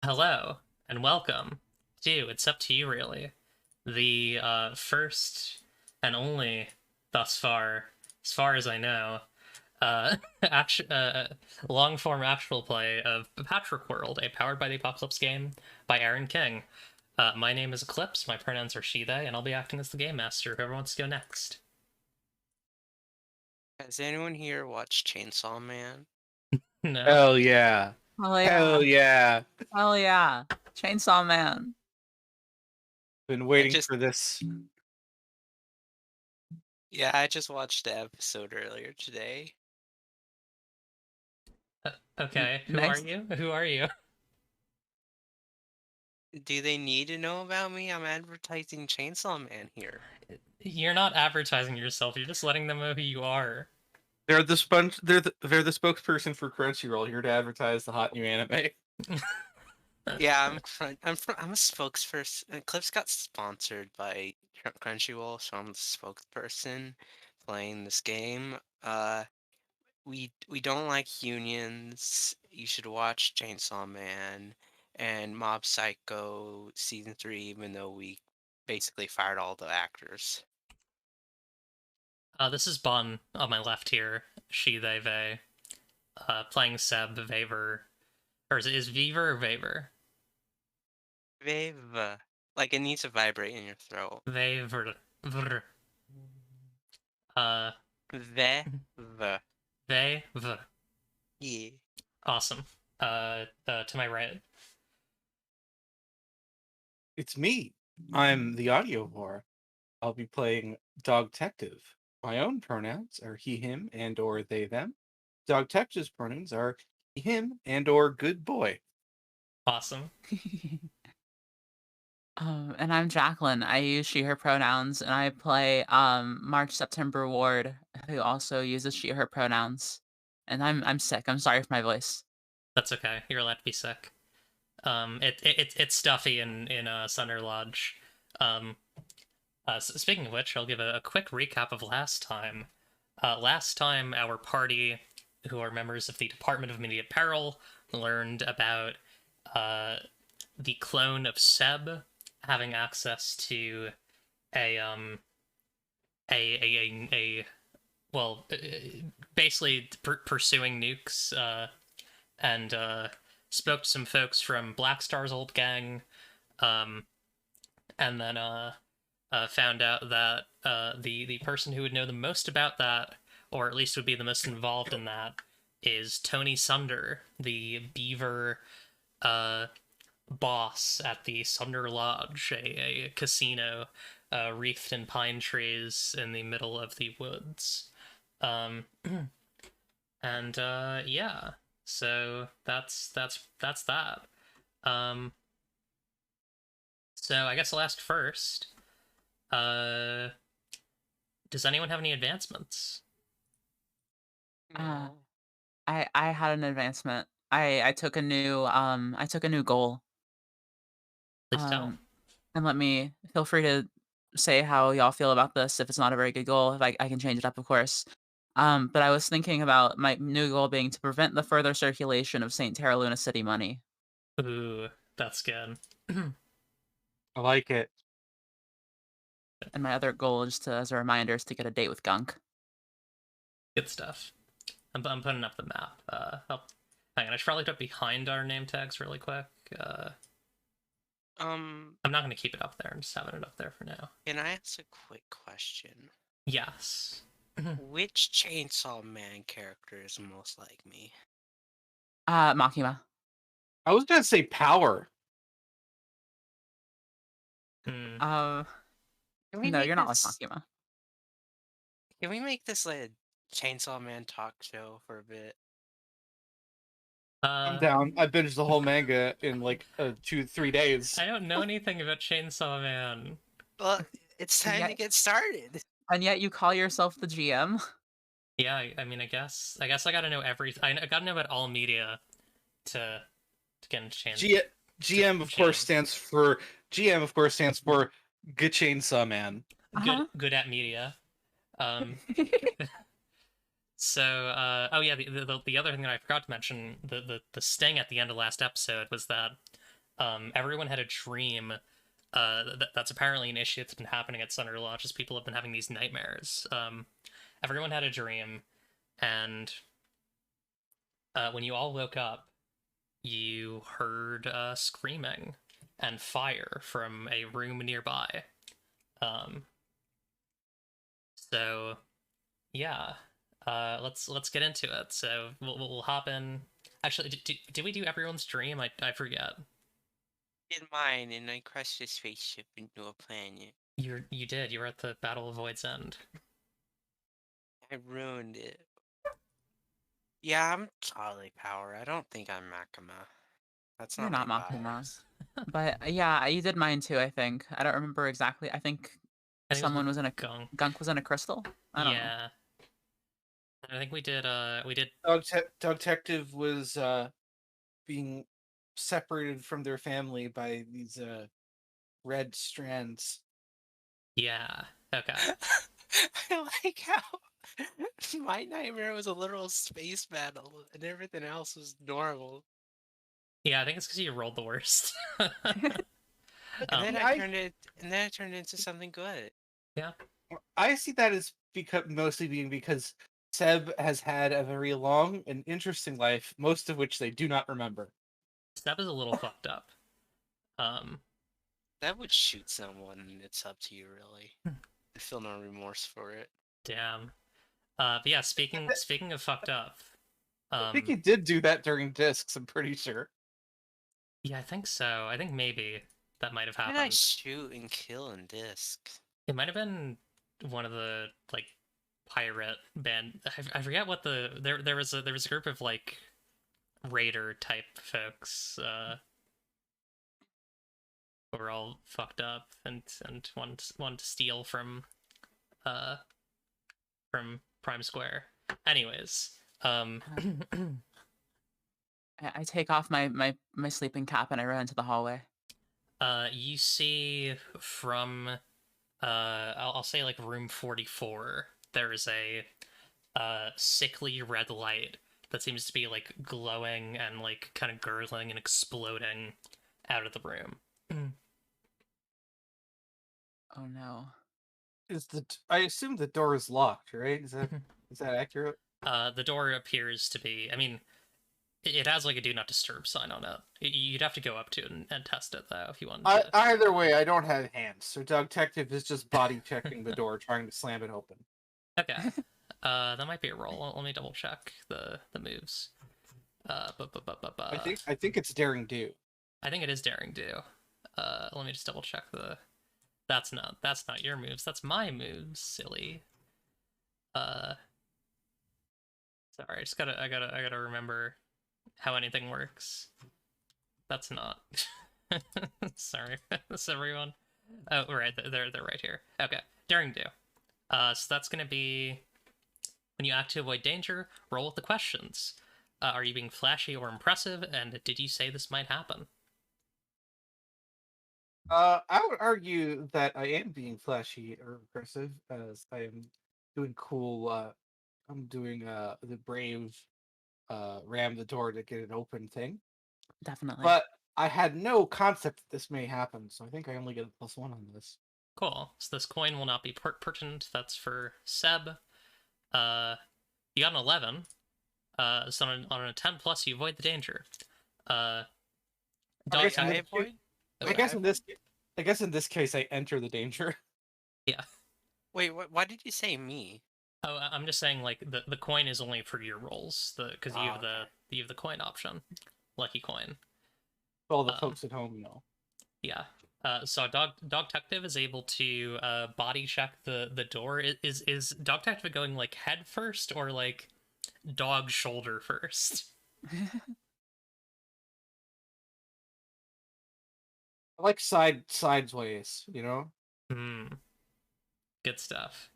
Hello and welcome to It's Up to You Really, the first and only thus far, as far as I know, action, long form actual play of Patchwork World, a powered by the Apocalypse game by Aaron King. My name is Eclipse, my pronouns are she, they, and I'll be acting as the game master. Whoever wants to go next. Has anyone here watched Chainsaw Man? No? Hell yeah. Hell yeah. Hell yeah. Hell yeah. Chainsaw Man. Been I waiting just for this. I just watched the episode earlier today. Okay, who are Next. you? Who are you? Do they need to know about me? I'm advertising Chainsaw Man here. You're not advertising yourself, you're just letting them know who you are. They're the spokesperson for Crunchyroll, here to advertise the hot new anime. Yeah, I'm a spokesperson. Clips got sponsored by Crunchyroll, so I'm the spokesperson playing this game. We don't like unions. You should watch Chainsaw Man and Mob Psycho season 3, even though we basically fired all the actors. This is Bon on my left here. She, they, they. Playing Seb, Vaver. Or is Viver or Vaver? Viva. Like it needs to vibrate in your throat. Vaver. Vr. Viva. Vaver. Yeah. Awesome. To my right. It's me. I'm the audio whore. I'll be playing Dog Detective. My own pronouns are he, him, and or they, them. Dog Detective's pronouns are he, him, and or good boy. Awesome. And I'm Jacqueline. I use she, her pronouns, and I play March September Ward, who also uses she, her pronouns. And I'm sick. I'm sorry for my voice. That's okay. You're allowed to be sick. It's stuffy in Sunder Lodge. Speaking of which, I'll give a quick recap of last time. Last time, our party, who are members of the Department of Immediate Peril, learned about the clone of Seb having access to a well, basically pursuing nukes, and spoke to some folks from Blackstar's old gang, and then found out that the person who would know the most about that, or at least would be the most involved in that, is Tony Sunder, the beaver boss at the Sunder Lodge, a casino reefed in pine trees in the middle of the woods. And yeah, so that's that. So I guess I'll ask first. Does anyone have any advancements? I had an advancement. I took a new goal. Please tell. And let me feel free to say how y'all feel about this if it's not a very good goal. If I can change it up, of course. But I was thinking about my new goal being to prevent the further circulation of St. Terra Luna City money. Ooh, that's good. I like it. And my other goal, just as a reminder, is to get a date with Gunk. Good stuff. I'm putting up the map. Hang on, I should probably put behind our name tags really quick. I'm not going to keep it up there. I'm just having it up there for now. Can I ask a quick question? Yes. Which Chainsaw Man character is most like me? Makima. I was gonna say power. Hmm. No, you're not like Makima. Can we make this like a Chainsaw Man talk show for a bit? I'm down. I binged the whole manga in like 2-3 days. I don't know anything about Chainsaw Man. Well, it's time to get started. And yet you call yourself the GM? Yeah, I mean, I guess I gotta know everything. I gotta know about all media to get into Chainsaw. GM of course stands for Good Chainsaw Man. Good at media. So, oh yeah, the other thing that I forgot to mention, the sting at the end of last episode was that everyone had a dream. That's apparently an issue that's been happening at Thunder Lodge. Is people have been having these nightmares. Everyone had a dream, and when you all woke up, you heard screaming and fire from a room nearby. So yeah, let's get into it. So we'll hop in. Actually, did we do everyone's dream? I forget. Did mine, and I crashed a spaceship into a planet. You did. You were at the Battle of Void's End. I ruined it. Yeah, I'm Charlie Power. I don't think I'm Makima. That's You're not not my Makima. vibes. But yeah, you did mine too, I think. I don't remember exactly. I think I think it someone was in a Gunk. Gunk was in a crystal. I don't know. Yeah. I think we did. Dog Detective was being separated from their family by these red strands. Yeah. Okay. I like how my nightmare was a literal space battle, and everything else was normal. Yeah, I think it's because you rolled the worst. And then I- and then I turned into something good. I see that as mostly being because Seb has had a very long and interesting life, most of which they do not remember. Seb is a little fucked up. That would shoot someone, and it's up to you, really. I feel no remorse for it. Damn. But yeah, speaking of fucked up. I think he did do that during discs, I'm pretty sure. Yeah, I think so. I think maybe that might have How did happened. I shoot and kill in disc? It might have been one of the like pirate band. I forget what there was a group of like raider type folks who were all fucked up and wanted to steal from Prime Square. Anyways, I take off my sleeping cap and I run into the hallway. you see from I'll say like room 44, there's a sickly red light that seems to be like glowing and like kind of gurgling and exploding out of the room. Oh no. I assume the door is locked, right? Is that accurate? The door appears to be, I mean, it has like a do not disturb sign on it. You'd have to go up to it and test it though if you wanted to. Either way, I don't have hands, so Dog Detective is just body checking the door, trying to slam it open. Okay. That might be a roll. Let me double check the moves. I think it's daring do. I think it is daring do. Let me just double check the. That's not your moves. That's my moves, silly. Sorry, I gotta remember how anything works. That's not. Sorry, that's everyone. Oh, right, they're right here. Okay, daring do. So that's gonna be when you act to avoid danger. Roll with the questions. Are you being flashy or impressive? And did you say this might happen? I would argue that I am being flashy or aggressive, as I am doing cool. I'm doing the brave ram the door to get it open thing. Definitely. But I had no concept that this may happen, so I think I only get a +1 on this. Cool. So this coin will not be pertinent. That's for Seb. You got an 11. So on a 10 plus, you avoid the danger. I Dog guess type- in this case- I guess in this case I enter the danger. Yeah. Wait, why did you say me? Oh, I'm just saying like the coin is only for your rolls. Because you have you have the coin option, lucky coin. All the folks at home know. Yeah. So Dog Detective is able to body check the door. Is Dog Detective going like head first or like dog shoulder first? I like sideways, you know? Good stuff.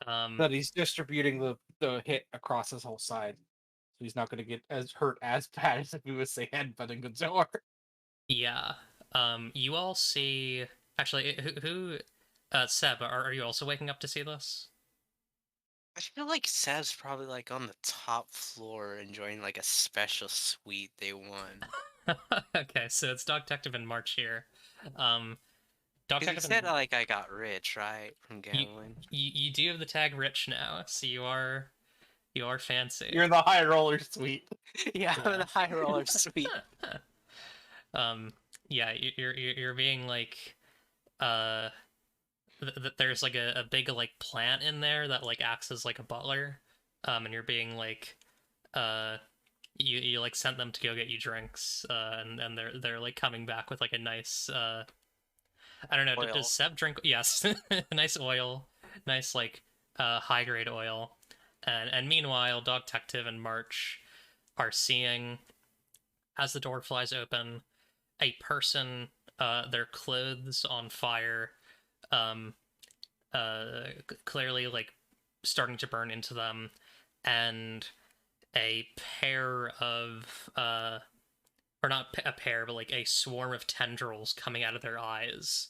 That he's distributing the hit across his whole side. So he's not gonna get as hurt as bad as if he was, say, headbutting the door. Yeah. You all see. Actually, who Seb, are you also waking up to see this? I feel like Seb's probably like on the top floor enjoying like a special suite they won. Okay, so it's Dog Detective and March here. Dog 'Cause you Detective said and like I got rich, right, from you, gambling. you do have the tag rich now, so you are fancy. You're in the high roller suite. Yeah, I'm in Yeah. the high roller suite. Yeah, you're being like there's like a big like plant in there that like acts as like a butler, and you're being like you like sent them to go get you drinks, and they're like coming back with like a nice I don't know, Oil. does Seb drink? Yes, nice oil, nice like high grade oil, and meanwhile, Dog Detective and March are seeing as the door flies open a person, their clothes on fire, um, clearly like starting to burn into them, and a pair of or not a pair, but like a swarm of tendrils coming out of their eyes,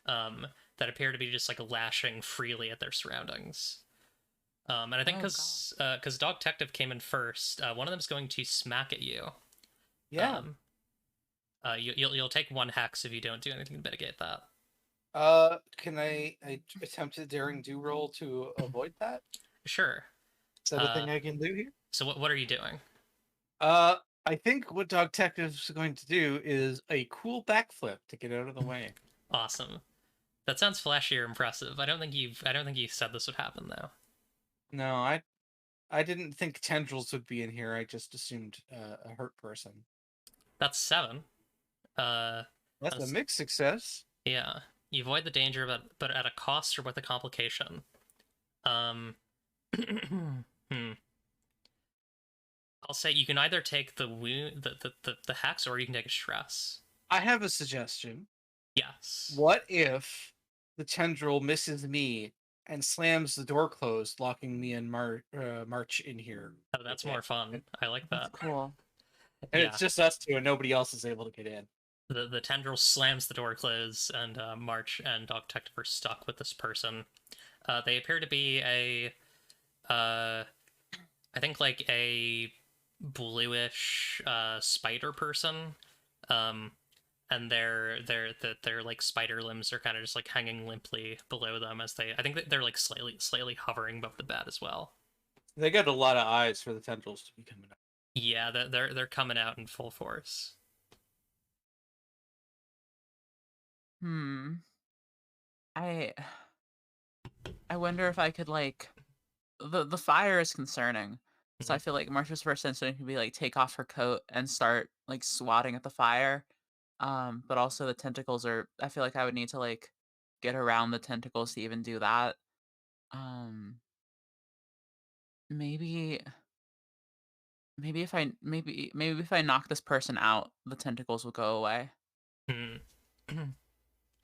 that appear to be just like lashing freely at their surroundings. And I think Oh, because Dog Detective came in first, one of them's going to smack at you. Yeah. You'll take 1 hex if you don't do anything to mitigate that. Can I attempt a daring do roll to avoid that? Sure. Is that a thing I can do here? So what are you doing? I think what Dog Detective's going to do is a cool backflip to get out of the way. Awesome. That sounds flashy or impressive. I don't think you said this would happen though. No, I didn't think tendrils would be in here. I just assumed a hurt person. That's 7. That's That's- a mixed success. Yeah. You avoid the danger, but at a cost or with a complication. Hmm. I'll say you can either take the wound, the hex, or you can take a stress. I have a suggestion. Yes. What if the tendril misses me and slams the door closed, locking me and March in here? Oh, that's more fun. I like That's that. cool. And Yeah. it's just us two, and nobody else is able to get in. The tendril slams the door closed, and March and Dog Detective are stuck with this person. They appear to be I think like a bluish spider person, and their like spider limbs are kind of just like hanging limply below them as they. I think that they're like slightly hovering above the bed as well. They got a lot of eyes for the tendrils to be coming out. Yeah, they're coming out in full force. I wonder if I could like the fire is concerning. So I feel like Marcia's first instinct could be like take off her coat and start like swatting at the fire. But also the tentacles are I feel like I would need to like get around the tentacles to even do that. Um maybe maybe if I knock this person out, the tentacles will go away. Hmm.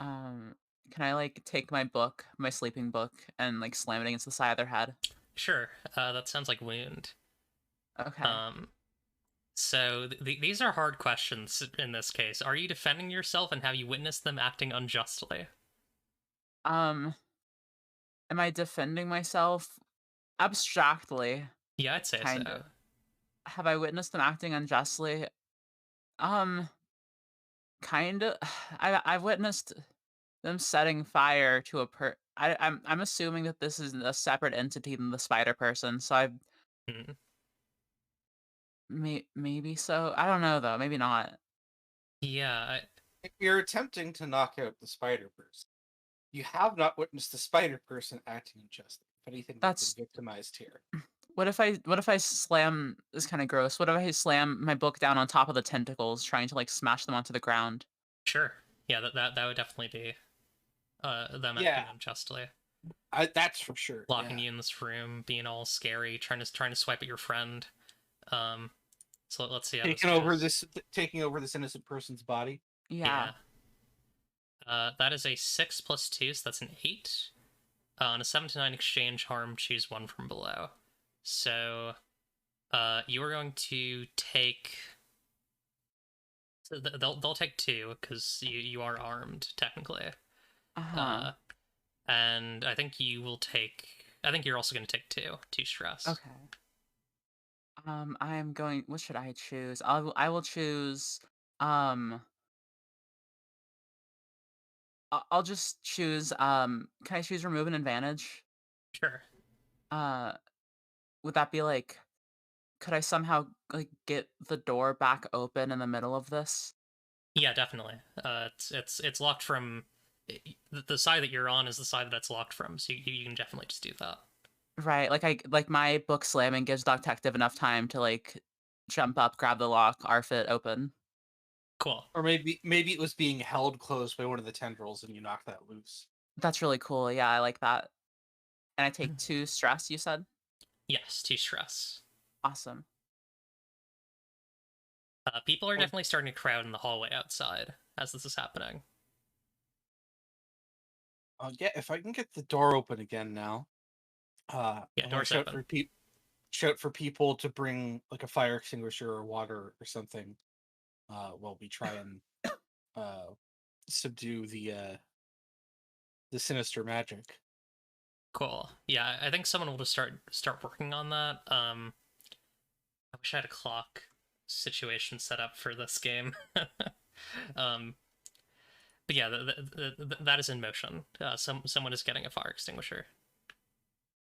Um can I like take my book, my sleeping book, and like slam it against the side of their head? Sure. That sounds like wound. Okay. So these are hard questions in this case. Are you defending yourself, and have you witnessed them acting unjustly? Am I defending myself? Abstractly, Yeah, I'd say kind so. of. Have I witnessed them acting unjustly? Um, kind of. I've witnessed them setting fire to a I'm assuming that this is a separate entity than the spider person, so I Hmm. maybe so. I don't know though. Maybe not. Yeah, If you're attempting to knock out the spider person, you have not witnessed the spider person acting unjustly. If anything, That's- they've been victimized here. What if I slam? This is kind of gross. What if I slam my book down on top of the tentacles, trying to like smash them onto the ground? sure. Yeah, that would definitely be them Yeah. acting unjustly. That's for sure. Locking yeah. you in this room, being all scary, trying to swipe at your friend. So let's see how taking over this innocent person's body. Yeah. That is a 6 + 2, so that's an 8. On a 7 to 9 exchange harm, choose one from below. So, you are going to take. So they'll take 2 because you are armed technically. Uh-huh. And I think you will take. I think you're also going to take 2 stress. Okay. I am going. What should I choose? I will choose Um, I'll just choose. Can I choose remove an advantage? Sure. Uh, would that be like? Could I somehow like get the door back open in the middle of this? Yeah, definitely. It's locked from the side that you're on is the side that's locked from, so you can definitely just do that. Right, like my book slamming gives Detective enough time to like jump up, grab the lock, arf it open. Cool. Or maybe it was being held closed by one of the tendrils and you knock that loose. That's really cool. Yeah, I like that. And I take 2 stress, you said? Yes, 2 stress. Awesome. People are Well- definitely starting to crowd in the hallway outside as this is happening. Yeah, if I can get the door open again now. Yeah, I wanna door's shout open. shout for people to bring like a fire extinguisher or water or something. While we try and subdue the sinister magic. Cool. Yeah, I think someone will just start working on that. I wish I had a clock situation set up for this game. um, but yeah, that is in motion. Someone is getting a fire extinguisher.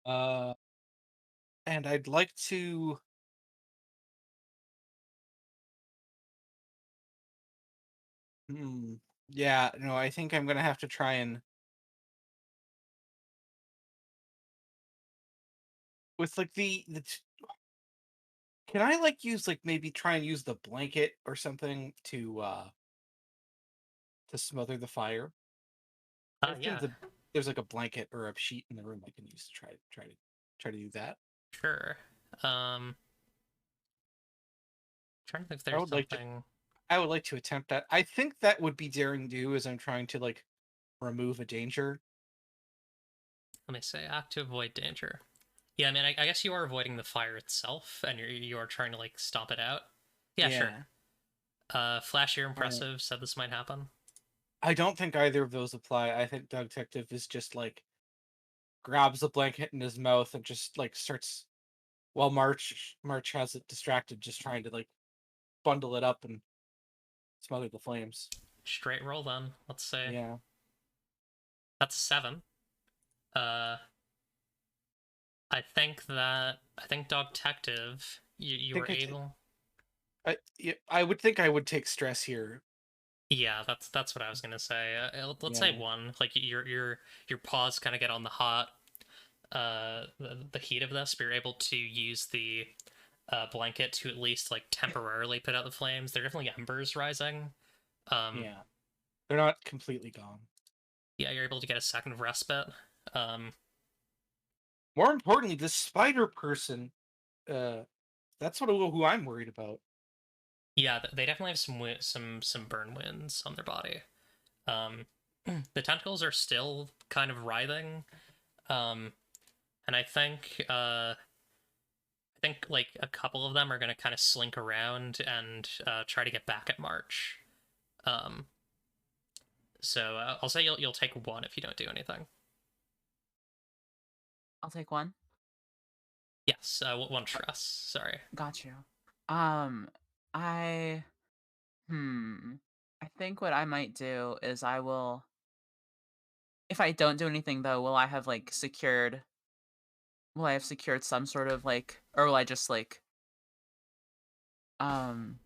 And I'd like to. Yeah, no, I think I'm gonna have to try and with like can I like use like maybe try and use the blanket or something to smother the fire? I think Yeah, there's like a blanket or a sheet in the room I can use to try to do that. sure. Trying to think if I there's would like to something. I would like to attempt that. I think that would be daring do as I'm trying to like remove a danger. Let me say, act to avoid danger. Yeah, I mean, I guess you are avoiding the fire itself, and you are trying to like stop it out. Yeah, sure. Flash, you're impressive. Said this might happen. I don't think either of those apply. I think Dog Detective is just like grabs the blanket in his mouth and just like starts while March has it distracted, just trying to like bundle it up and smother the flames. Straight roll then. Let's say Yeah. that's a 7. I think Dog Detective, you were think I able. I would think I would take stress here. Yeah, that's what I was gonna say. Let's say Yeah. 1. Like your paws kind of get on the hot, the heat of this, but you're able to use the blanket to at least like temporarily put out the flames. There are definitely embers rising. Yeah. They're not completely gone. Yeah, you're able to get a second of respite. More importantly, this spider person, that's who I'm worried about. Yeah, they definitely have some burn wounds on their body. The tentacles are still kind of writhing, and I think like a couple of them are gonna kind of slink around and try to get back at March. So I'll say you'll take 1 if you don't do anything. I'll take 1. Yes, 1 stress. Sorry. Got you. I I think what I might do is I will if I don't do anything though, will I have like will I have secured some sort of like or will I just like um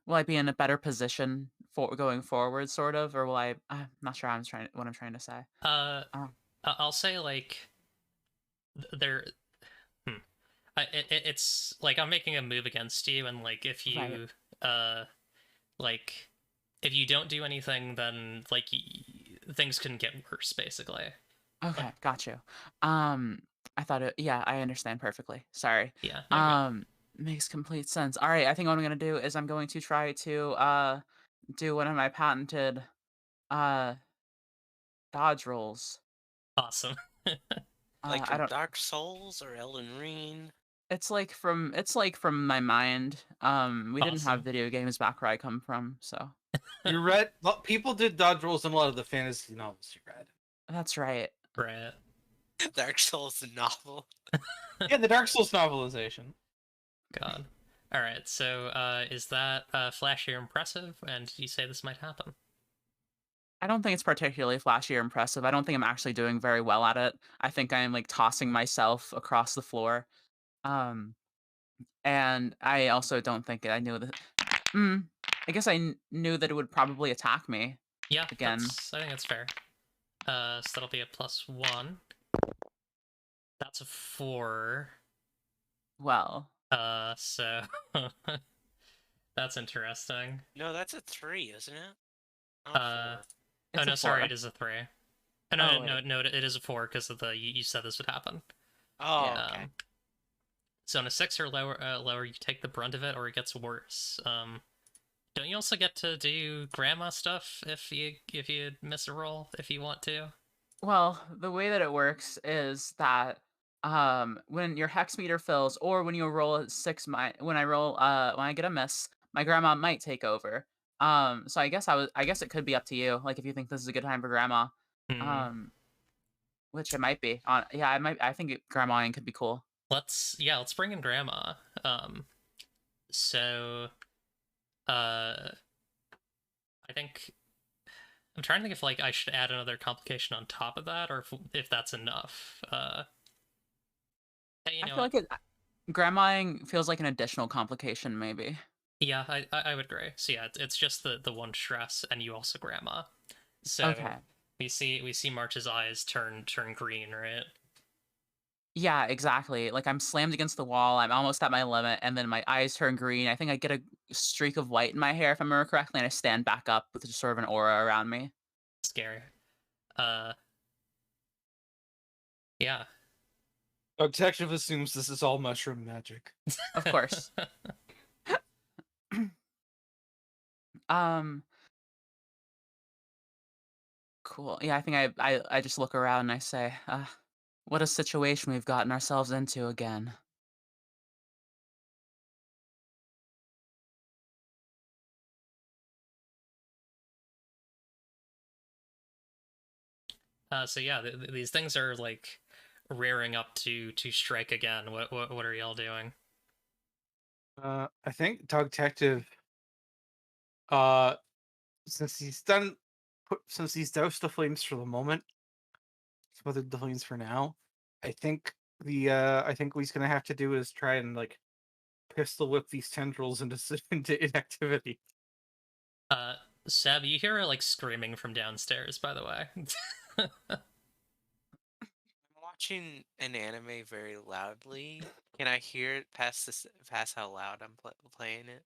will I be in a better position for going forward sort of or will I'm not sure what I'm trying to say. Um, I'll say like there. It's like I'm making a move against you, and like if you like if you don't do anything, then like things can get worse, basically. okay, got you. I thought yeah, I understand perfectly. Sorry. Yeah. No, you're good. Makes complete sense. All right, I think what I'm going to do is I'm going to try to do one of my patented uh dodge rolls. Awesome. Like I from don't Dark Souls or Elden Ring. it's like from my mind. We didn't have Awesome. video games back where I come from, so You read people did dodge rolls in a lot of the fantasy novels you read. that's right. Right. Dark Souls the novel. Yeah, the Dark Souls novelization. God. All right. So, is that flashy or impressive? And did you say this might happen? I don't think it's particularly flashy or impressive. I don't think I'm actually doing very well at it. I think I'm like tossing myself across the floor. Um, and I also don't think I knew that. I guess I knew that it would probably attack me Yeah, again. I think that's fair. So that'll be a +1. That's a 4. Well, So that's interesting. No, that's a 3, isn't it? Uh, Not 4. it's oh a no, sorry, 4. it is a 3. Oh, no, Oh, no, wait. no, it is a 4 because of the you said this would happen. Oh, Yeah. okay. So on a 6 or lower, you take the brunt of it, or it gets worse. Don't you also get to do grandma stuff if you miss a roll if you want to? Well, the way that it works is that when your hex meter fills, or when you roll a 6, when I get a miss, my grandma might take over. So I guess it could be up to you. Like if you think this is a good time for grandma, Hmm. um, which it might be. Yeah, I think grandmaing could be cool. Let's bring in grandma. So I think I'm trying to think if like I should add another complication on top of that, or if that's enough. Hey, you I know feel what? like grandmaing feels like an additional complication, maybe. Yeah, I would agree. So yeah, it's just the one stress, and you also grandma. So Okay. we see March's eyes turn green, right? Yeah, exactly. Like I'm slammed against the wall. I'm almost at my limit, and then my eyes turn green. I think I get a streak of white in my hair, if I remember correctly, and I stand back up with just sort of an aura around me. Scary. Uh, yeah. Detective assumes this is all mushroom magic. Of course. um. Cool. Yeah, I think I just look around and I say, "What a situation we've gotten ourselves into again." So yeah, these things are like rearing up to strike again. What are y'all doing? I think Dog Detective, uh, since he's doused the flames for the moment, smothered the flames for now. I think what he's gonna have to do is try and like pistol whip these tendrils into inactivity. Seb, you hear her like screaming from downstairs, by the way. I'm watching an anime very loudly. Can I hear it past how loud I'm playing it?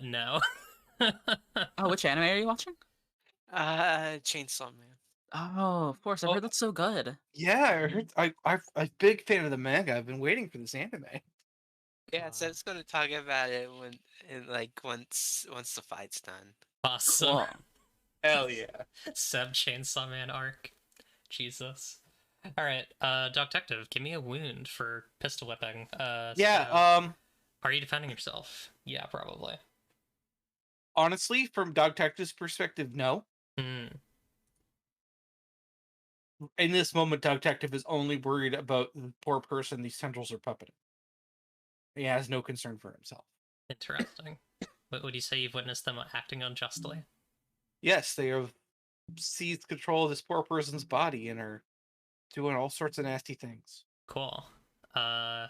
No. Oh, which anime are you watching? Chainsaw Man. Oh, of course. I've Oh, heard that's so good. yeah, I heard. I'm a big fan of the manga. I've been waiting for this anime. Yeah, so it's gonna talk about it once the fight's done. Awesome. Cool. Hell yeah! Seb Chainsaw Man arc. Jesus. All right, Detective, give me a wound for pistol whipping. Yeah. So, are you defending yourself? Yeah, probably. Honestly, from Dog Detective's perspective, no. Hmm. In this moment, Dog Detective is only worried about the poor person these tendrils are puppeting. He has no concern for himself. Interesting. What would you say you've witnessed them acting unjustly? Yes, they have seized control of this poor person's body and are doing all sorts of nasty things. Cool. So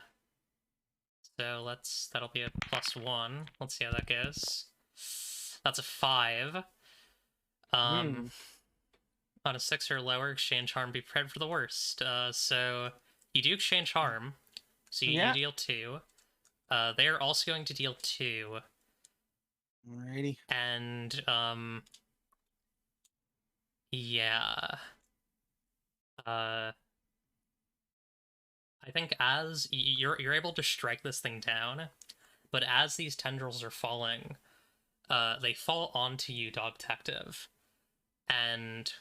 that'll be a +1. Let's see how that goes. That's a 5. On a 6 or lower, exchange harm, be prepared for the worst. So you do exchange harm, so you deal 2. They are also going to deal 2. Alrighty. And yeah. I think as you're able to strike this thing down, but as these tendrils are falling, they fall onto you, Dog Detective, and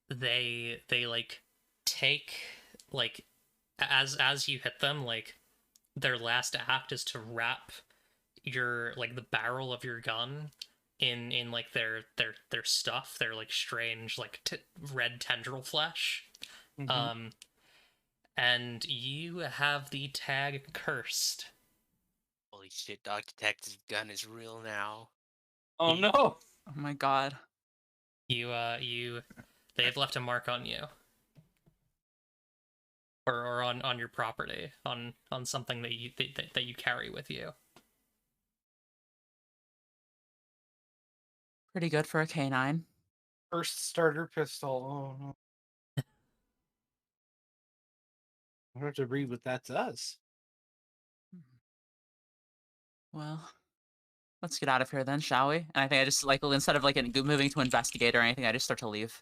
they like take like as you hit them, like their last act is to wrap your like the barrel of your gun in like their stuff, their like strange like red tendril flesh. Mhm. and you have the tag cursed. Holy shit, Dog Detective's gun is real now. Oh Ye- no! Oh my god. They've left a mark on you. Or on your property, on something that you carry with you. Pretty good for a canine. First starter pistol. Oh no! I don't have to read what that does. Well, let's get out of here then, shall we? And I think I just like instead of like moving to investigate or anything, I just start to leave.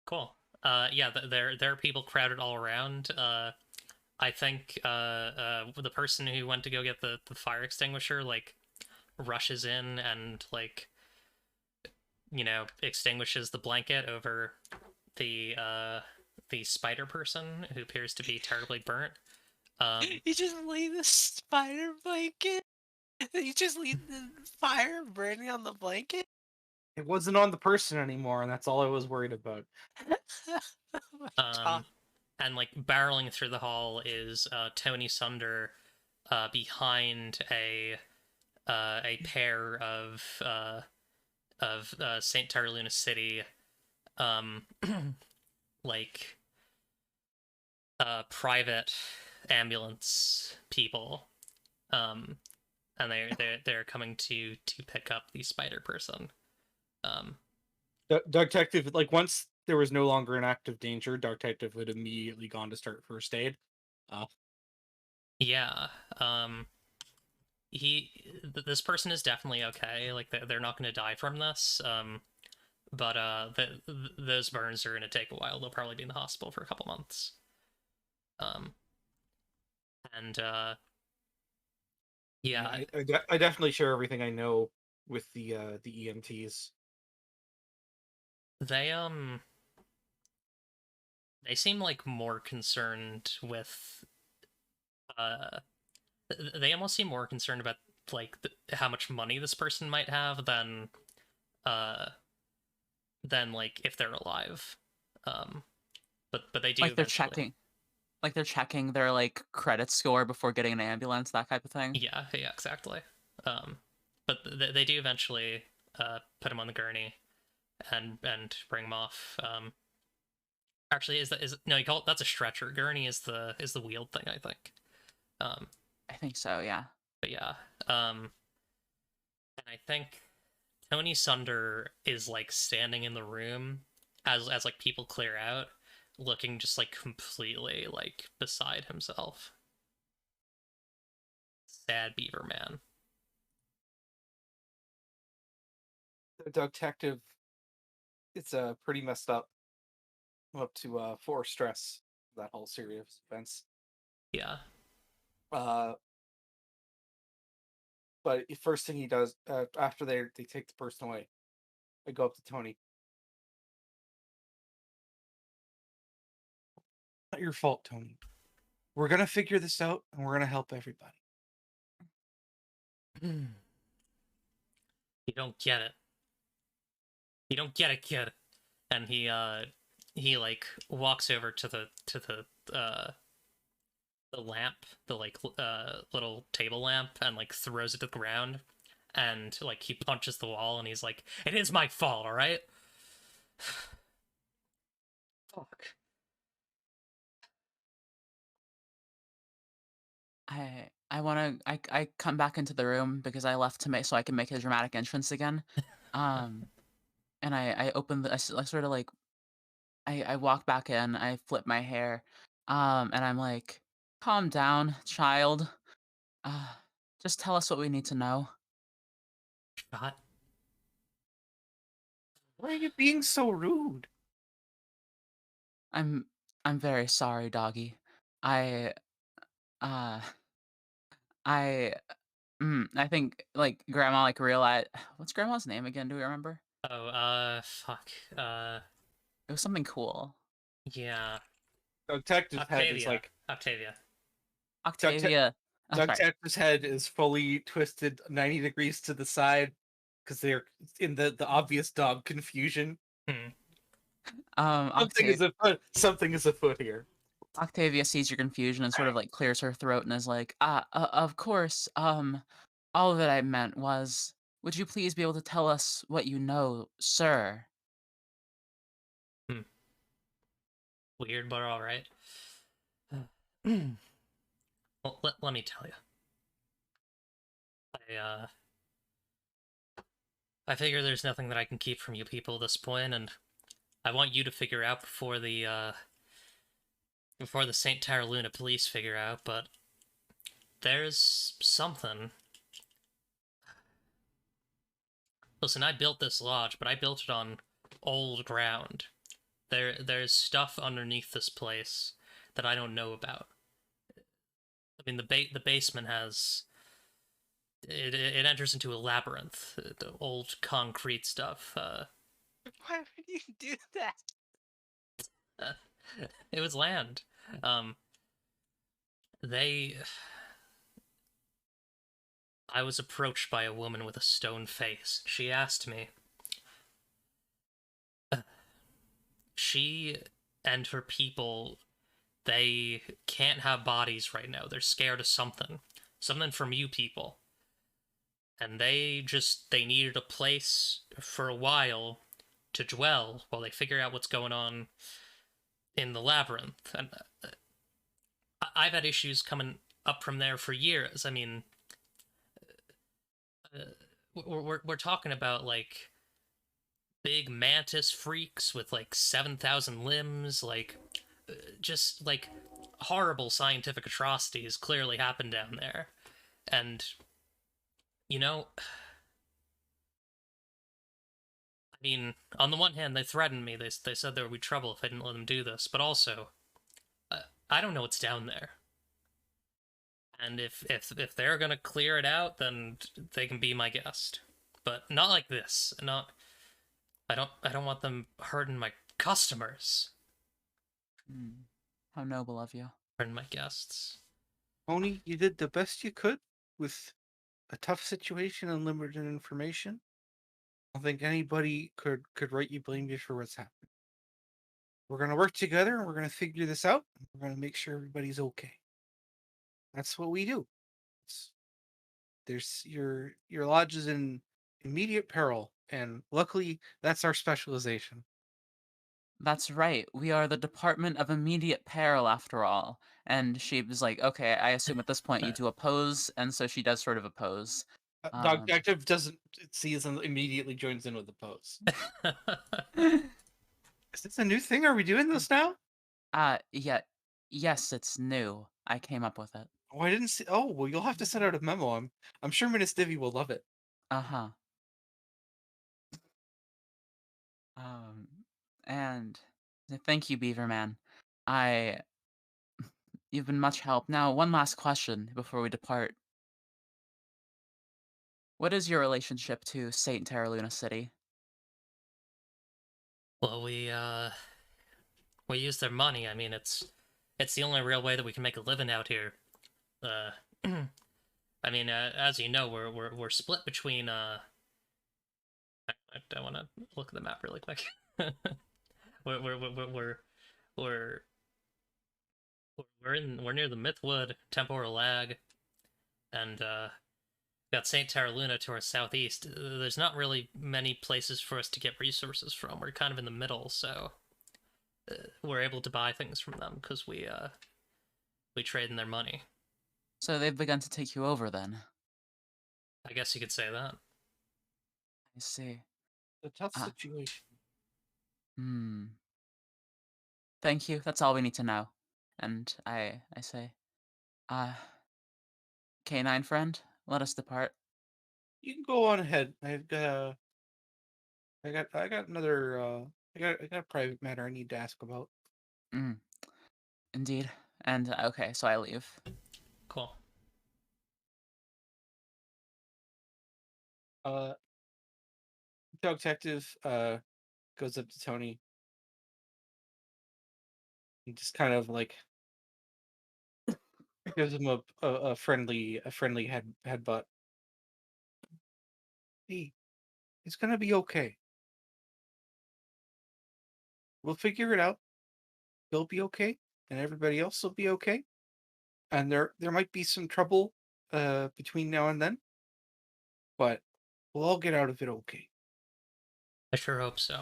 Cool. Yeah, there are people crowded all around. I think the person who went to go get the fire extinguisher like rushes in and like extinguishes the blanket over the spider person who appears to be terribly burnt. You just leave the spider blanket? You just leave the fire burning on the blanket? It wasn't on the person anymore, and that's all I was worried about. Oh my God. And like barreling through the hall is Tony Sunder behind a pair of St. Tarluna City like private ambulance people, and they're coming to pick up the spider person. Detective, like once there was no longer an active danger, Detective would immediately gone to start first aid. Yeah. This person is definitely okay. Like they're not going to die from this. But those burns are going to take a while. They'll probably be in the hospital for a couple months. And yeah, I definitely share everything I know with the EMTs. they seem like more concerned with they almost seem more concerned about like how much money this person might have than like if they're alive. But they do Like they're eventually. checking. Like they're checking their like credit score before getting an ambulance, that type of thing. Yeah, exactly. But they do eventually put him on the gurney and bring him off. Actually, is no, you call it, that's a stretcher. Gurney is the wheeled thing, I think. I think so, yeah. But yeah, and I think Tony Sunder is like standing in the room as like people clear out, looking just like completely like beside himself. Sad beaver man. The detective, it's pretty messed up. Up to 4 stress, that whole series of events. Yeah. But the first thing he does after they take the person away, I go up to Tony. Not your fault, Tony. We're gonna figure this out, and we're gonna help everybody. You don't get it. You don't get it, kid. And he like walks over to the lamp, the like little table lamp, and like throws it to the ground, and like he punches the wall, and he's like, "It is my fault, all right." Fuck. I come back into the room because I left to make so I can make a dramatic entrance again. And I open the I sort of like I walk back in, I flip my hair, and I'm like, "Calm down, child. Uh, just tell us what we need to know." Shot. Why are you being so rude? I'm very sorry, doggy. I uh I I think like grandma like realized what's grandma's name again? Do we remember? Oh, fuck. It was something cool. Yeah. Detective's head is Octavia. like Octavia. Octavia. That's right. Detective's head is fully twisted 90 degrees to the side because they're in the obvious dog confusion. Hmm. Something is afoot. Something is afoot here. Octavia sees your confusion and sort of like clears her throat and is like, of course, all that I meant was, would you please be able to tell us what you know, sir? Weird, but all right. Well, let me tell you. I figure there's nothing that I can keep from you people at this point, and I want you to figure out before the St. Tyra Luna police figure out, but there's something. Listen, I built this lodge, but I built it on old ground. There's stuff underneath this place that I don't know about. I mean, the basement has it enters into a labyrinth, the old concrete stuff. Why would you do that? It was land. I was approached by a woman with a stone face. She asked me. She and her people, they can't have bodies right now. They're scared of something. Something from you people. And they needed a place for a while to dwell while they figure out what's going on in the labyrinth. And I've had issues coming up from there for years. I mean, we're talking about like big mantis freaks with like 7,000 limbs, like just like horrible scientific atrocities clearly happen down there. And you know, I mean, on the one hand, they threatened me. They said there would be trouble if I didn't let them do this. But also, I don't know what's down there. And if they're gonna clear it out, then they can be my guest. But not like this. Not. I don't want them hurting my customers. How noble of you. Hurting my guests. Tony, you did the best you could with a tough situation and limited information. I don't think anybody could rightly blame you for what's happened. We're gonna work together and we're gonna figure this out. We're gonna make sure everybody's okay. That's what we do. There's your lodge is in immediate peril, and luckily that's our specialization. That's right. We are the Department of Immediate Peril, after all. And she was like, okay, I assume at this point you do a pose, and so she does sort of a pose. Dog Detective doesn't sees and immediately joins in with the pose. Is this a new thing? Are we doing this now? Yeah, yes, it's new. I came up with it. Oh, I didn't see. Oh, well, you'll have to send out a memo. I'm sure Miss Divvy will love it. Uh-huh. And thank you, Beaverman. You've been much help. Now, one last question before we depart. What is your relationship to Saint Terra Luna City? Well, we use their money. I mean, it's the only real way that we can make a living out here. I mean, as you know, we're split between. I want to look at the map really quick. we're near the Mythwood Temporal Lag, and got Saint Terra Luna to our southeast. There's not really many places for us to get resources from. We're kind of in the middle, so we're able to buy things from them because we trade in their money. So they've begun to take you over, then? I guess you could say that. I see. A tough situation. Thank you. That's all we need to know. And I say, Canine friend, let us depart. You can go on ahead. I got another. I got a private matter I need to ask about. Indeed. And okay, so I leave. Cool. Detective goes up to Tony and just kind of like gives him a friendly headbutt. Hey, it's gonna be okay. We'll figure it out. You'll be okay, and everybody else will be okay. And there might be some trouble between now and then, but we'll all get out of it okay. I sure hope so.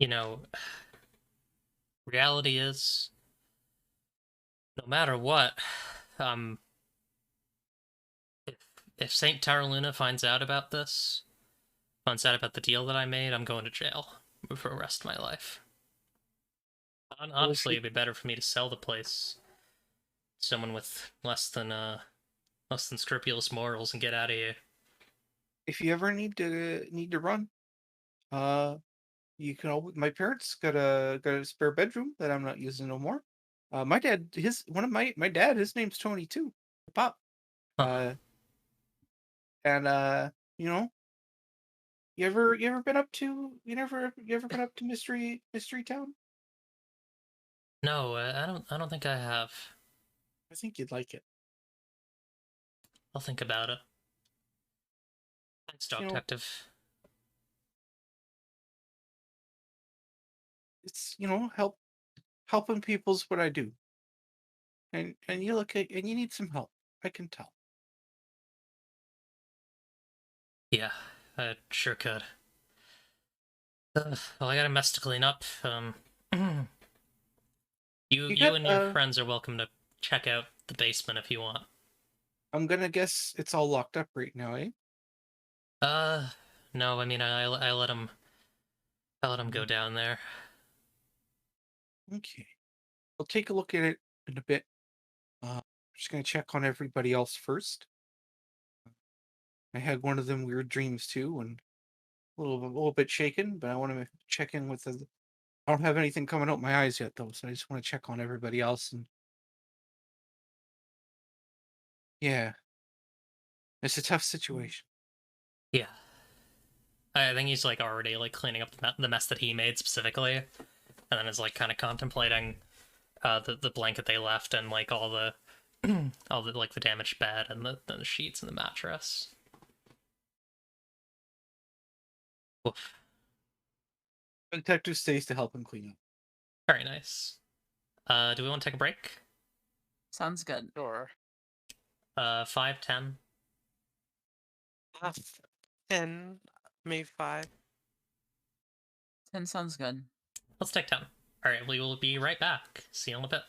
You know, reality is, no matter what, um, if Saint Taraluna finds out about this, finds out about the deal that I made, I'm going to jail for the rest of my life. Honestly, it'd be better for me to sell the place to someone with less than scrupulous morals and get out of here. If you ever need to run, you can always, my parents got a spare bedroom that I'm not using no more. My dad, my dad, his name's Tony too. Pop. Huh. And you know, you ever been up to Mystery Town? No, I don't think I have. I think you'd like it. I'll think about it. Thanks, Dog Detective. It's helping people's what I do. And you look at and you need some help. I can tell. Yeah, I sure could. Well, I got a mess to clean up. You and your friends are welcome to check out the basement if you want. I'm gonna guess it's all locked up right now, eh? No. I mean, I let him go down there. Okay. I'll take a look at it in a bit. I'm just gonna check on everybody else first. I had one of them weird dreams too, and a little bit shaken, but I want to check in with the. I don't have anything coming out my eyes yet though, so I just want to check on everybody else. And yeah, it's a tough situation. Yeah, I think he's like already like cleaning up the mess that he made specifically, and then is like kind of contemplating the blanket they left and like all the all the like the damaged bed and the sheets and the mattress. Oof. The detective stays to help him clean up. Very nice. Do we want to take a break? Sounds good. Sure. 5, 10. 10, maybe 5. 10 sounds good. Let's take 10. All right, we will be right back. See you in a bit.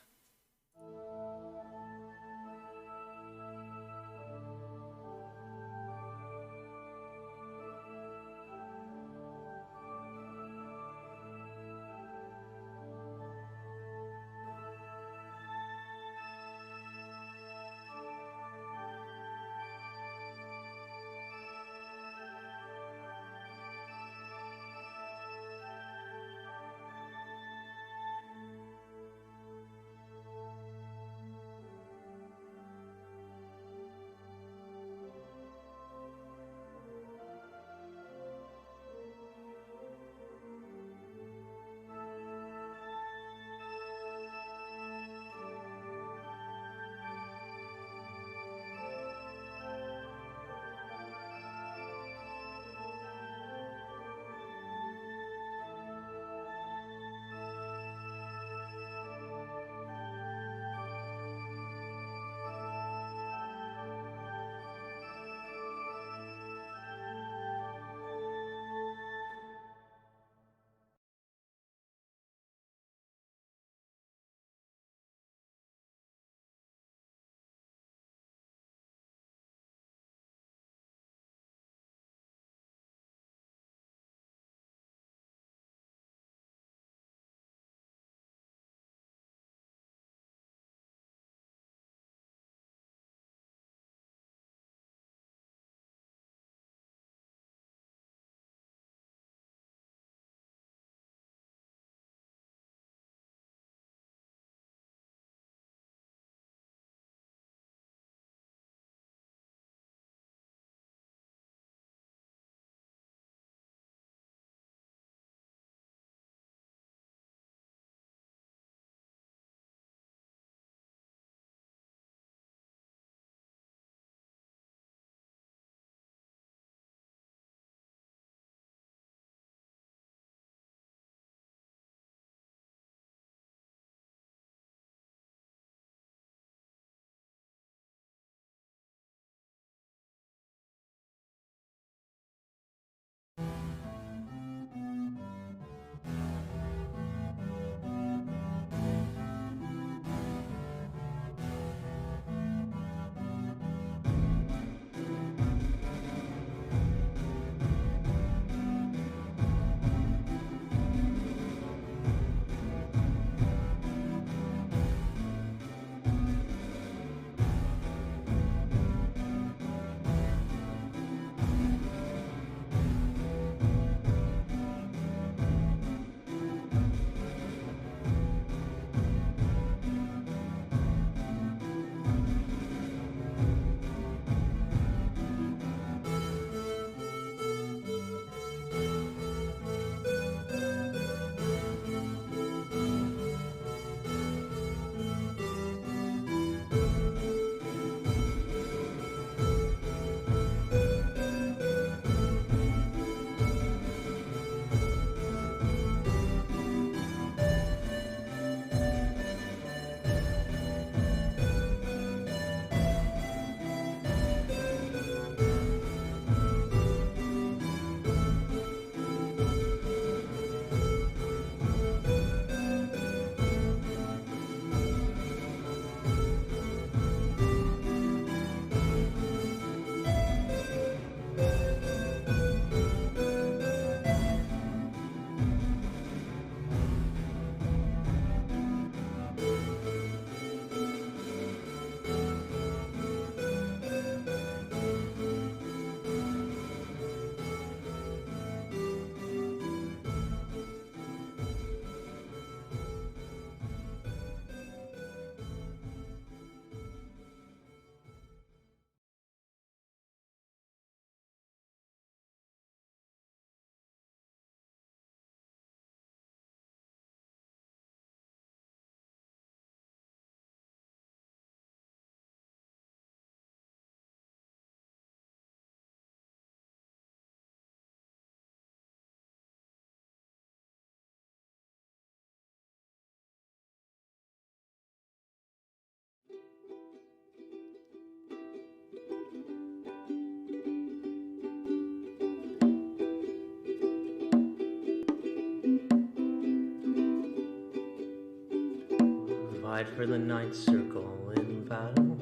died for the ninth circle in battle,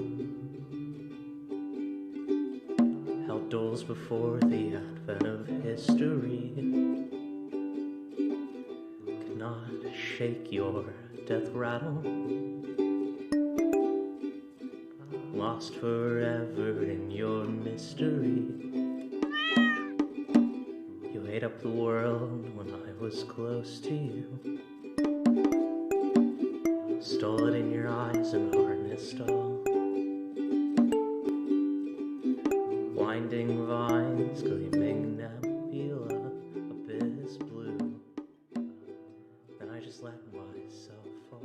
held duels before the advent of history, cannot shake your death rattle, lost forever in your mystery. You ate up the world when I was close to you, stole it in your eyes and harnessed all winding vines, gleaming nebula, abyss blue. Then I just let myself fall.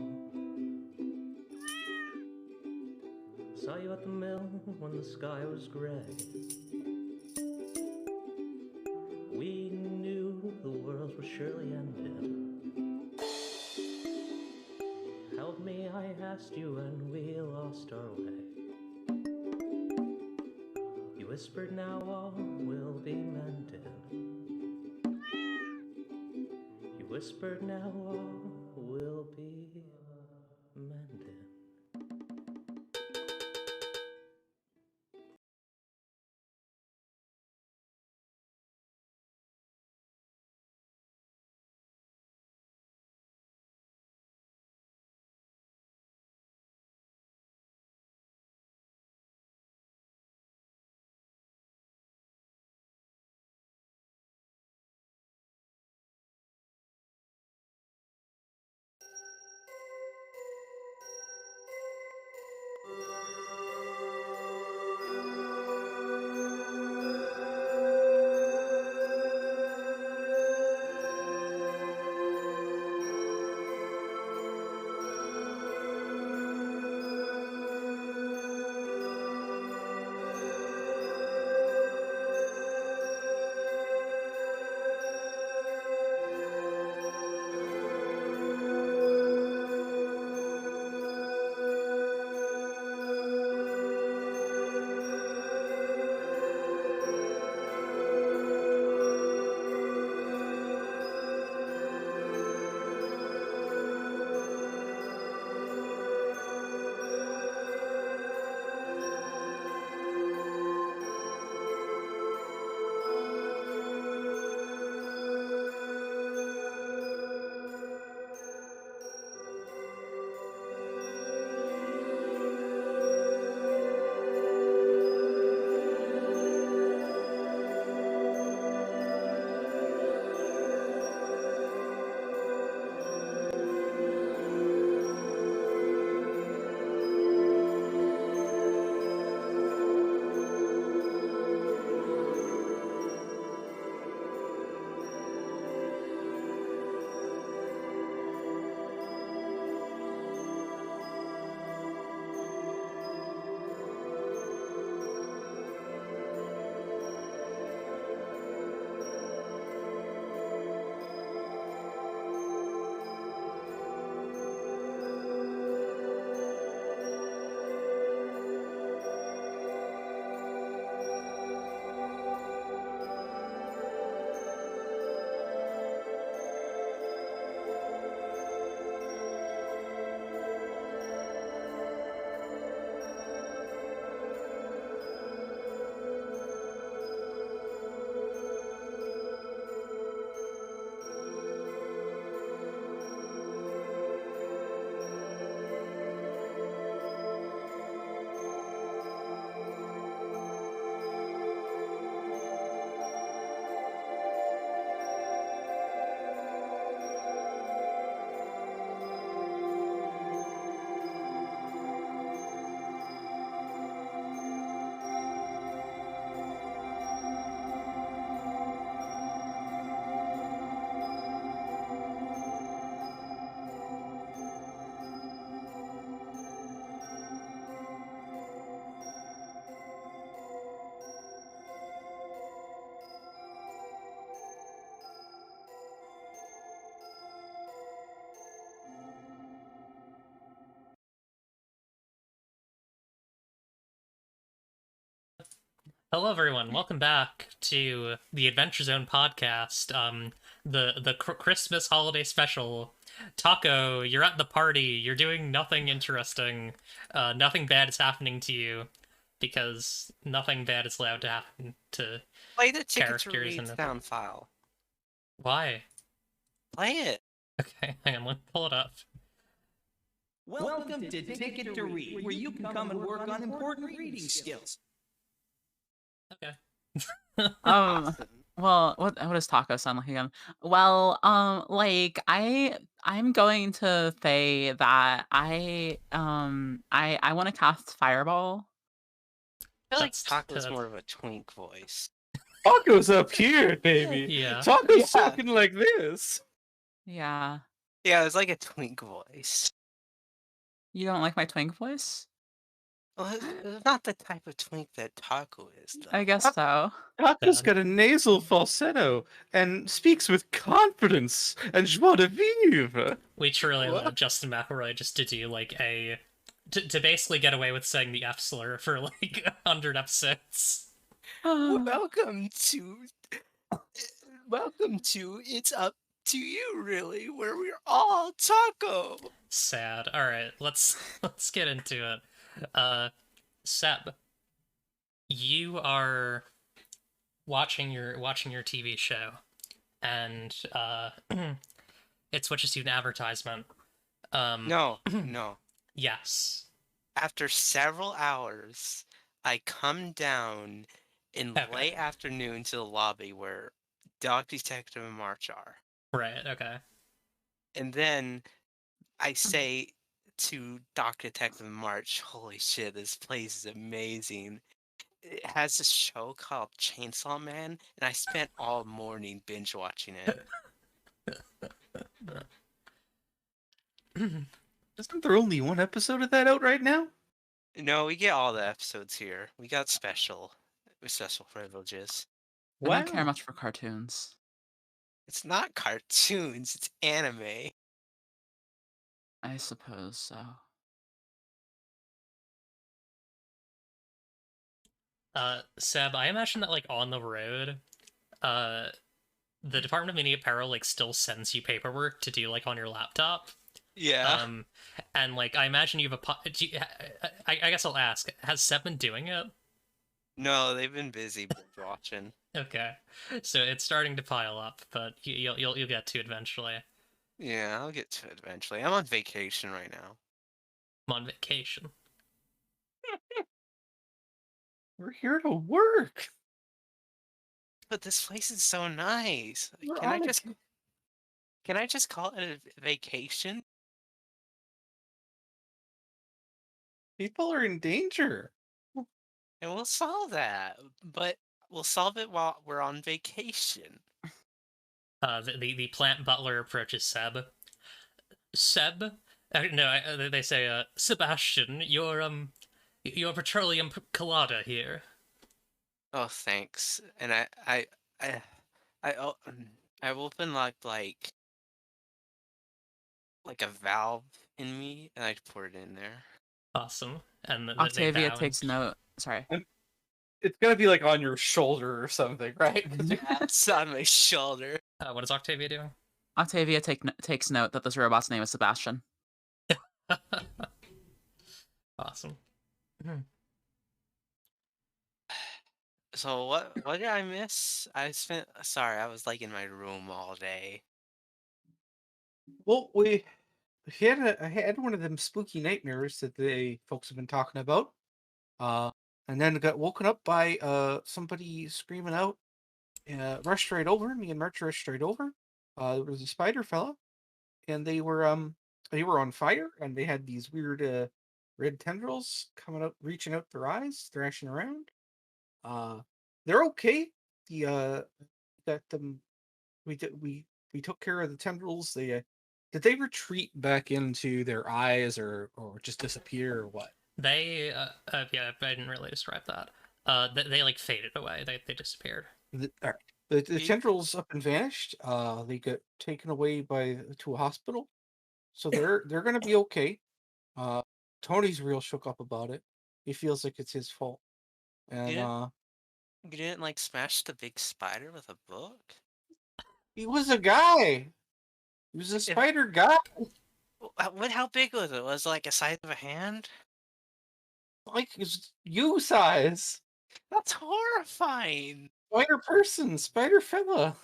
Saw you at the mill when the sky was gray. We knew the world was surely ended. Held me, I asked you, and we lost our way. You whispered, now all will be mended. You whispered, now all will be mended. Hello, everyone. Welcome back to the Adventure Zone podcast. the Christmas holiday special. Taco, you're at the party. You're doing nothing interesting. Nothing bad is happening to you because nothing bad is allowed to happen to Play the Ticket to characters Read in the- sound file. Why? Play it. Okay, hang on, let me pull it up. Welcome to Ticket to Read, where you can come and work on important reading skills. Okay. Um, well, what does taco sound like again? Well, like I'm going to say that I want to cast Fireball. I feel like That's- Taco's that's- more of a twink voice. Taco's up here, baby. Yeah. Taco's Yeah. talking like this. Yeah. Yeah, it's like a twink voice. You don't like my twink voice? Well, it's not the type of twink that Taco is, though. I guess so. Taco's Yeah. got a nasal falsetto and speaks with confidence and joie de vivre. We truly What? love Justin McElroy just to do like a to basically get away with saying the F slur for like 100 episodes. Welcome to It's Up to You, really, where we're all Taco. Sad. All right, let's get into it. Seb, you are watching your TV show, and it switches to an advertisement. No, no. Yes. After several hours, I come down in Okay. late afternoon to the lobby where Dog Detective and March are. Right. Okay. And then I say to Doc Detective March, holy shit, this place is amazing. It has a show called Chainsaw Man, and I spent all morning binge watching it. Isn't there only one episode of that out right now? No, we get all the episodes here. We got special privileges. I don't care much for cartoons. It's not cartoons, it's anime. I suppose so. Seb, I imagine that like on the road, the Department of Media Apparel like still sends you paperwork to do like on your laptop. Yeah. And like I imagine you have I guess I'll ask, has Seb been doing it? No, they've been busy binge watching. Okay, so it's starting to pile up, but you'll get to it eventually. Yeah, I'll get to it eventually. I'm on vacation right now. I'm on vacation. We're here to work. But this place is so nice. We're Can I on a just call it a vacation? People are in danger. And we'll solve that. But we'll solve it while we're on vacation. The plant butler approaches Seb. Seb, they say, Sebastian, your petroleum colada here. Oh, thanks. And I open like a valve in me, and I pour it in there. Awesome. And they Octavia bow takes note. Sorry. It's gonna be like on your shoulder or something, right? It's on my shoulder. what is Octavia doing? Octavia takes note that this robot's name is Sebastian. Awesome. So what did I miss? Sorry, I was like in my room all day. Well, I had one of them spooky nightmares that the folks have been talking about. And then got woken up by somebody screaming out. Rushed right over. Me and March rushed right over. There was a spider fella, and they were on fire, and they had these weird red tendrils coming out, reaching out their eyes, thrashing around. They're okay. Got them. We took care of the tendrils. Did they retreat back into their eyes or just disappear or what? They, yeah, I didn't really describe that. They like faded away. They disappeared. All right. The tendrils up and vanished. They got taken away to a hospital, so they're gonna be okay. Tony's real shook up about it. He feels like it's his fault, and You didn't like smash the big spider with a book? He was a guy. He was a spider guy. How big was it? Was it like a size of a hand? Like his you size. That's horrifying. Spider person, spider fella.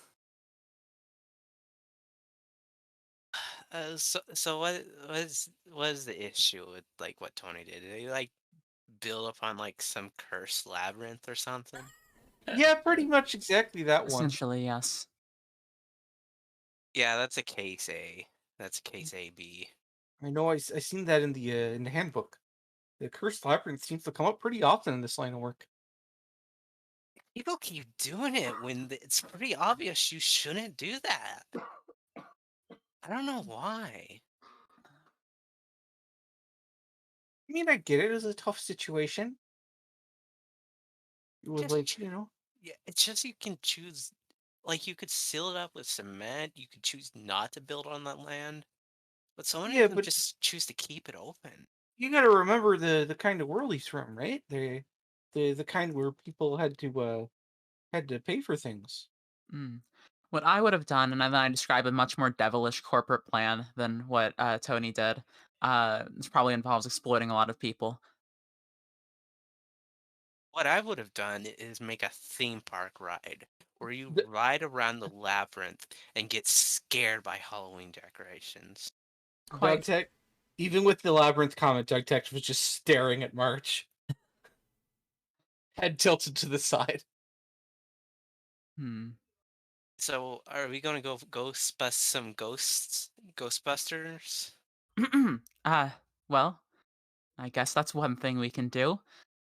So what is the issue with like what Tony did? Did he like build upon like some cursed labyrinth or something? Yeah, pretty much exactly that one. Essentially, yes. Yeah, that's a case A. That's case AB. I know. I seen that in the handbook. The cursed labyrinth seems to come up pretty often in this line of work. People keep doing it when it's pretty obvious you shouldn't do that. I don't know why. I mean, I get it. It was a tough situation. It was Just like, ch- you know, Yeah, it's just you can choose. Like you could seal it up with cement. You could choose not to build on that land, but so many yeah, of them but just choose to keep it open. you got to remember the kind of world he's from, right? The kind where people had to pay for things. Mm. What I would have done, and then I describe a much more devilish corporate plan than what Tony did. This probably involves exploiting a lot of people. What I would have done is make a theme park ride where you The- ride around the labyrinth and get scared by Halloween decorations. Doug Quite. Tech, even with the labyrinth comment, Doug Tech was just staring at March, head tilted to the side. Hmm. So, are we gonna go ghost bust some ghosts? Ghostbusters? uh, well, I guess that's one thing we can do.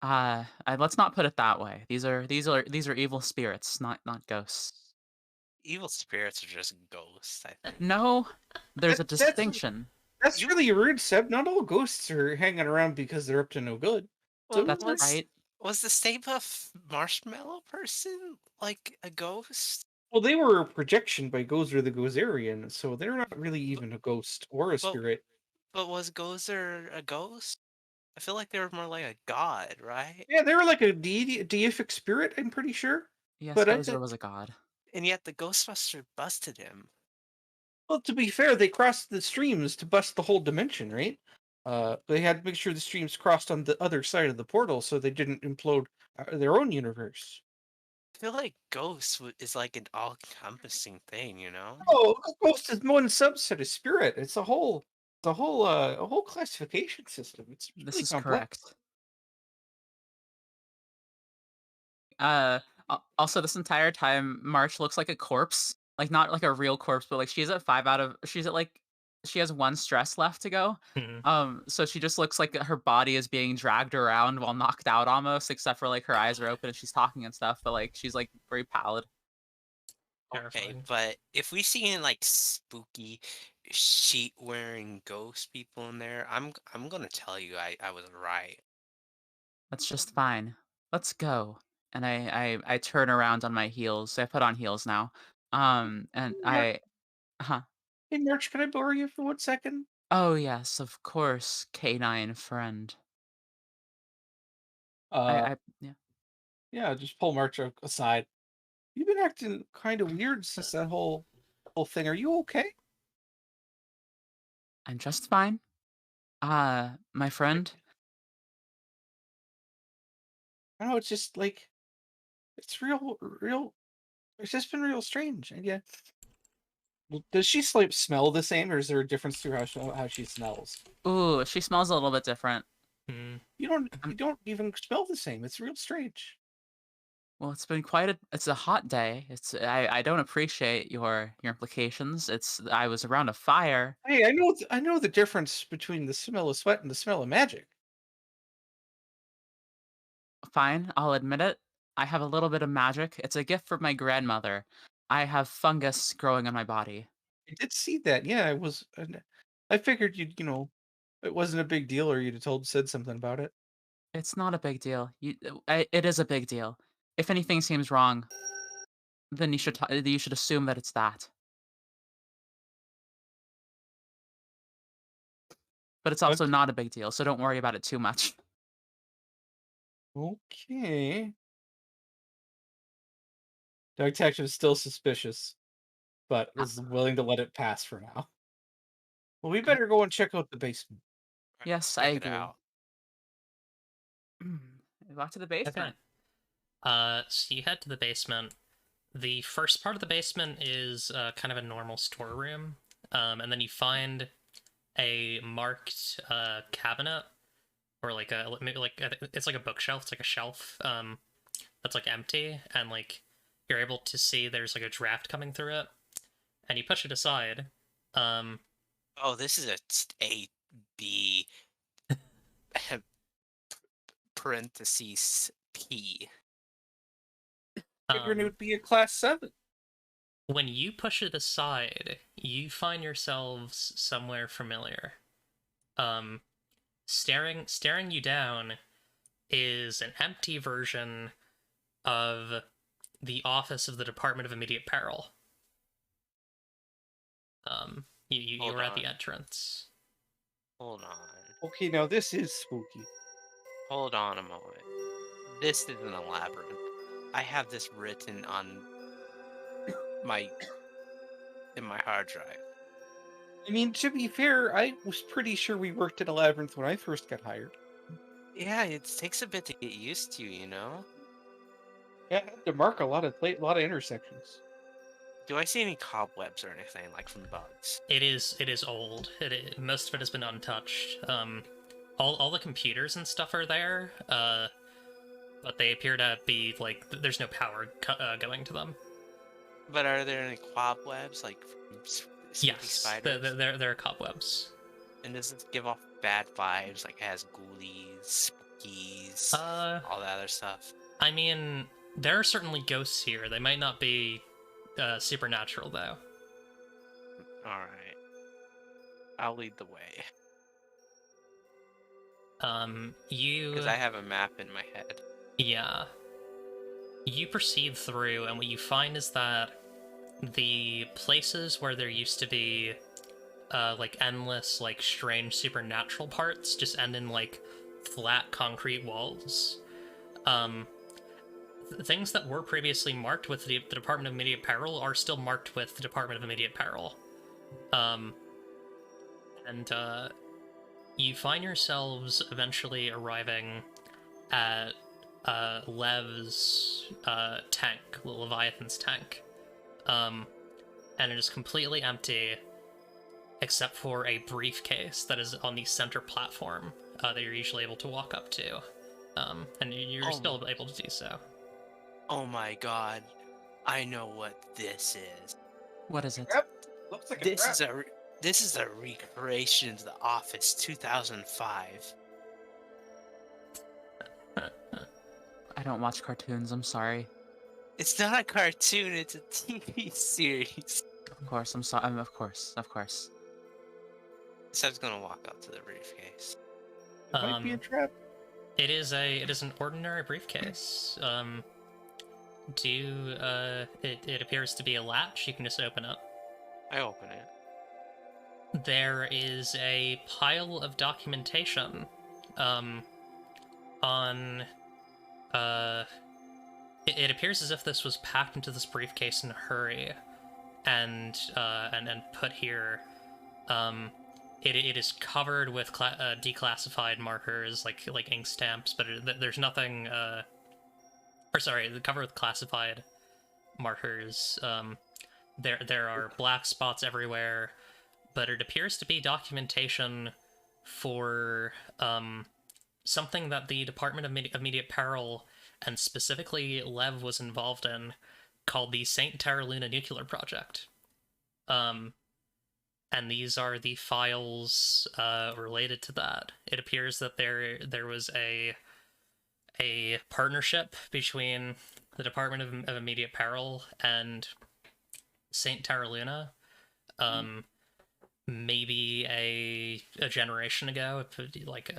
Let's not put it that way. These are evil spirits, not ghosts. Evil spirits are just ghosts, I think. No, there's a That's distinction. that's You- really rude, Seb. Not all ghosts are hanging around because they're up to no good. Well, That's was right. was the Stay Puft Marshmallow person like a ghost? Well, they were a projection by Gozer the Gozerian, so they're not really even a ghost or a But spirit. but was Gozer a ghost? I feel like they were more like a god, right? Yeah, they were like a deific spirit, I'm pretty sure. Yes, But Gozer was a god. And yet the Ghostbuster busted him. well, to be fair, they crossed the streams to bust the whole dimension, right? They had to make sure the streams crossed on the other side of the portal so they didn't implode their own universe. I feel like ghost is like an all-encompassing thing, you know? Oh, a ghost is one subset of spirit. It's a whole classification system. It's This really is complex. correct. Also, this entire time, March looks like a corpse. Like, not like a real corpse, but like she's at 5 out of she's at like she has 1 stress left to go. So she just looks like her body is being dragged around while knocked out almost, except for like her eyes are open and she's talking and stuff, but like she's like very pallid. Okay, Terrifying. but if we see any like spooky sheet-wearing ghost people in there, I'm gonna tell you I was right. That's just fine. Let's go. And I turn around on my heels. I put on heels now. And Mar- huh. Hey, March, can I borrow you for 1 second? Oh yes, of course, canine friend. Uh, Yeah. yeah, just pull March aside. You've been acting kind of weird since that whole thing. Are you okay? I'm just fine. My friend, I know it's just like it's real. It's just been real strange. And yeah, does she smell the same, or is there a difference to how she smells? ooh, she smells a little bit different. Hmm. You don't even smell the same. It's real strange. Well, it's a hot day. I don't appreciate your implications. I was around a fire. Hey, I know the difference between the smell of sweat and the smell of magic. Fine, I'll admit it. I have a little bit of magic. It's a gift from my grandmother. I have fungus growing on my body. I did see that. Yeah, I figured you know, it wasn't a big deal, or you'd have said something about it. It's not a big deal. It is a big deal. If anything seems wrong, then you should assume that it's that. But it's also Okay. not a big deal, so don't worry about it too much. Okay. Detective is still suspicious, but is willing to let it pass for now. Well, we better go and check out the basement. Yes, Check I it agree. out. Back to the basement. So you head to the basement. The first part of the basement is kind of a normal storeroom, and then you find a marked cabinet, or like maybe like it's like a bookshelf. It's like a shelf that's like empty, and like you're able to see there's like a draft coming through it, and you push it aside. Oh, this is a B parentheses P. Figured it Um, would be a class 7. when you push it aside, you find yourselves somewhere familiar. Staring you down is an empty version of the office of the Department of Immediate Peril. You Hold were at the on. entrance. Hold on. Okay, now this is spooky. Hold on a moment. This isn't a labyrinth. I have this written on my hard drive. I mean, to be fair, I was pretty sure we worked at a labyrinth when I first got hired. Yeah, it takes a bit to get used to, you know? Yeah, I had to mark a lot of intersections. Do I see any cobwebs or anything, like from bugs? It is old. Most of it has been untouched. All the computers and stuff are there, but they appear to be like there's no power going to them. But are there any cobwebs, like from spooky Yes, spiders? there are cobwebs. And does this give off bad vibes, like it has ghoulies, spookies, all that other stuff? I mean, there are certainly ghosts here. They might not be supernatural, though. Alright. I'll lead the way. You... Because I have a map in my head. Yeah. You proceed through, and what you find is that the places where there used to be, like, endless, like, strange supernatural parts just end in, like, flat concrete walls. Things that were previously marked with the Department of Immediate Peril are still marked with the Department of Immediate Peril. You find yourselves eventually arriving at Lev's tank, Leviathan's tank. And it is completely empty, except for a briefcase that is on the center platform that you're usually able to walk up to. And you're still able to do so. Oh my god. I know what this is. What is it? Yep, looks like This is a recreation of The Office 2005. I don't watch cartoons, I'm sorry. It's not a cartoon, it's a TV series. Of course, I'm sorry. Of course. Seb's gonna walk up to the briefcase. It might be a trap. It is an ordinary briefcase. It appears to be a latch. You can just open it. I open it. There is a pile of documentation on it appears as if this was packed into this briefcase in a hurry and put here. It is covered with declassified markers like ink stamps, but there's nothing covered with classified markers. There are black spots everywhere, but it appears to be documentation for something that the Department of Immediate Peril, and specifically Lev, was involved in, called the St. Terra Luna Nuclear Project. And these are the files related to that. It appears that there was a partnership between the Department of Immediate Peril and St. Terra Luna. Maybe a generation ago, like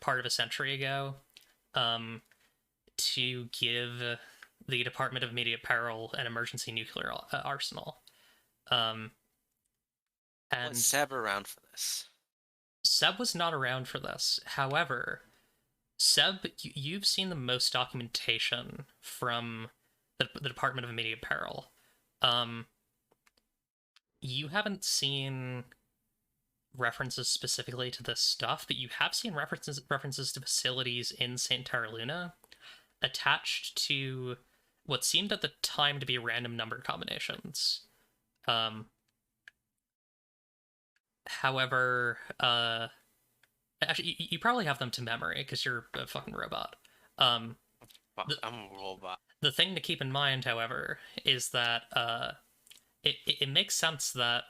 part of a century ago, to give the Department of Immediate Peril an emergency nuclear arsenal. And Was Seb around for this? Seb was not around for this. However, Seb, you've seen the most documentation from the Department of Immediate Peril. You haven't seen references specifically to this stuff, but you have seen references to facilities in St. Terra attached to what seemed at the time to be random number combinations. However, actually, you probably have them to memory because you're a fucking robot. Fuck, I'm a robot. The thing to keep in mind, however, is that it makes sense that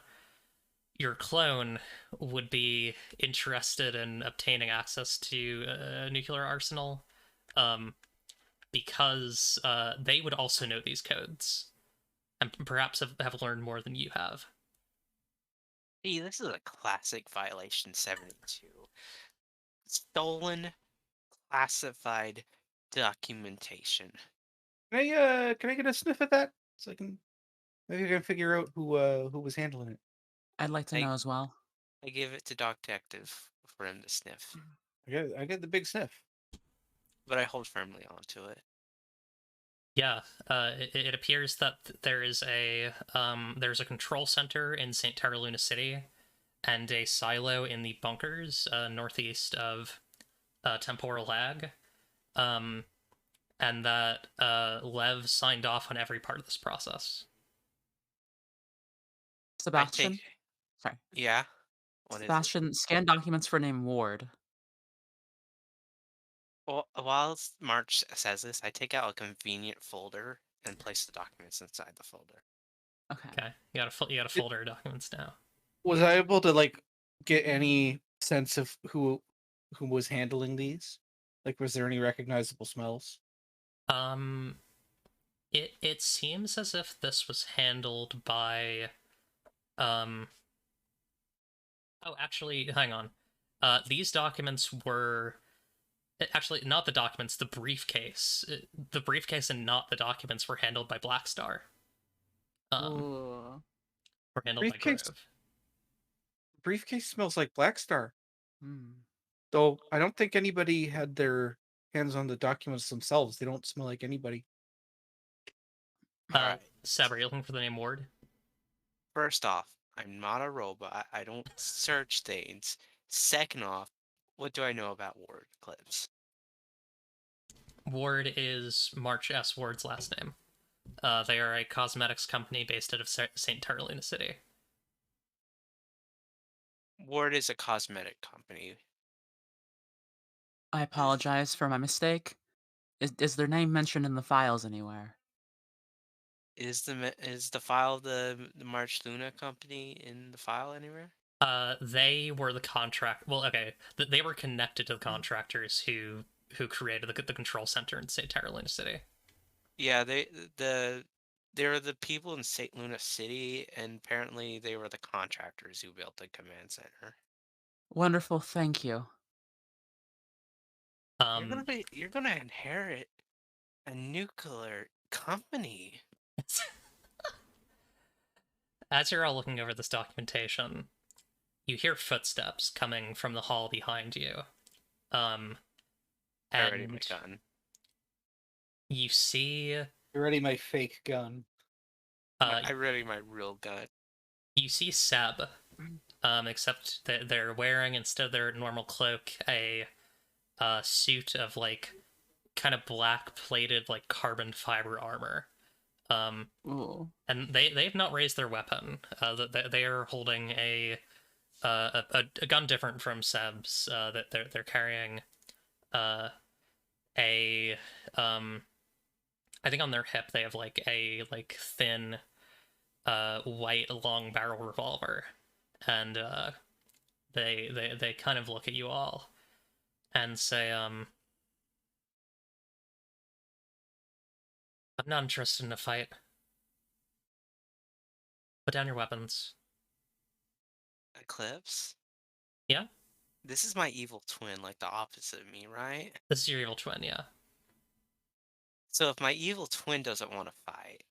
your clone would be interested in obtaining access to a nuclear arsenal, because they would also know these codes, and perhaps have learned more than you have. Hey, this is a classic Violation 72. Stolen, classified documentation. Can I get a sniff at that so maybe I can figure out who was handling it. I'd like to Hey. know as well. I give it to Doc Detective for him to sniff, I get the big sniff. but I hold firmly onto it. Yeah, it appears that there's a control center in St. Terra City, and a silo in the bunkers northeast of Temporal Lag, and that Lev signed off on every part of this process. Sebastian? Sorry. Yeah? What is it? Sebastian, scan documents for name Ward. Well, while March says this, I take out a convenient folder and place the documents inside the folder. Okay. Okay, you got a folder of documents now. Was I able to get any sense of who was handling these? Was there any recognizable smells? It seems as if this was handled by, oh, actually, hang on. These documents were, actually, not the documents, the briefcase. The briefcase and not the documents were handled by Blackstar. Ooh. Were handled Briefcase? by Grove. Briefcase smells like Blackstar. Hmm. Though I don't think anybody had their hands on the documents themselves. They don't smell like anybody. Alright. Seb, are you looking for the name Ward? First off, I'm not a robot. I don't search things. Second off, what do I know about word clips? Ward is March S. Ward's last name. They are a cosmetics company based out of St. Terra City. Word is a cosmetic company. I apologize for my mistake. Is their name mentioned in the files anywhere? Is the file of the March Luna company in the file anywhere? They were the contract. Well, okay, they were connected to the contractors who created the control center in St. Terra City. Yeah, they were the people in St. Luna City, and apparently they were the contractors who built the command center. Wonderful, thank you. You're gonna inherit a nuclear company. As you're all looking over this documentation, you hear footsteps coming from the hall behind you. Already my And gun. you see, You're ready, my fake gun. I ready my real gun. you see Seb, except that they're wearing, instead of their normal cloak, a suit of kind of black plated carbon fiber armor. Ooh. And they've not raised their weapon. They are holding a gun different from Seb's. That they're carrying I think on their hip they have a thin white long barrel revolver, and they kind of look at you all and say, I'm not interested in a fight. Put down your weapons. Eclipse? Yeah? This is my evil twin, like the opposite of me, right? This is your evil twin, yeah. So if my evil twin doesn't want to fight,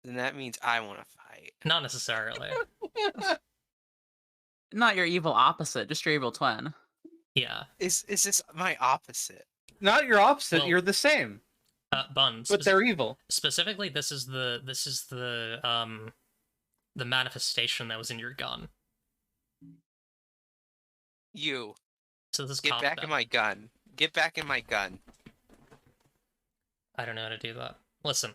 then that means I want to fight. Not necessarily. Not your evil opposite, just your evil twin. Yeah. Is this my opposite? Not your opposite. Well- You're the same, Buns. but they're evil. Specifically, this is the the manifestation that was in your gun. You So this get cop back that, in my gun. Get back in my gun. I don't know how to do that. Listen,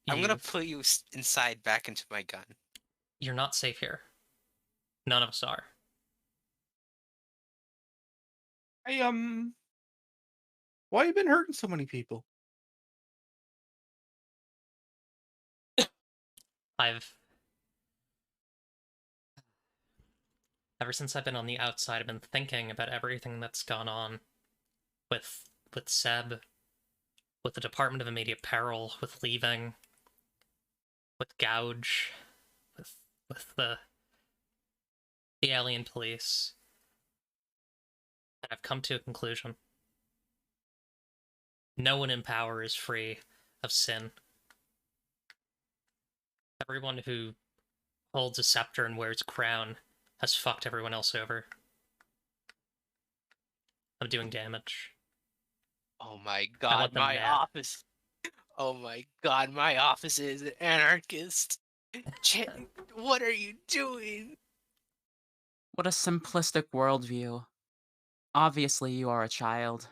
I'm gonna you- put you inside back into my gun. you're not safe here. None of us are. Hey, why you been hurting so many people? Ever since I've been on the outside, I've been thinking about everything that's gone on with Seb, with the Department of Immediate Peril, with leaving, with Gouge, with the alien police. And I've come to a conclusion. No one in power is free of sin. Everyone who holds a scepter and wears a crown has fucked everyone else over. I'm doing damage. Oh my I god, want them my mad. office. Oh my god, my office is an anarchist. What are you doing? What a simplistic worldview. Obviously, you are a child.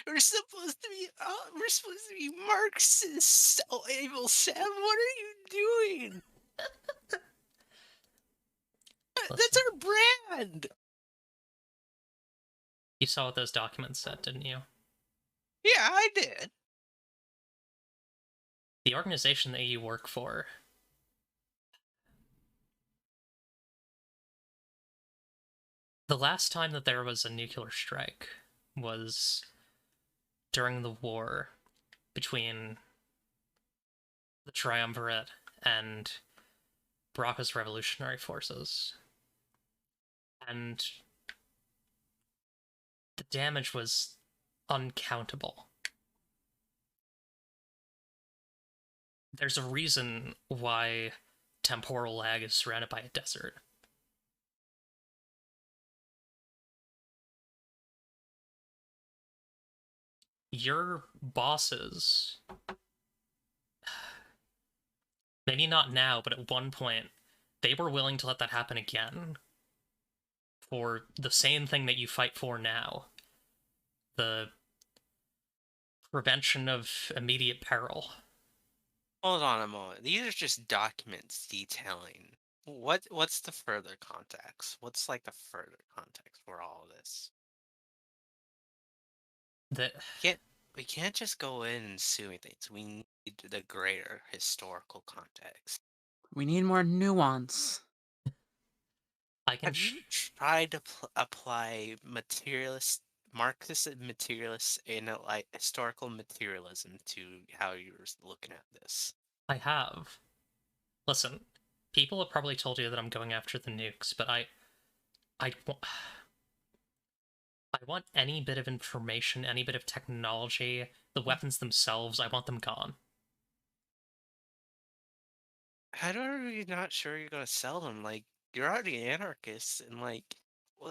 We're supposed to be Marxists. Oh, Abel Sam, what are you doing? That's Listen. our brand. You saw what those documents said, didn't you? Yeah, I did. The organization that you work for. The last time that there was a nuclear strike was during the war between the Triumvirate and Baraka's revolutionary forces. And the damage was uncountable. There's a reason why temporal lag is surrounded by a desert. Your bosses, maybe not now, but at one point, they were willing to let that happen again for the same thing that you fight for now. The prevention of immediate peril. Hold on a moment. These are just documents detailing. What's the further context? What's like the further context for all of this? That We can't just go in and assuming things. We need the greater historical context. We need more nuance. I can Have you tried to apply Marxist materialist and like historical materialism to how you're looking at this? I have. Listen, people have probably told you that I'm going after the nukes, but I want any bit of information, any bit of technology, the weapons themselves, I want them gone. How are you not sure you're gonna sell them? Like, you're already an anarchist, and like,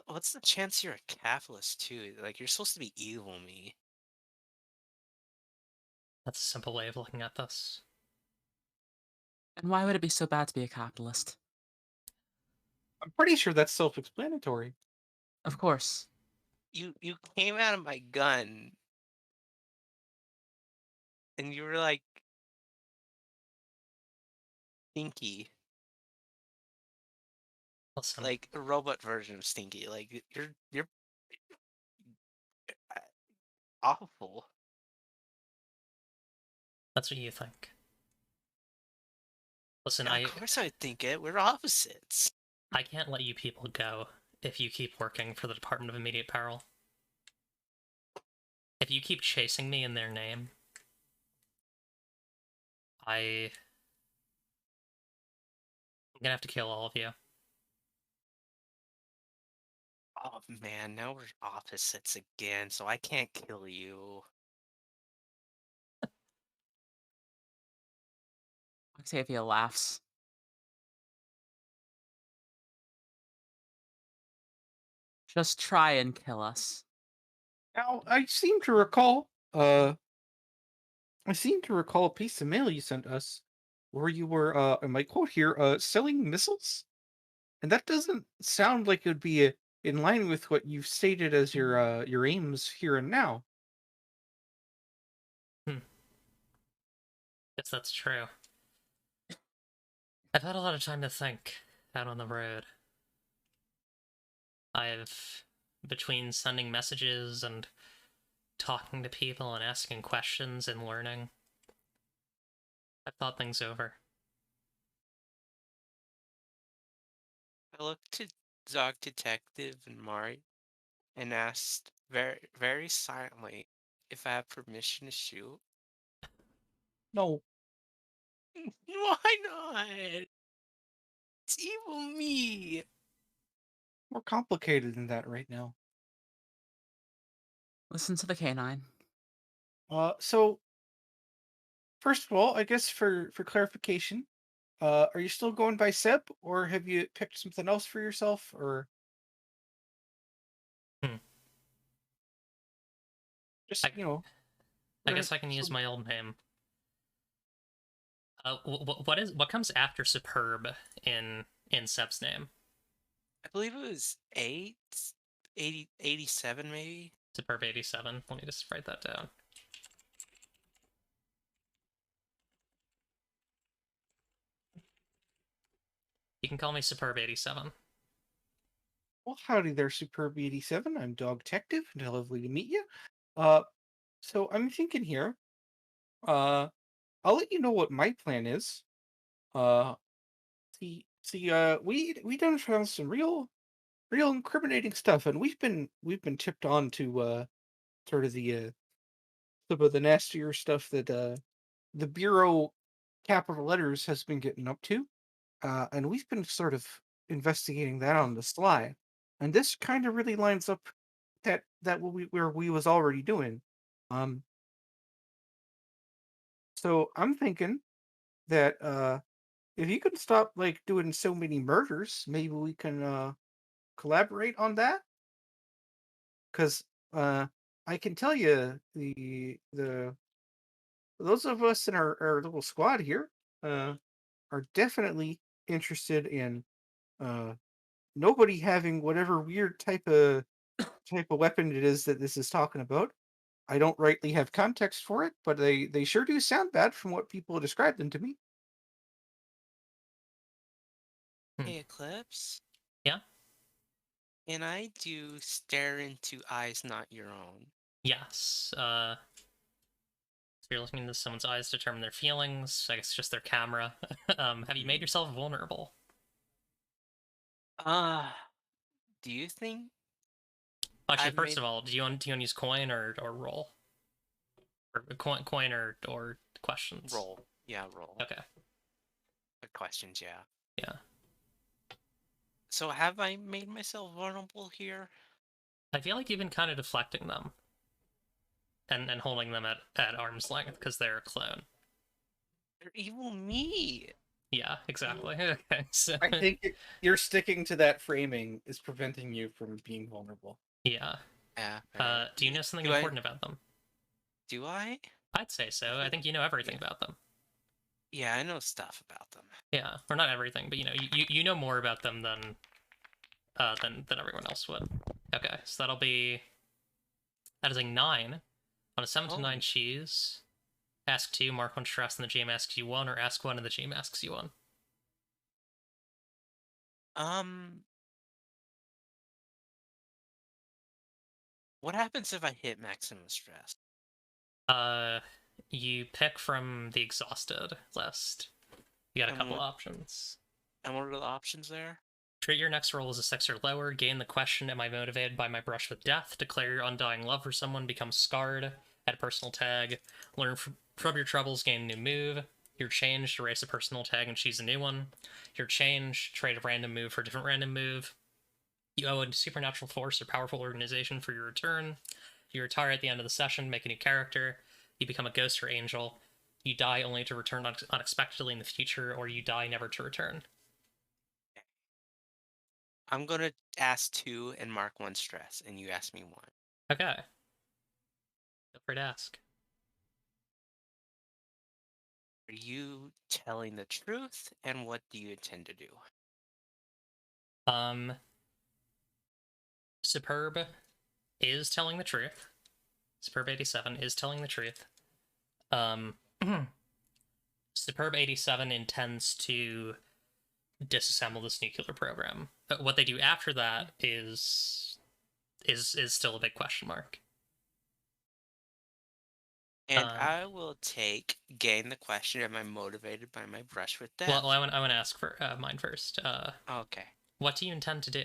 what's the chance you're a capitalist too? Like, you're supposed to be evil me. That's a simple way of looking at this. And why would it be so bad to be a capitalist? I'm pretty sure that's self-explanatory. Of course. You came out of my gun, and you were like, Stinky, Listen, like a robot version of Stinky. Like, you're uh, awful. that's what you think. Listen, Yeah, of course I think it. We're opposites. I can't let you people go if you keep working for the Department of Immediate Peril. If you keep chasing me in their name, I'm gonna have to kill all of you. Oh man, now we're opposites again, so I can't kill you. Octavia laughs. Just try and kill us. Now, I seem to recall a piece of mail you sent us where you were, and my quote here, selling missiles? And that doesn't sound like it would be in line with what you've stated as your aims here and now. Guess that's true. I've had a lot of time to think out on the road. I've, between sending messages and talking to people and asking questions and learning, I've thought things over. I looked to Dog Detective and Mari and asked very silently if I have permission to shoot. No, Why not? It's evil me. more complicated than that right now. Listen to the canine. So first of all, I guess for clarification, are you still going by Seb, or have you picked something else for yourself, or Hmm. just I we're guess I can use so- my old name. What comes after superb in Seb's name? I believe it was 87 maybe. Superb 87. Let me just write that down. You can call me Superb 87. Well, howdy there, Superb 87. I'm Dog Detective, and lovely to meet you. So I'm thinking here. I'll let you know what my plan is. Uh, we done found some real incriminating stuff, and we've been tipped on to sort of the some of the nastier stuff that the Bureau capital letters has been getting up to, and we've been sort of investigating that on the sly, and this kind of really lines up that what we was already doing. Um, so I'm thinking that if you can stop like doing so many murders, maybe we can collaborate on that. Because I can tell you the those of us in our little squad here uh, are definitely interested in uh, nobody having whatever weird type of weapon it is that this is talking about. I don't rightly have context for it, but they sure do sound bad from what people describe them to me. Hmm. Hey, Eclipse. Yeah? Can I do stare into eyes not your own? Yes. So you're looking into someone's eyes to determine their feelings. I guess just their camera. Have you made yourself vulnerable? Do you think Actually, I've first made of all, do you want to use coin or roll? Or coin or questions? roll? Yeah, roll. Okay. The questions, yeah. Yeah. So have I made myself vulnerable here? I feel like you've been kind of deflecting them and holding them at arm's length because they're a clone. They're evil me. Yeah, exactly. Okay, so I think you're sticking to that framing is preventing you from being vulnerable. yeah. Yeah. Do you know something Do I- important about them? Do I? I'd say so. I think you know everything about them. Yeah, I know stuff about them. Yeah, or not everything, but you know more about them than everyone else would. Okay, so that is a 9 on a 7 to 9 Oh. cheese. Ask 2, mark 1 stress, and the GM asks you 1, or ask 1 and the GM asks you 1. What happens if I hit maximum stress? You pick from the exhausted list. You got a And couple what- options. And what are the options there? Treat your next roll as a 6 or lower. Gain the question, am I motivated by my brush with death? Declare your undying love for someone. Become scarred. Add a personal tag. Learn from your troubles. Gain a new move. You're changed. Erase a personal tag and choose a new one. You're changed. Trade a random move for a different random move. You owe a supernatural force or powerful organization for your return. You retire at the end of the session. Make a new character. You become a ghost or angel. You die only to return unexpectedly in the future, or you die never to return. I'm gonna ask 2 and mark 1 stress, and you ask me 1. Okay. Feel free to ask. Are Are you telling the truth, and what do you intend to do? Superb is telling the truth. Superb 87 is telling the truth. Superb 87 intends to disassemble this nuclear program. But what they do after that is still a big question mark. And I will take gain the question. Am I motivated by my brush with death? Well, I want to ask for mine first. Okay. What do you intend to do?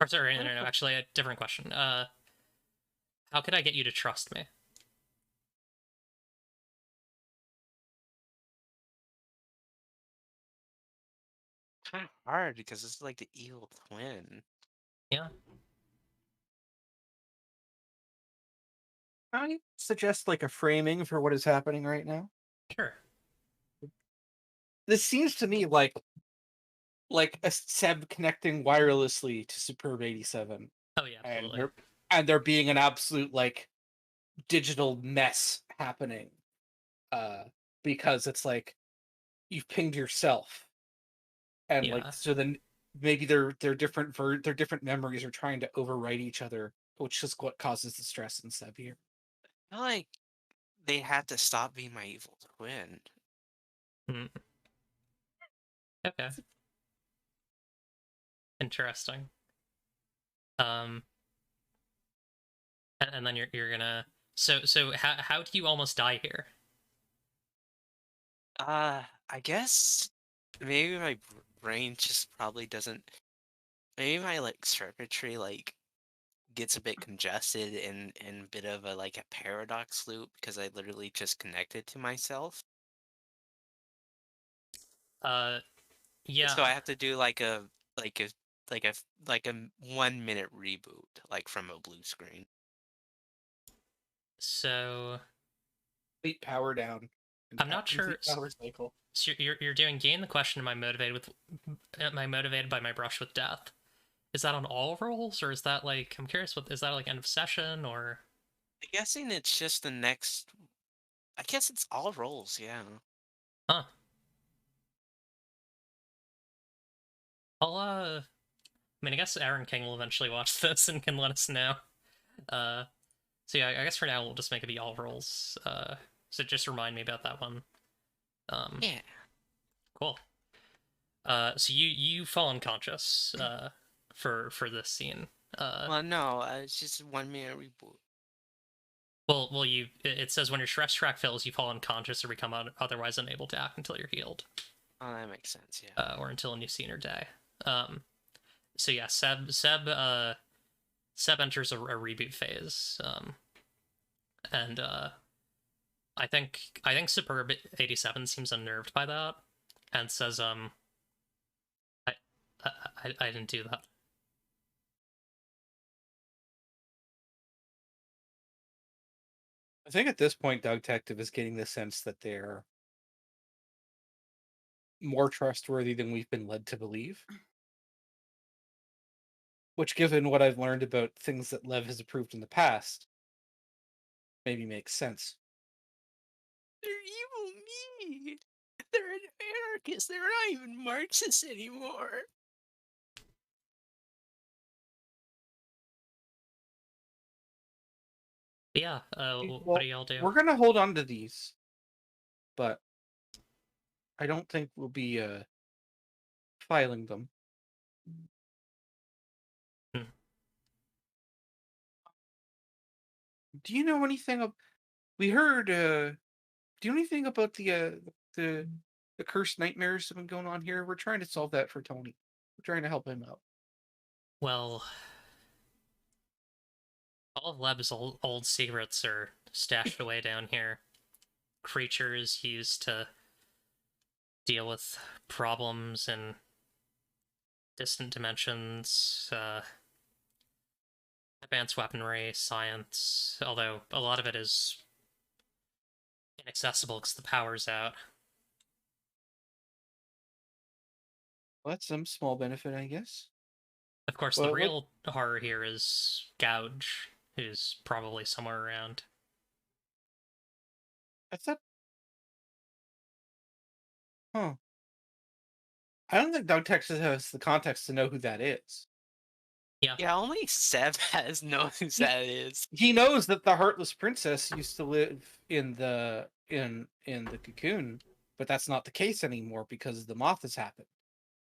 Or sorry, no. Actually, a different question. How could I get you to trust me? Kind of hard because it's like the evil twin. Yeah. I suggest like a framing for what is happening right now. Sure. This seems to me like a Seb connecting wirelessly to Superb 87. Oh yeah, absolutely. And there being an absolute like digital mess happening. Because it's like you've pinged yourself. And Yeah. like so then maybe their different their different memories are trying to overwrite each other, which is what causes the stress in Seb here. I feel like they had to stop being my evil twin. Okay. Interesting. And then you're gonna so how do you almost die here? I guess maybe my brain just probably doesn't. Maybe my like circuitry like gets a bit congested in a bit of a like a paradox loop because I literally just connected to myself. Yeah. So I have to do like a like a like a 1 minute reboot like from a blue screen. So Complete power down. I'm not sure. Power cycle. So you're doing gain the question. Am I motivated by my brush with death? Is that on all rolls, or is that like I'm curious? What is that like end of session or? I'm guessing it's just the next. I guess it's all rolls. Yeah. Huh. I mean, I guess Aaron King will eventually watch this and can let us know. So yeah, I guess for now we'll just make it be all rolls. So just remind me about that one. Yeah. Cool. So you fall unconscious. For this scene. Well, no, it's just 1 minute reboot. Well, it says when your stress track fills, you fall unconscious or become otherwise unable to act until you're healed. Oh, that makes sense. Yeah. Or until a new scene or day. So yeah, Seb enters a reboot phase. And I think Superb 87 seems unnerved by that, and says, I didn't do that. I think at this point, Doug Detective is getting the sense that they're more trustworthy than we've been led to believe. Which, given what I've learned about things that Lev has approved in the past, maybe makes sense. They're evil me. They're an anarchist. They're not even Marxists anymore. Yeah, Well, what do y'all do? We're gonna hold on to these, but I don't think we'll be filing them. Do you know anything? We heard. Do you know anything about the cursed nightmares that have been going on here? We're trying to solve that for Tony. We're trying to help him out. Well, all of Leb's old secrets are stashed away down here. Creatures used to deal with problems in distant dimensions, advanced weaponry, science, although a lot of it is inaccessible because the power's out. Well, that's some small benefit, I guess. Of course, the real horror here is Gouge, who's probably somewhere around. I thought, huh? I don't think Doug Texas has the context to know who that is. Yeah, only Seb knows who He- that is. He knows that the Heartless Princess used to live in the cocoon, but that's not the case anymore because the moth has happened.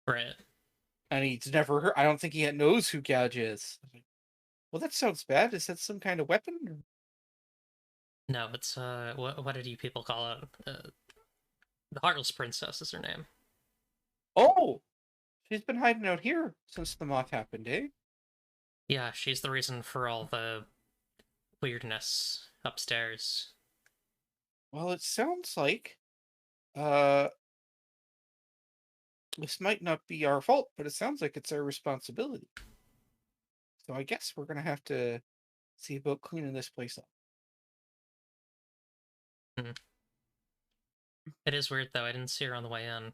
Right. And he's never heard. I don't think he knows who Gouge is. Well, that sounds bad. Is that some kind of weapon? No, it's what did you people call it? The Heartless Princess is her name. Oh, she's been hiding out here since the moth happened, eh? Yeah, she's the reason for all the weirdness upstairs. Well, it sounds like uh this might not be our fault, but it sounds like it's our responsibility. So I guess we're gonna have to see about cleaning this place up. It is weird though. I didn't see her on the way in.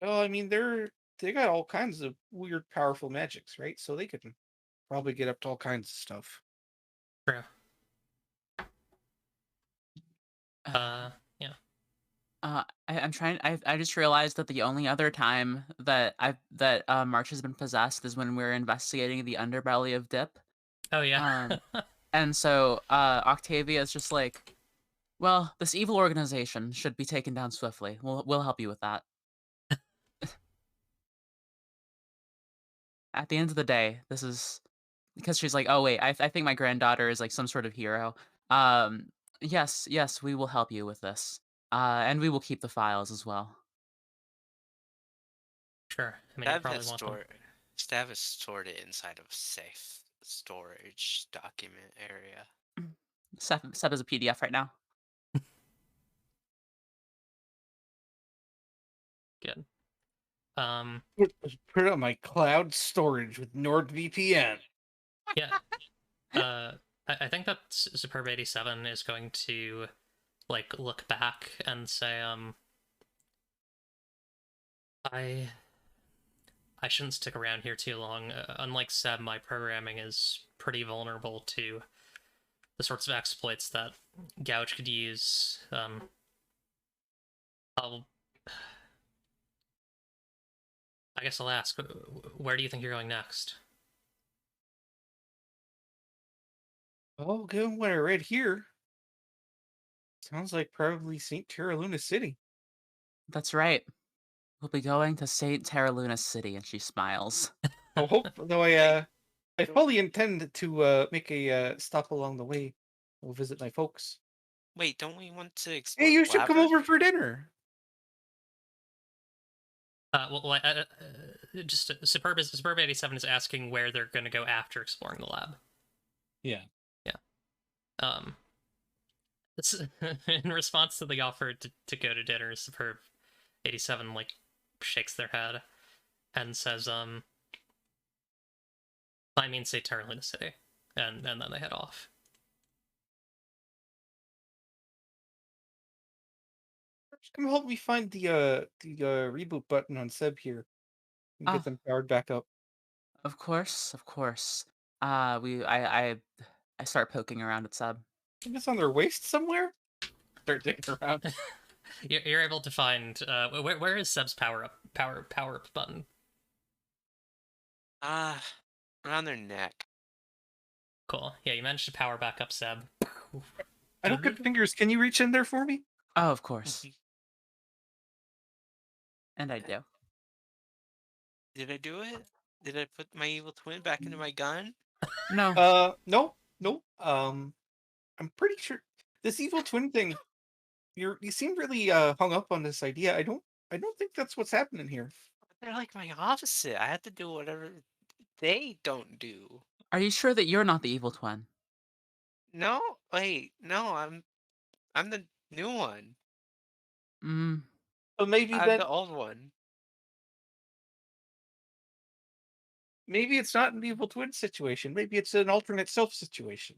Well, I mean, they got all kinds of weird, powerful magics, right? So they could probably get up to all kinds of stuff. True. Yeah. I'm trying. I just realized that the only other time that March has been possessed is when we're investigating the underbelly of Dip. Oh yeah. And so Octavia is just like, well, this evil organization should be taken down swiftly. We'll help you with that. At the end of the day, this is because she's like, oh wait, I think my granddaughter is like some sort of hero. Yes, we will help you with this. And we will keep the files as well. Sure. I mean, you Stab probably has want them. Stab has stored it inside of a safe storage document area. Seb is a PDF right now. Good. Put it on my cloud storage with NordVPN. Yeah. I think that Superb 87 is going to like look back and say, I shouldn't stick around here too long. Unlike Seb, my programming is pretty vulnerable to the sorts of exploits that Gouge could use. I guess I'll ask, where do you think you're going next? Oh, given what I read here, sounds like probably St. Terraluna City. That's right. We'll be going to St. Terraluna City, and she smiles. I hope, though I fully intend to make a stop along the way. We'll visit my folks. Wait, don't we want to explore Hey, you the should come labyrinth? over for dinner. Just Superb 87 is asking where they're going to go after exploring the lab. Yeah. In response to the offer to go to dinner, Superb 87 like shakes their head and says, I mean, say Terraluna City, and then they head off. Just come help me find the reboot button on Seb here and Ah. get them powered back up. Of course. I start poking around at Seb. I think it's on their waist somewhere. Start digging around. You're able to find where is Seb's power up button? Around their neck. Cool. Yeah, you managed to power back up Seb. I don't get fingers. Can you reach in there for me? Oh, of course. And I do. Did I do it? Did I put my evil twin back into my gun? No. No. I'm pretty sure this evil twin thing. You seem really hung up on this idea. I don't think that's what's happening here. They're like my opposite. I have to do whatever they don't do. Are you sure that you're not the evil twin? No, wait, no, I'm the new one. But maybe I'm then the old one. maybe it's not an evil twin situation. Maybe it's an alternate self situation.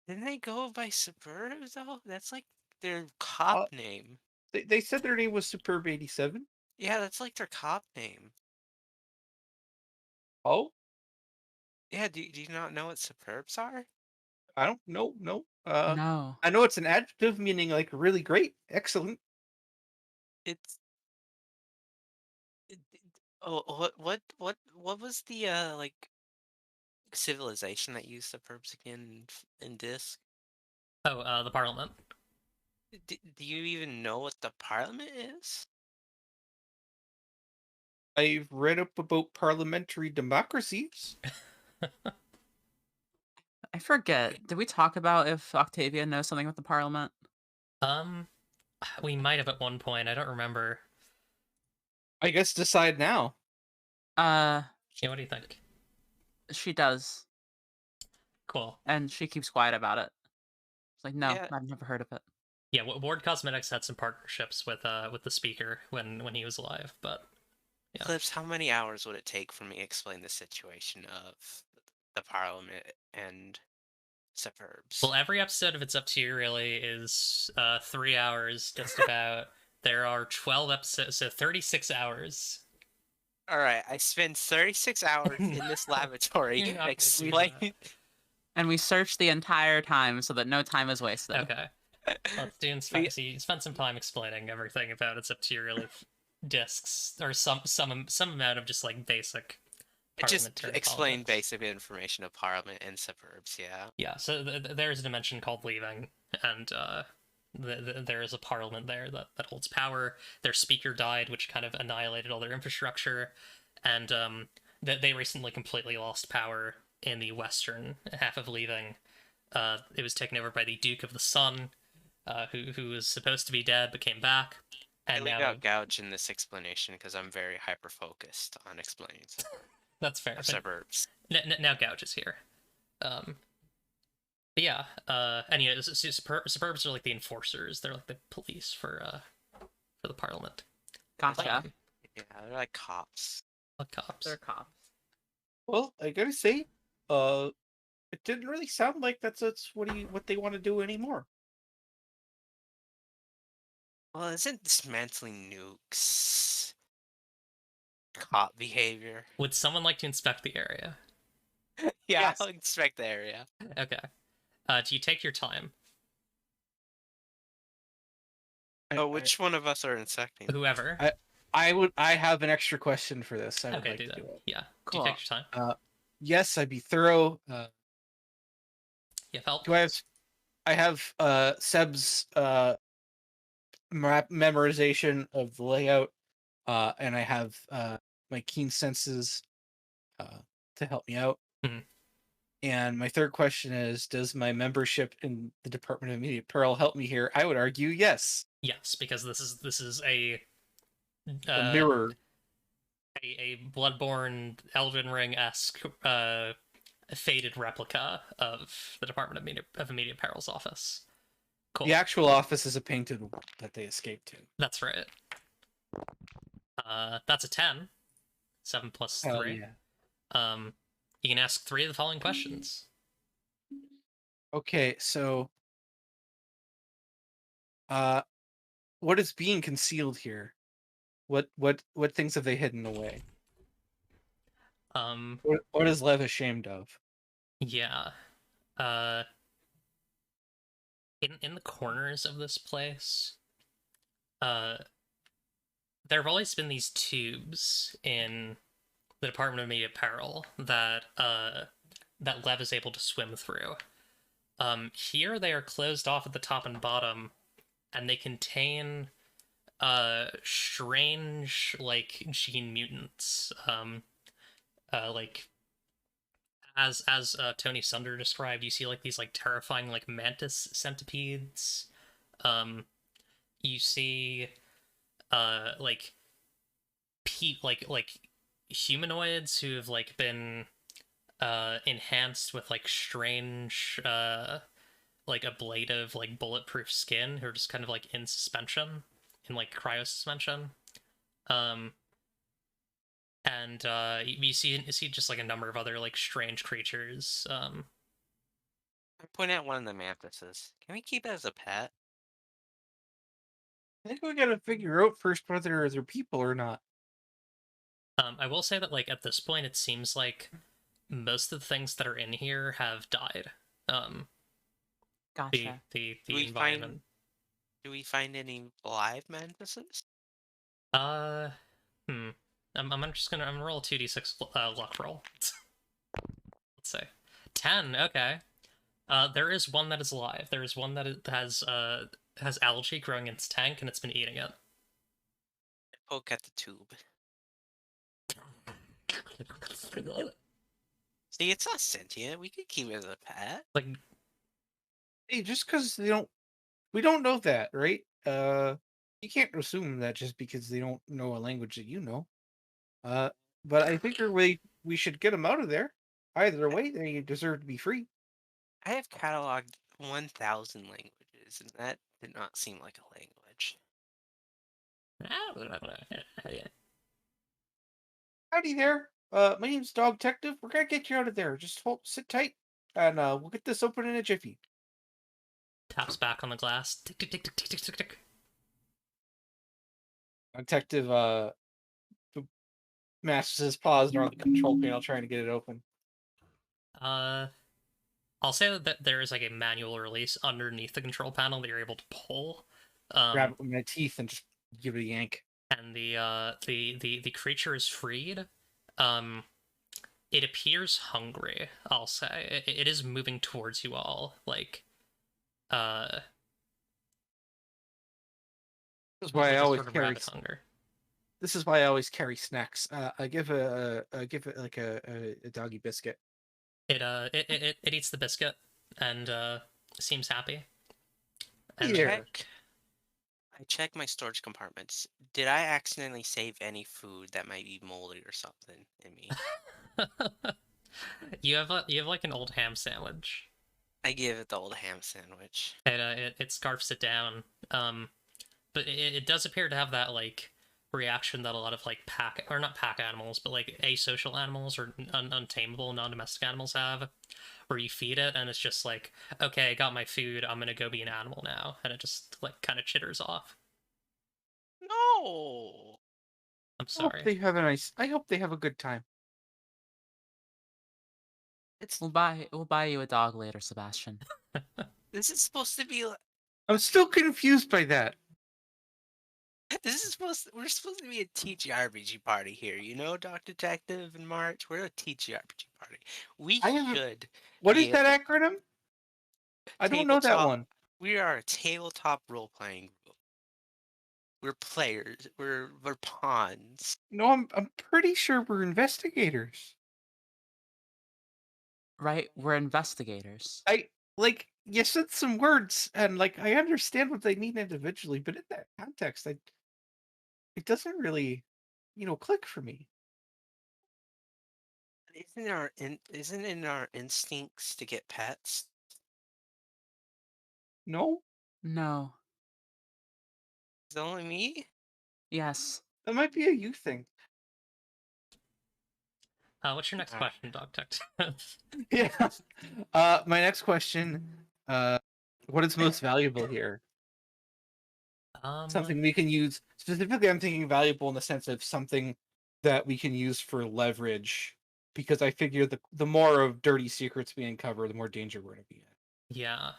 Didn't they go by Superb though? That's like their cop name. They said their name was Superb 87. Yeah, that's like their cop name. Oh, Yeah, do you not know what superbs are? I don't know. No. No. I know it's an adjective meaning like really great, excellent. It's oh, what was the like civilization that used superbs again in Disc? Oh, the Parliament. Do you even know what the Parliament is? I've read up about parliamentary democracies. I forget. Did we talk about if Octavia knows something about the Parliament? Um, we might have at one point. I don't remember. I guess decide now. Uh, Yeah, what do you think? she does, Cool. and she keeps quiet about it. It's like, no, Yeah. I've never heard of it. Yeah, Ward Cosmetics had some partnerships with the speaker when he was alive, but yeah. Clips, how many hours would it take for me to explain the situation of the Parliament and superbs? Well, every episode of It's Up to You really is 3 hours, just about. There are 12 episodes, so 36 hours. All right, I spend 36 hours in this laboratory You're not gonna do explaining. And we searched the entire time so that no time is wasted. Okay. Let's do We- so you spent some time explaining everything about It's Up to You really discs, or some amount of just like basic Just parliamentary explain politics. basic information of Parliament and superbs. Yeah. Yeah, so there's a dimension called leaving, and there is a parliament there that holds power. Their speaker died, which kind of annihilated all their infrastructure, and they recently completely lost power in the western half of leaving. It was taken over by the Duke of the Sun, who was supposed to be dead but came back, I and leave now out Gouge in this explanation because I'm very hyper focused on explaining that's fair. But suburbs. now Gouge is here. But yeah. Anyway, suburbs are like the enforcers. They're like the police for the parliament. Gotcha. Yeah, they're like cops. Like cops. They're cops. Well, I gotta say, it didn't really sound like that's what they want to do anymore. Well, isn't dismantling nukes cop behavior? Would someone like to inspect the area? Yeah, Yes. I'll inspect the area. Okay. Do you take your time? Oh, which one of us are inspecting? Whoever. I have an extra question for this. I would Okay, like do to that. do it. Yeah. Cool. Do you take your time? Yes, I'd be thorough. You have help? Do I have Seb's memorization of the layout, and I have my keen senses to help me out. Mhm. And my third question is, does my membership in the Department of Immediate Peril help me here? I would argue yes. Yes, because this is a A mirror. a Bloodborne Elden Ring-esque faded replica of the Department of Immediate Peril's office. Cool. The actual office is a painted one that they escaped to. That's right. That's a 10. 7 plus 3. Hell yeah. You can ask 3 of the following questions. Okay, so what is being concealed here? What things have they hidden away? What is Lev ashamed of? Yeah. In the corners of this place, there have always been these tubes in the Department of Immediate Peril that Lev is able to swim through. Here they are closed off at the top and bottom, and they contain strange like gene mutants. Like as Tony Sunder described, you see like these like terrifying like mantis centipedes. You see like like humanoids who have like been enhanced with like strange like ablative like bulletproof skin who are just kind of like in suspension, in like cryo suspension. And you see just like a number of other like strange creatures. I point out one of the mantises. Can we keep it as a pet? I think we gotta figure out first whether they're people or not. I will say that like at this point it seems like most of the things that are in here have died. The Gotcha. the Do the we environment. find do we find any live mantises? Uh, I'm just gonna roll a 2d6 luck roll. Let's say 10. Okay. There is one that is alive. There is one that has algae growing in its tank, and it's been eating it. Poke at the tube. See, it's not sentient. We could keep it as a pet. Like, Hey, just because we don't know that, right? You can't assume that just because they don't know a language that you know. But I think we should get them out of there. Either way, they deserve to be free. I have cataloged 1,000 languages, and that did not seem like a language. Howdy there. My name's Dog Detective. We're gonna get you out of there. Just sit tight, and we'll get this open in a jiffy. taps back on the glass. Tick tick tick tick tick tick tick tick. Detective mashes his paws around the control panel, trying to get it open. I'll say that there is like a manual release underneath the control panel that you're able to pull. Grab it with my teeth and just give it a yank. And the creature is freed. It appears hungry. I'll say it is moving towards you all. Like, This is why I like a always sort of carry. rabbit hunger. This is why I always carry snacks. I give it like a doggy biscuit. It eats the biscuit and seems happy. And Here. I check my storage compartments. Did I accidentally save any food that might be moldy or something in me? you have like an old ham sandwich. I give it the old ham sandwich. And it scarfs it down. But it does appear to have that like reaction that a lot of like not pack animals, but like asocial animals or untamable, non-domestic animals have, where you feed it and it's just like, okay, I got my food, I'm gonna go be an animal now, and it just like kind of chitters off. No. I'm I hope sorry. they have a nice. I hope they have a good time. It's We'll buy you a dog later, Sebastian. this is supposed to be. I'm still confused by that. This is we're supposed to be a TTRPG party here, you know, Dr. Detective and March. We're a TTRPG party. We I haven't- should. What be is that acronym? I don't know that tabletop- one. We are a tabletop role playing group. We're players. We're pawns. No, I'm pretty sure we're investigators. Right? We're investigators. You said some words, and like I understand what they mean individually, but in that context, it doesn't really, click for me. Isn't it in our instincts to get pets? No, No. Is it only me? Yes. that might be a you thing. What's your next Alright. question, Dog Detective? Yeah. My next question. What is most valuable here? Something we can use. Specifically, I'm thinking valuable in the sense of something that we can use for leverage, because I figure the more of dirty secrets we uncover, the more danger we're going to be in. Yeah.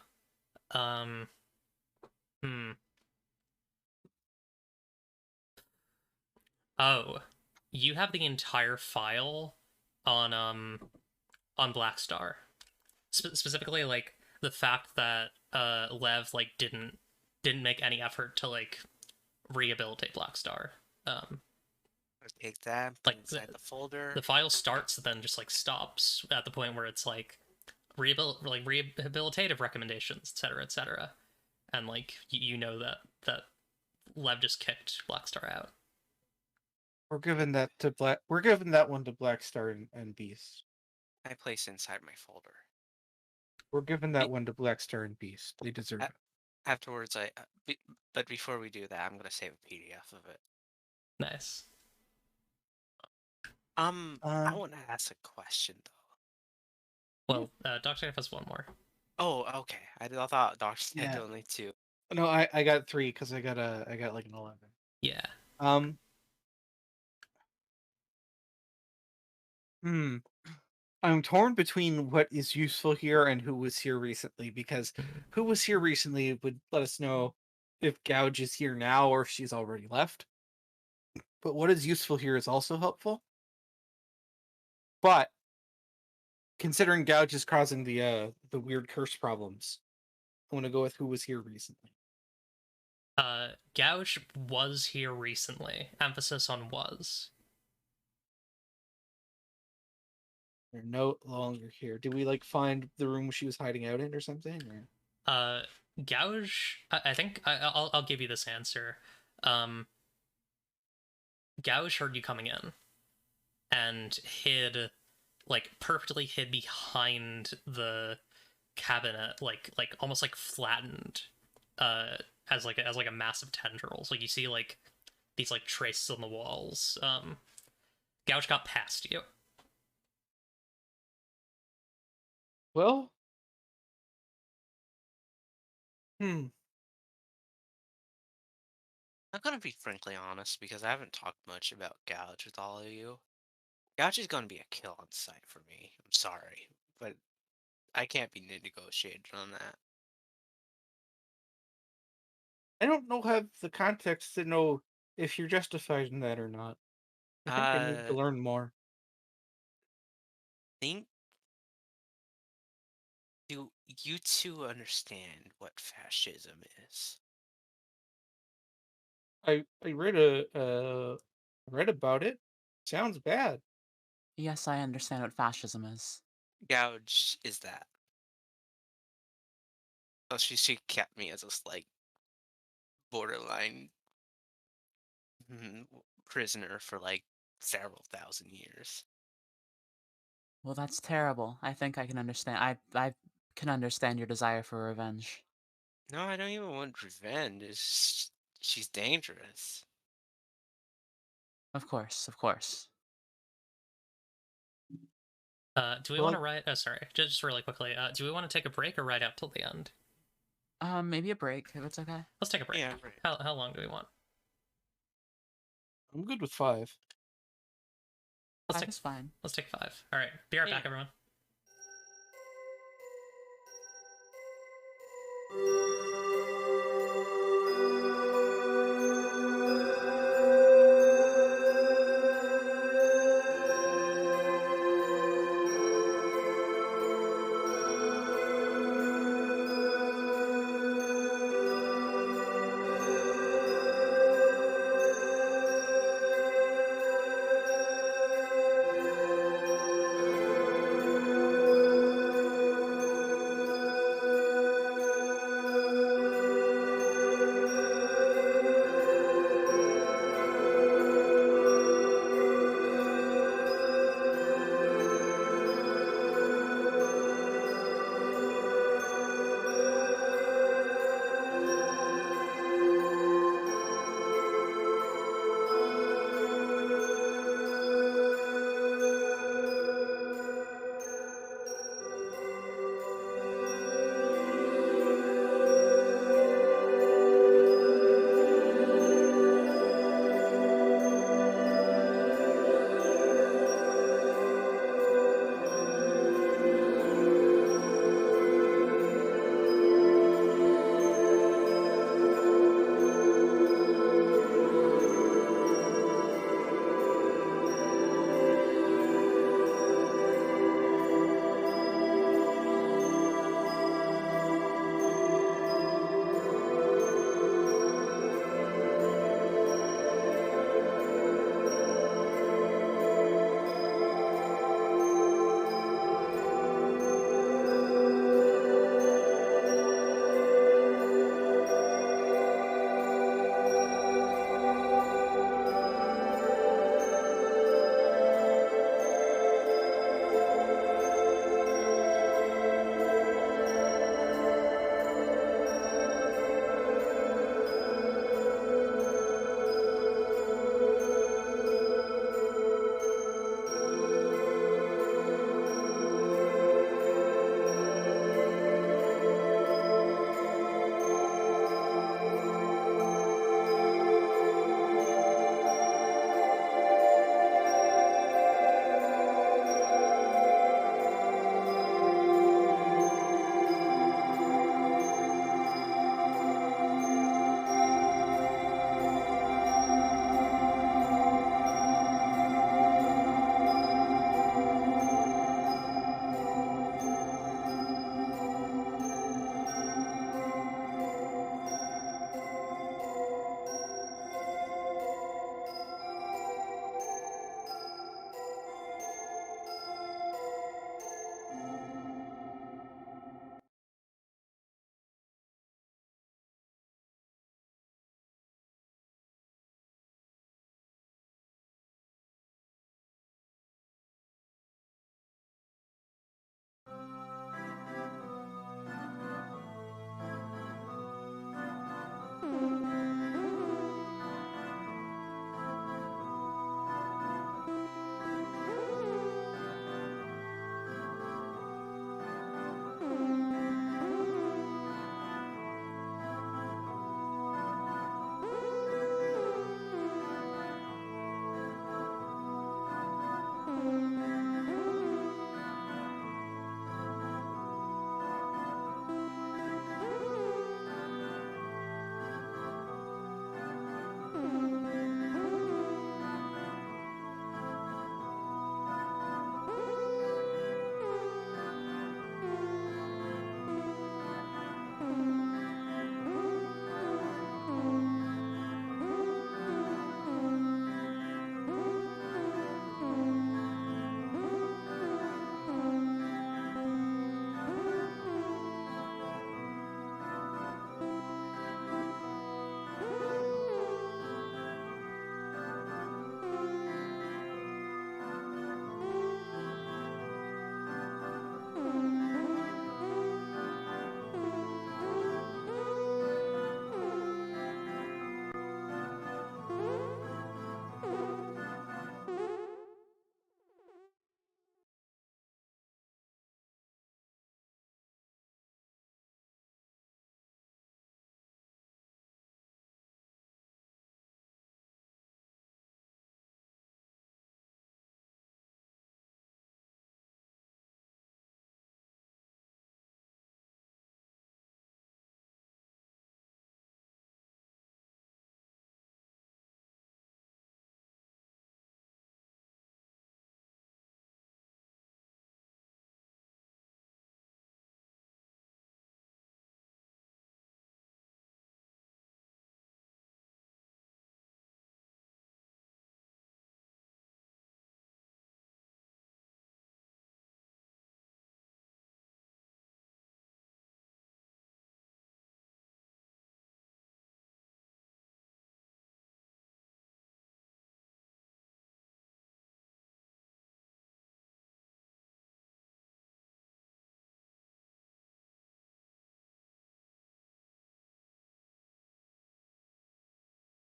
Oh, you have the entire file on Blackstar. Specifically, like the fact that Lev like didn't make any effort to like rehabilitate Blackstar. Take that. Put Like, inside the folder. The file starts, then just like stops at the point where it's like rehabilitative recommendations, etc., etc. And like you know that Lev just kicked Blackstar out. We're giving that one to Blackstar and Beast. I place inside my folder. We're giving that one to Blackstar and Beast. They deserve it. Afterwards, but before we do that, I'm gonna save a PDF of it. Nice. I want to ask a question though. Well, Dr. F has one more. Oh, okay. I thought Doctor had Yeah. only two. No, I got 3 because I got like an 11. Yeah. I'm torn between what is useful here and who was here recently, because who was here recently would let us know if Gouge is here now or if she's already left. But what is useful here is also helpful. But considering Gouge is causing the weird curse problems, I want to go with who was here recently. Gouge was here recently. Emphasis on was. They're no longer here. Did we like find the room she was hiding out in or something? Or... Gouge. I think I'll give you this answer. Gouge heard you coming in, and hid, like perfectly hid behind the cabinet, like almost like flattened, as like a massive tendrils. Like you see like these like traces on the walls. Gouge got past you. Well, I'm gonna be frankly honest because I haven't talked much about Gouge with all of you. Gouge is gonna be a kill on sight for me. I'm sorry, but I can't be negotiated on that. I don't know have the context to know if you're justified in that or not. I think I need to learn more. Think do you two understand what fascism is? I read read about it. Sounds bad. Yes, I understand what fascism is. Gouge is that. Oh, she kept me as this like borderline prisoner for like several thousand years. Well, that's terrible. I think I can understand. I can understand your desire for revenge. No, I don't even want revenge. She's dangerous. Of course, of course. Do we want to ride? Oh, sorry, just really quickly. Do we want to take a break or ride out till the end? Maybe a break if it's okay. Let's take a break. Yeah, right. How long do we want? I'm good with 5. Let's 5 take is fine. Let's take 5. All right. Be right Yeah. back, everyone.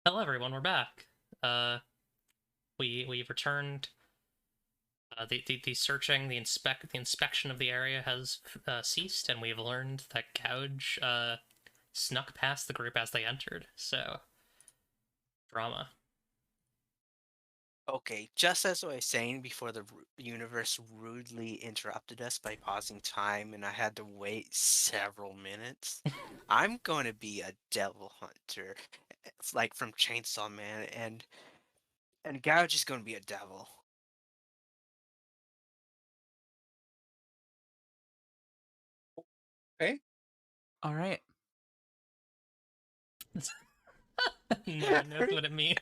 Hello, everyone. We're back. We've returned. The searching, the inspection of the area has ceased, and we've learned that Gouge snuck past the group as they entered. So, drama. Okay, just as I was saying before, the universe rudely interrupted us by pausing time, and I had to wait several minutes. I'm going to be a devil hunter, like from Chainsaw Man, and Gouge is going to be a devil. Okay. All right. No one knows what it means.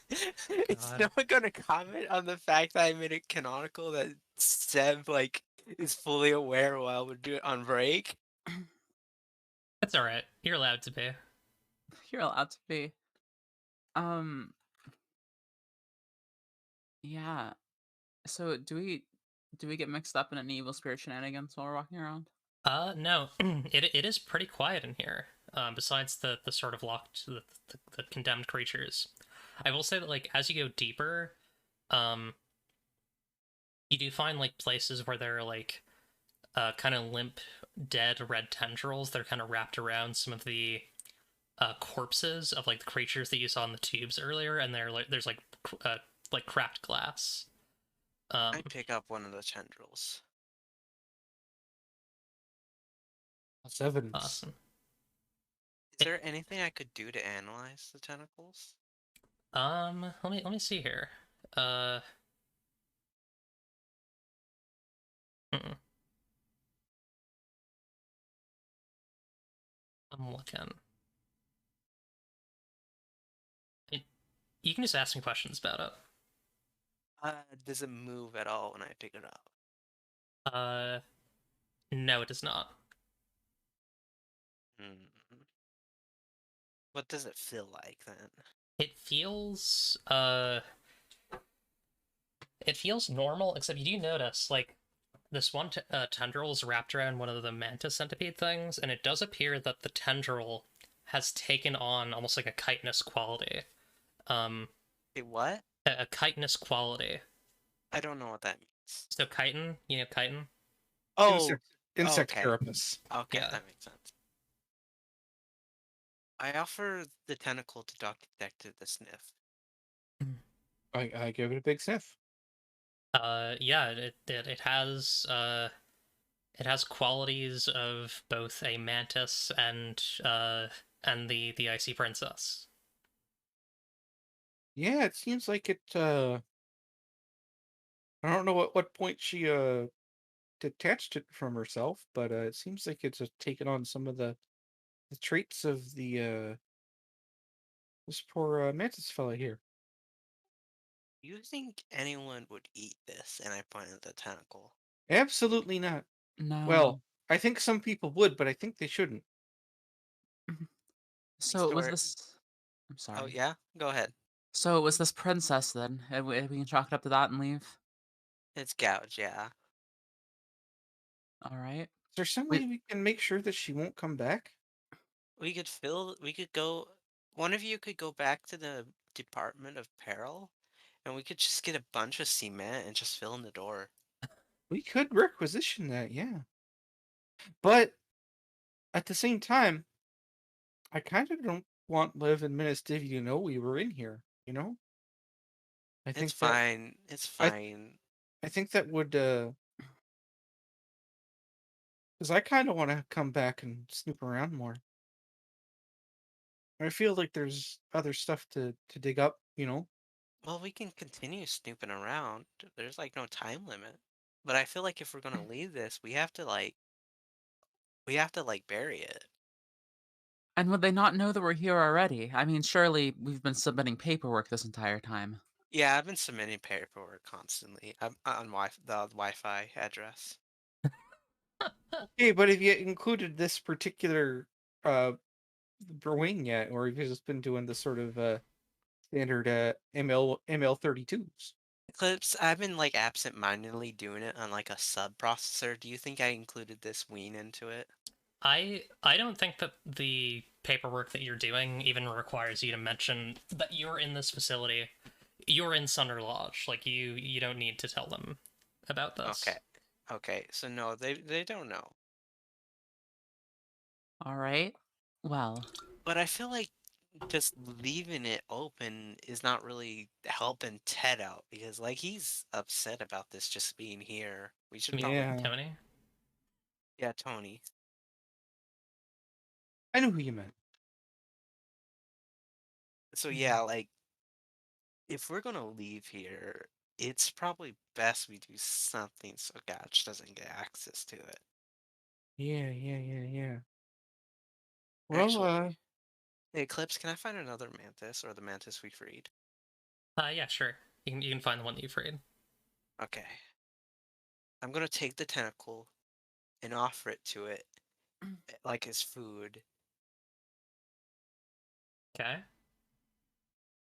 Is God. no one going to comment on the fact that I made it canonical that Seb like is fully aware while we're doing on break? It's all right. You're allowed to be. You're allowed to be. Um. Yeah. So do we get mixed up in any evil spirit shenanigans while we're walking around? No. It is pretty quiet in here. Besides the sort of locked the condemned creatures, I will say that like as you go deeper, you do find like places where there are like kind of limp, dead red tendrils that are kind of wrapped around some of the corpses of like the creatures that you saw in the tubes earlier, and there's like cracked glass. I pick up one of the tendrils. That's evidence. Awesome. Is there anything I could do to analyze the tentacles? Let me see here. Mm-mm. I'm looking. You can just ask me questions about it. Does it move at all when I pick it up? No, it does not. Hmm. What does it feel like then? It feels normal, except you do notice like this one tendril is wrapped around one of the mantis centipede things, and it does appear that the tendril has taken on almost like a chitinous quality. Wait, what? A chitinous quality. I don't know what that means. So chitin, you know chitin? Oh, Insect okay. carapace. Okay, Yeah. that makes sense. I offer the tentacle to Dr. Detective to sniff. I give it a big sniff. Yeah, it has qualities of both a mantis and the icy princess. Yeah, it seems like it. I don't know what point she detached it from herself, but it seems like it's taken on some of the traits of the this poor mantis fella here. Do you think anyone would eat this? And I point at the tentacle. Absolutely not. No. Well, I think some people would, but I think they shouldn't. So it was Story- this. I'm sorry. Oh yeah, go ahead. So it was this princess then. And we can chalk it up to that and leave. It's Gouge, yeah. All right. Is there some We- way we can make sure that she won't come back? We could go. One of you could go back to the Department of Peril, and we could just get a bunch of cement and just fill in the door. We could requisition that, yeah. But at the same time, I kind of don't want Liv and Minas Divi to know we were in here, you know? I It's think fine. It's I- fine. I think that would because I kind of want to come back and snoop around more. I feel like there's other stuff to dig up, you know? Well, we can continue snooping around. There's like no time limit. But I feel like if we're gonna leave this, we have to like bury it. And would they not know that we're here already? I mean, surely we've been submitting paperwork this entire time. Yeah, I've been submitting paperwork constantly. I'm on the Wi-Fi address. Hey, but have you included this particular wing yet, or have you just been doing the sort of standard ML32s? Eclipse, I've been like absent-mindedly doing it on like a sub processor. Do you think I included this ween into it? I don't think that the paperwork that you're doing even requires you to mention that you're in this facility. You're in Sunder Lodge. Like you don't need to tell them about this. Okay. So no, they don't know. All right. Well, But I feel like just leaving it open is not really helping Ted out because like he's upset about this just being here. We should probably Yeah. Tony? yeah, Tony. I know who you meant. So yeah, like if we're gonna leave here, it's probably best we do something so Gotch doesn't get access to it. Yeah. Well, Actually, hey, Eclipse, can I find another mantis or the mantis we freed? Yeah, sure. You can find the one that you freed. Okay. I'm gonna take the tentacle and offer it to it like as food, Okay.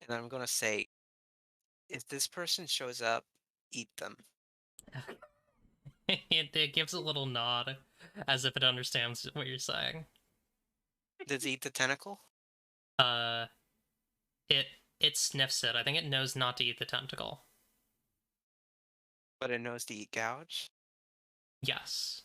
and I'm gonna say, if this person shows up, eat them. It gives a little nod, as if it understands what you're saying. Does it eat the tentacle? Uh, it sniffs it. I think it knows not to eat the tentacle. But it knows to eat gouge? Yes.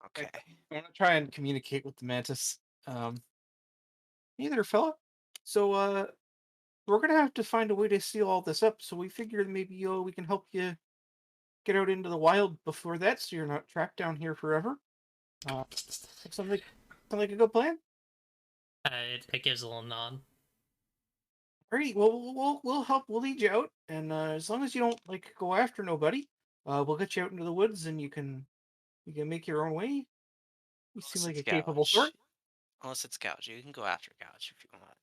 Okay. I want to try and communicate with the mantis. Hey there, fella. So, we're gonna have to find a way to seal all this up. So we figured maybe we can help you get out into the wild before that, so you're not trapped down here forever. Sounds like a good plan. It gives a little nod. Alright, well, we'll help. We'll lead you out, and as long as you don't like go after nobody, we'll get you out into the woods, and you can make your own way. You seem Unless like a it's capable gouge. sort. Unless it's gouge. You can go after gouge if you want.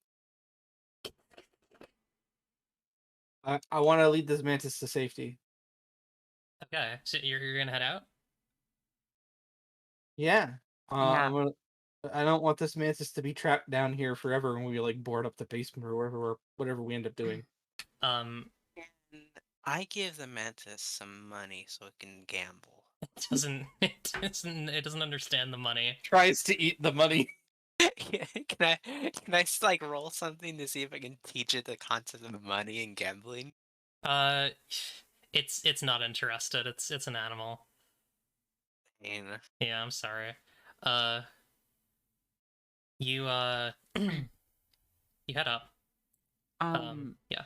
I want to lead this mantis to safety. Okay, so you're gonna head out? Yeah. Yeah. I don't want this mantis to be trapped down here forever, and we like board up the basement or whatever we end up doing. Um, And I give the mantis some money so it can gamble. it doesn't understand the money. Tries to eat the money. Can I like roll something to see if I can teach it the concept of money and gambling? It's not interested. It's an animal. And Yeah, I'm sorry. You you head up. Yeah.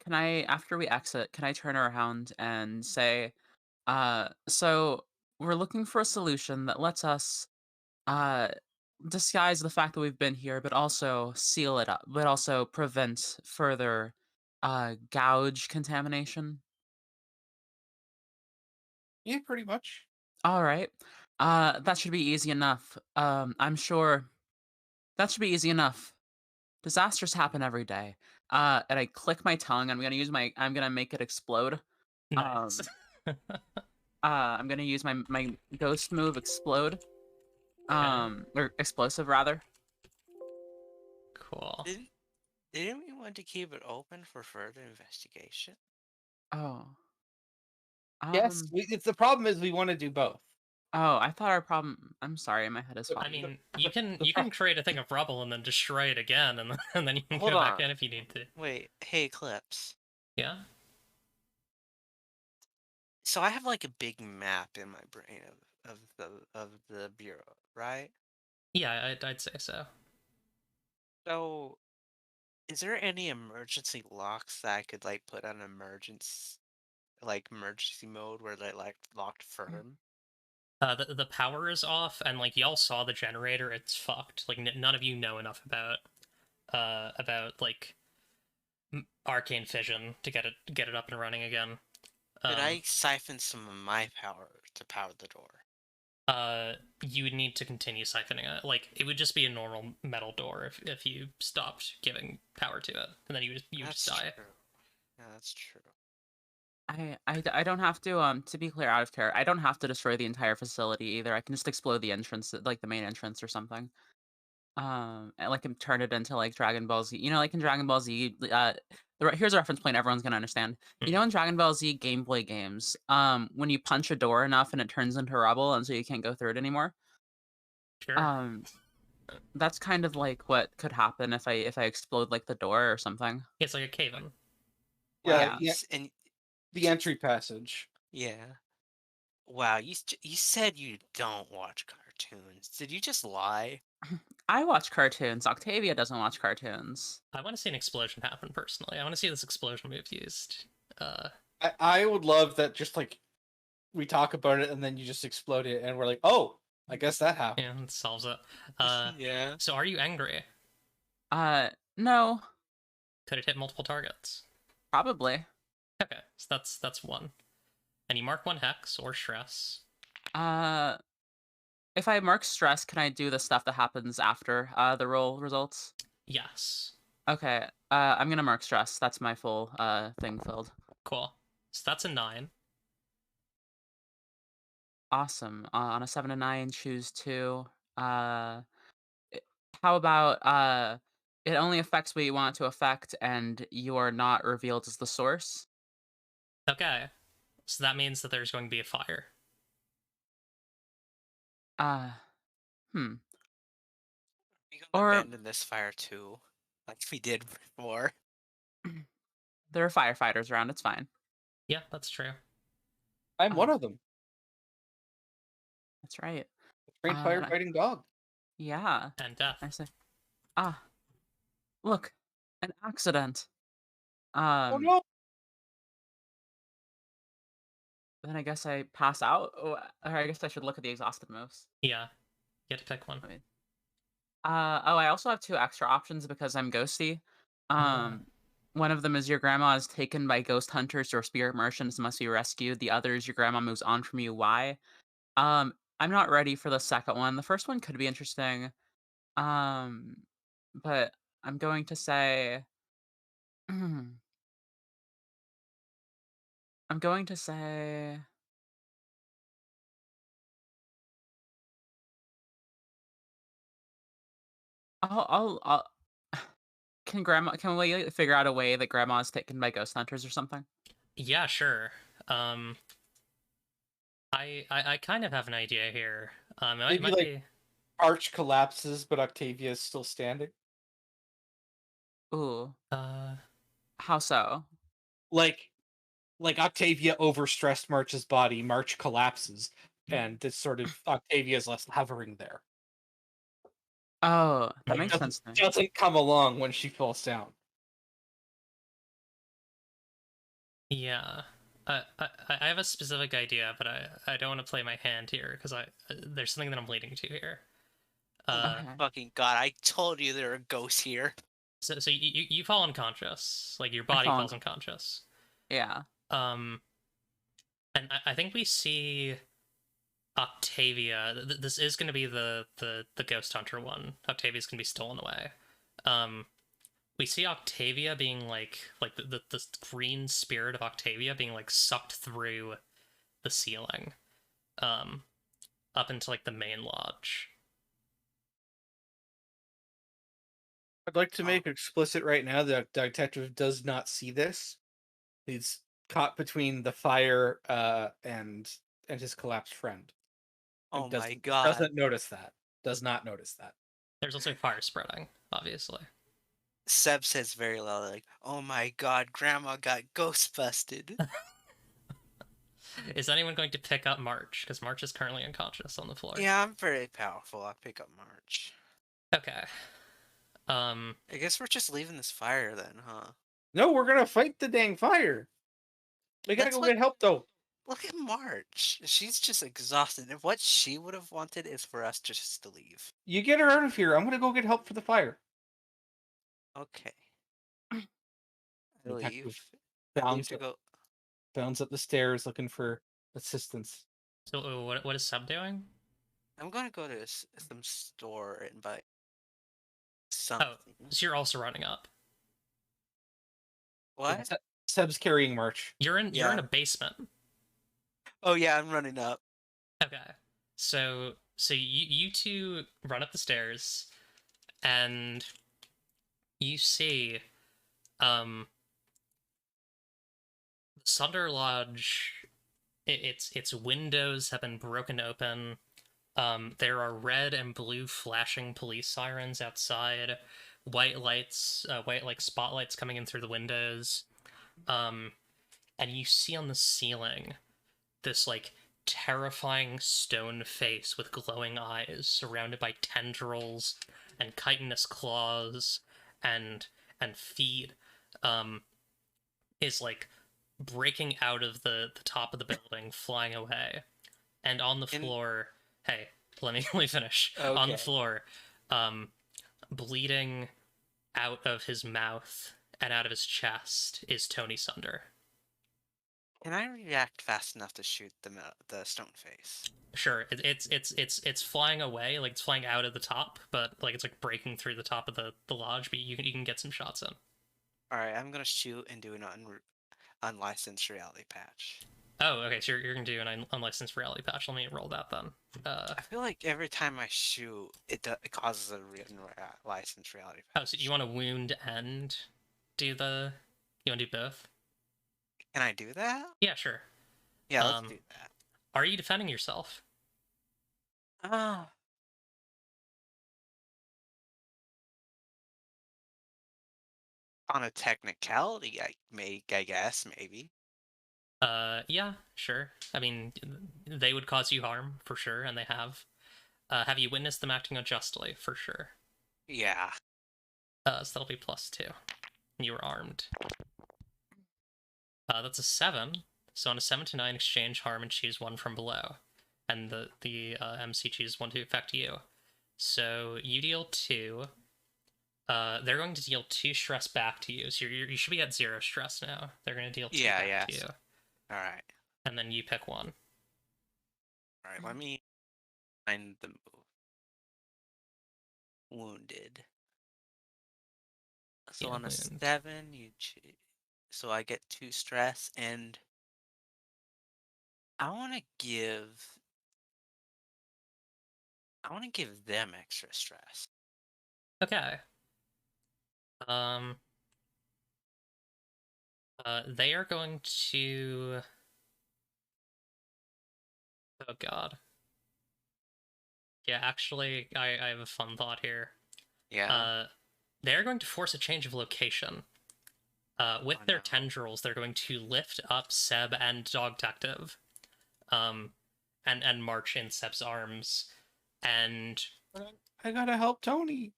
Can I, after we exit, can I turn around and say, so we're looking for a solution that lets us uh disguise the fact that we've been here, but also seal it up, but also prevent further gouge contamination. Yeah, pretty much. All right. That should be easy enough. I'm sure that should be easy enough. Disasters happen every day. And I click my tongue. I'm gonna make it explode. Nice. I'm gonna use my ghost move, explode. Or explosive rather. Cool. didn't we want to keep it open for further investigation? Oh. Yes, it's the problem is we want to do both. Oh, I thought our problem. I'm sorry, my head is I I foggy. mean, you can create a thing of rubble and then destroy it again, and then you can Hold go back on. in if you need to. Wait, hey Eclipse. Yeah. So I have like a big map in my brain of the bureau, right? Yeah, I'd say so. So is there any emergency locks that I could like put on emergency mode where they're like locked firm? The power is off, and like y'all saw the generator. It's fucked. Like none of you know enough about like arcane fission to get it up and running again. Could I siphon some of my power to power the door? You would need to continue siphoning it. Like it would just be a normal metal door if you stopped giving power to it, and then you just die. True. Yeah, that's true. I don't have to be clear, out of care, I don't have to destroy the entire facility either. I can just explode the entrance, like the main entrance or something. And like turn it into like Dragon Ball Z. Like in Dragon Ball Z, here's a reference point everyone's gonna understand. You know, in Dragon Ball Z Game Boy games, when you punch a door enough and it turns into rubble, and so you can't go through it anymore. Sure. That's kind of like what could happen if I explode like the door or something. It's like a cave-in. Wow, Yeah, you yeah, s- and the entry passage. yeah. Wow, you said you don't watch cartoons. Did you just lie? I watch cartoons. Octavia doesn't watch cartoons. I want to see an explosion happen personally. I want to see this explosion move used. I would love that. Just like we talk about it, and then you just explode it, and we're like, oh, I guess that happened. Yeah, it solves it. Yeah. So are you angry? No, Could it hit multiple targets? probably. Okay, so that's one. And you mark one hex or stress. If I mark stress, can I do the stuff that happens after the roll results? Yes. Okay. I'm gonna mark stress. That's my full thing filled. Cool. So that's a 9. Awesome. On a 7 to 9, choose 2. Uh, how about it only affects what you want it to affect, and you are not revealed as the source. Okay. So that means that there's going to be a fire. Uh, hmm. We gonna Or abandon this fire too, like we did before. there are firefighters around. It's fine. Yeah, that's true. I'm one Um, of them. That's right. A trained and I- firefighting dog. Yeah. And death. I say, ah, look, an accident. Oh no! Then I guess I pass out. Or I guess I should look at the exhausted moves. Yeah. You have to pick one. Wait. Oh, I also have 2 extra options because I'm ghosty. One of them is your grandma is taken by ghost hunters or spirit merchants and must be rescued. The other is your grandma moves on from you. Why? I'm not ready for the second one. The first one could be interesting. But I'm going to say I'm going to say I'll can we figure out a way that grandma is taken by ghost hunters or something? Yeah, sure. I kind of have an idea here. It Maybe, might like- be. Arch collapses, but Octavia is still standing. Ooh, Uh, how so? Like Octavia overstressed March's body. March collapses, and this sort of Octavia's left hovering there. Oh, that Like, makes sense to me. doesn't come along when she falls down. yeah. I have a specific idea, but I don't want to play my hand here because there's something that I'm leading to here. Okay. Fucking god! I told you there are ghosts here. So you fall unconscious, like your body fall falls unconscious. Yeah. And I think we see Octavia. This is going to be the ghost hunter one. Octavia's going to be stolen away. We see Octavia being like the green spirit of Octavia being like sucked through the ceiling, up into like the main lodge. I'd like to make explicit right now that Detective does not see this. He's caught between the fire and his collapsed friend. Oh Does- my god! Doesn't notice that. Does not notice that. There's also fire spreading, obviously. Seb says very loud, like, "Oh my god, Grandma got ghost busted." Is anyone going to pick up March? Because March is currently unconscious on the floor. Yeah, I'm very powerful. I'll pick up March. Okay. I guess we're just leaving this fire then, huh? No, we're gonna fight the dang fire. We gotta That's go what- get help though. Look at March. She's just exhausted. And what she would have wanted is for us just to leave. You get her out of here. I'm gonna go get help for the fire. Okay. I Detective leave. I leave Bounds, to go. bounds up the stairs looking for assistance. So what is Sub doing? I'm gonna go to some store and buy something. So you're also running up. What? Seb's carrying March. You're in Yeah. a basement. Oh yeah, I'm running up. Okay. So you two run up the stairs and you see the Sunder Lodge, its windows have been broken open. There are red and blue flashing police sirens outside, white lights, white like spotlights coming in through the windows. And you see on the ceiling this like terrifying stone face with glowing eyes, surrounded by tendrils and chitinous claws and feet, is like breaking out of the top of the building, flying away. And on the And- floor, hey, let me finish. On Okay. the floor, bleeding out of his mouth and out of his chest is Tony Sunder. Can I react fast enough to shoot the stone face? Sure, it's flying away, like it's flying out of the top, but like it's like breaking through the top of the lodge. But you can get some shots in. All right, I'm gonna shoot and do an unlicensed reality patch. Oh, okay. So you're gonna do an unlicensed reality patch. Let me roll that then. I feel like every time I shoot, it causes a licensed reality patch. Oh, so you want to wound and do the? You want to do both? Can I do that? Yeah, sure. Yeah, let's do that. Are you defending yourself? Ah. On a technicality, I guess, maybe. Yeah, sure. I mean, they would cause you harm for sure, and they have. Have you witnessed them acting unjustly? For sure. Yeah. So that'll be +2. You were armed. That's a 7. So on a 7 to 9, exchange harm and choose one from below, and the MC chooses one to affect you. So you deal 2. They're going to deal 2 stress back to you. So you should be at 0 stress now. They're going to deal 2 back to you. All right. And then you pick one. All right. Let me find the move. Wounded. So Yeah, on a wound. 7, so I get 2 stress, and I want to give them extra stress. Okay. They are going to. Oh God. Yeah, actually, I have a fun thought here. Yeah. They're going to force a change of location. With Oh, their no. tendrils, they're going to lift up Seb and Dog Detective, and march in Seb's arms, and I gotta help Tony.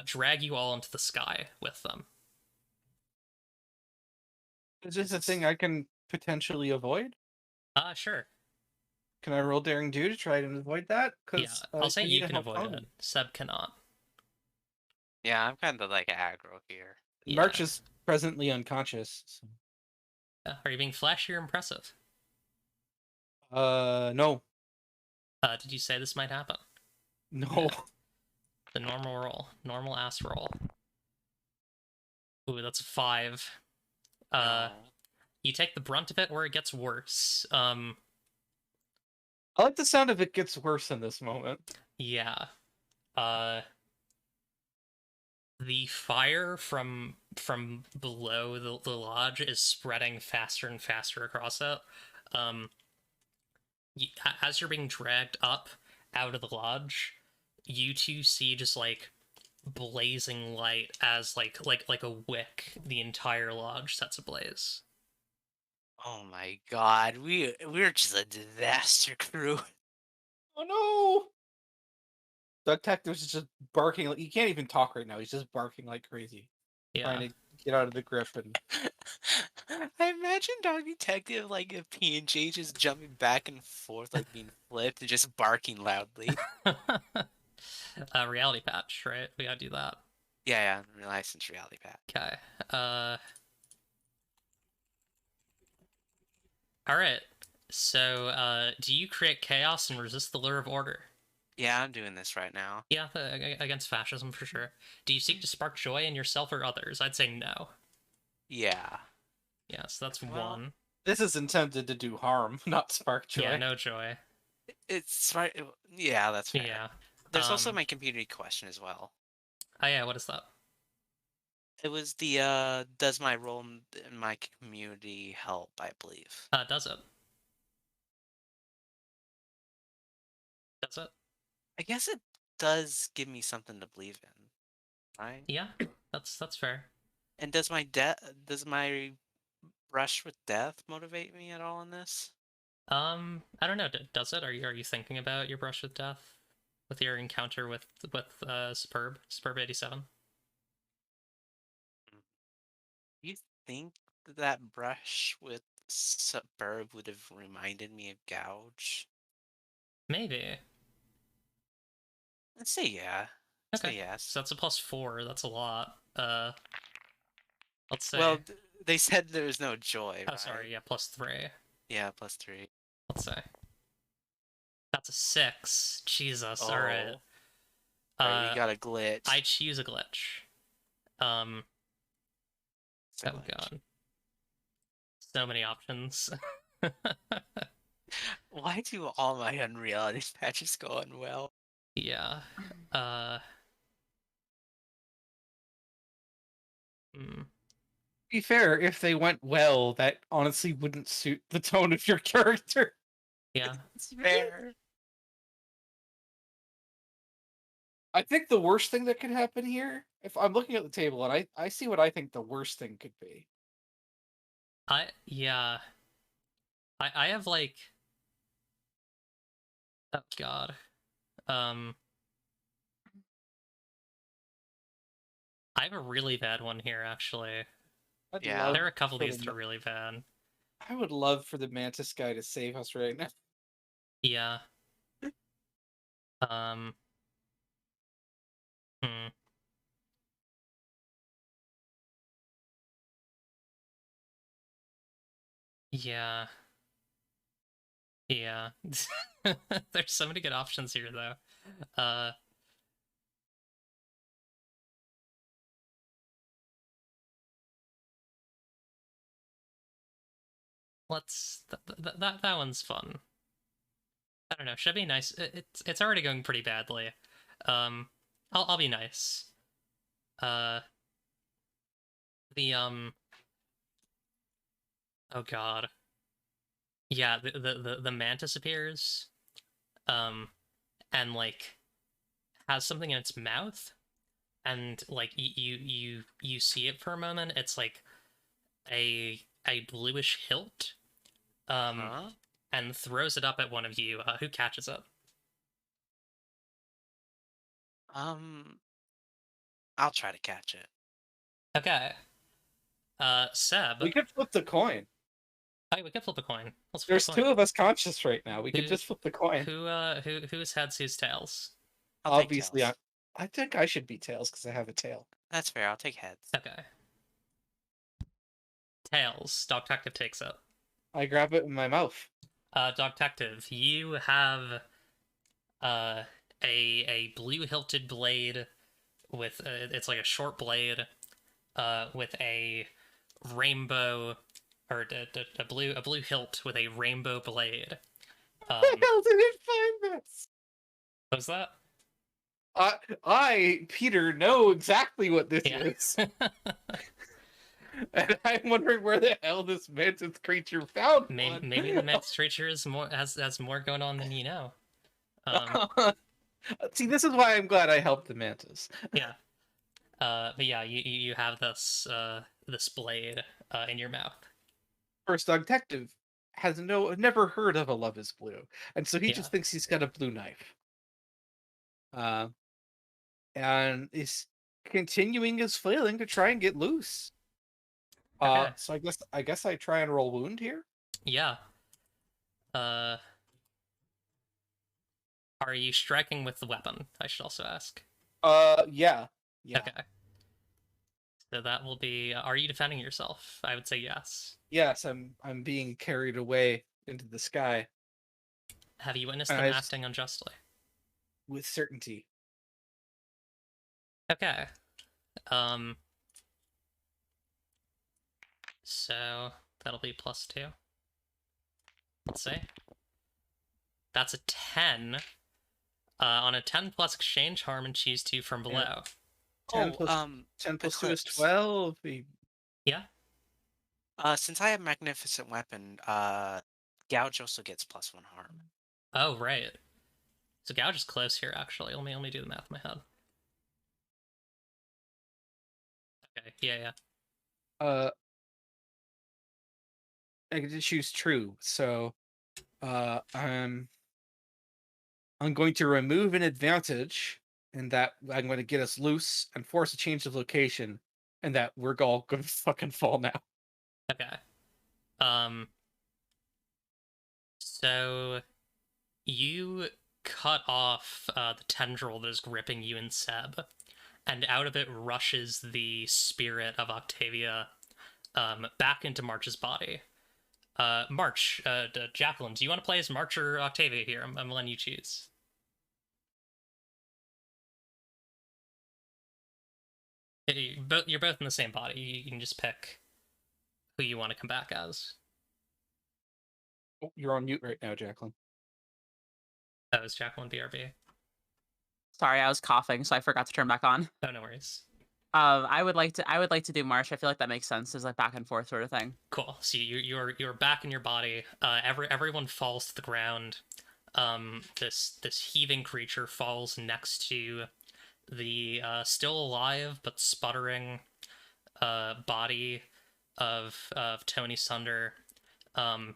drag you all into the sky with them. Is this a thing I can potentially avoid? Sure. Can I roll daring do to try and avoid that? Yeah, I'll say you can avoid Tony. it. Seb cannot. Yeah, I'm kind of like aggro here. Yeah. March is presently unconscious. So. Are you being flashy or impressive? No. Did you say this might happen? No. The normal roll. Normal ass roll. Ooh, that's a 5. No. You take the brunt of it or it gets worse. I like the sound of it gets worse in this moment. Yeah. The fire from below the lodge is spreading faster and faster across it. As you're being dragged up out of the lodge, you two see just like blazing light as like a wick. The entire lodge sets ablaze. Oh my God, we're just a disaster crew. Oh no! The detective's just barking. He can't even talk right now. He's just barking like crazy, Yeah. trying to get out of the grip. And I imagine Dog Detective like a PNG just jumping back and forth, like being flipped and just barking loudly. Reality patch, right? We gotta do that. Yeah, licensed reality pack. Okay. Alright. So, do you create chaos and resist the lure of order? Yeah, I'm doing this right now. Yeah, against fascism for sure. Do you seek to spark joy in yourself or others? I'd say no. Yeah. Yeah, so that's Well, 1. this is intended to do harm, not spark joy. Yeah, no joy. It's right. Yeah, that's fair. Yeah. There's also um, my community question as well. Oh yeah, what is that? It was the does my role in my community help, I believe. Does it? Does it? I guess it does give me something to believe in, right? Yeah, that's fair. And does my brush with death motivate me at all in this? I don't know. Does it? Are you thinking about your brush with death, with your encounter with Superb 87? You think that brush with Suburb would have reminded me of Gouge? Maybe. Let's say yeah. Okay. Say yes. So that's a +4. That's a lot. Let's say. Well, they said there was no joy, Oh, right? sorry. Yeah, +3. Yeah, +3. Let's say. That's a 6. Jesus. All right. Alright, we got a glitch. I choose a glitch. It's a Oh glitch. god. So many options. Why do all my unreality patches go unwell? Yeah. Hmm. To be fair, if they went well, that honestly wouldn't suit the tone of your character. Yeah. It's fair. I think the worst thing that could happen here, if I'm looking at the table and I see what I think the worst thing could be. Yeah. I have like, oh god. I have a really bad one here actually. I'd Yeah. love There are a couple of for these the that are really bad. I would love for the Mantis guy to save us right now. Yeah. Um. Hmm. Yeah. Yeah. There's so many good options here though. Let's that one's fun. I don't know. Should I be nice? It's already going pretty badly. I'll be nice. The oh god. Yeah, the mantis appears, and like has something in its mouth, and like you see it for a moment. It's like a bluish hilt, Huh? and throws it up at one of you. Who catches it? I'll try to catch it. Okay. Seb. We could flip the coin. Oh, we could flip a coin. Let's flip There's a two coin. of us conscious right now. We could Who- just flip the coin. Who's heads, who's tails? I'll take Obviously, tails. I think I should be tails because I have a tail. That's fair. I'll take heads. Okay. Tails. Dog Detective takes it. I grab it in my mouth. Dog Detective, you have a blue hilted blade with it's like a short blade with a rainbow or a blue hilt with a rainbow blade. How the hell did it find this? What was that? I, Peter, know exactly what this Yeah. is. And I'm wondering where the hell this mantis creature found one. Maybe the mantis creature is has more going on than you know. See, this is why I'm glad I helped the mantis. Yeah. But yeah, you have this this blade in your mouth. First Dog Detective has never heard of a Love is Blue, and so he Yeah. just thinks he's got a blue knife. And is continuing his flailing to try and get loose. Okay. So I guess I try and roll wound here. Yeah. Are you striking with the weapon? I should also ask. Yeah. Okay. So that will be. Are you defending yourself? I would say yes. Yes, I'm being carried away into the sky Have you witnessed them I- acting unjustly? with certainty. Okay. So that'll be +2. Let's see. That's a 10. On a 10 plus exchange harm and choose 2 from below. 10 Oh, plus 10 plus 2 is Eclipse. 12. Yeah. Since I have magnificent weapon, Gouge also gets +1 harm. Oh right. So Gouge is close here, actually. Let me do the math in my head. Okay, yeah. I get to choose true, so I'm going to remove an advantage, and that I'm going to get us loose and force a change of location, and that we're all going to fucking fall now. Okay. So you cut off the tendril that is gripping you and Seb, and out of it rushes the spirit of Octavia back into March's body. March, Jacqueline, do you want to play as March or Octavia here? I'm letting you choose. You're both in the same body. You can just pick who you want to come back as. Oh, you're on mute right now, Jacqueline. That was Jacqueline BRB. Sorry, I was coughing, so I forgot to turn back on. Oh, no worries. I would like to do March. I feel like that makes sense. It's like back and forth sort of thing. Cool. So you're back in your body. Everyone falls to the ground. This heaving creature falls next to the still alive but sputtering body of Tony Sunder. Oh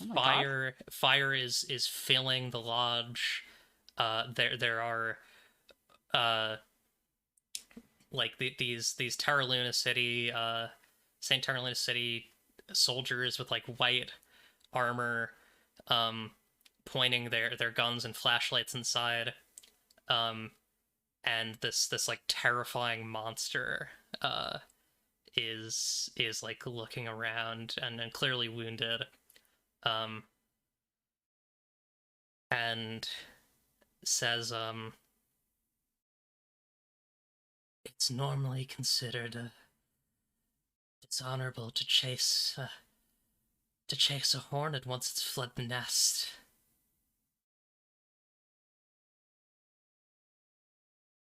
my God. Fire is filling the lodge. There are like these Terra Luna City Saint Terra Luna City soldiers with like white armor pointing their guns and flashlights inside, and this like terrifying monster is like looking around and clearly wounded, and says it's normally considered dishonorable to chase a hornet once it's fled the nest.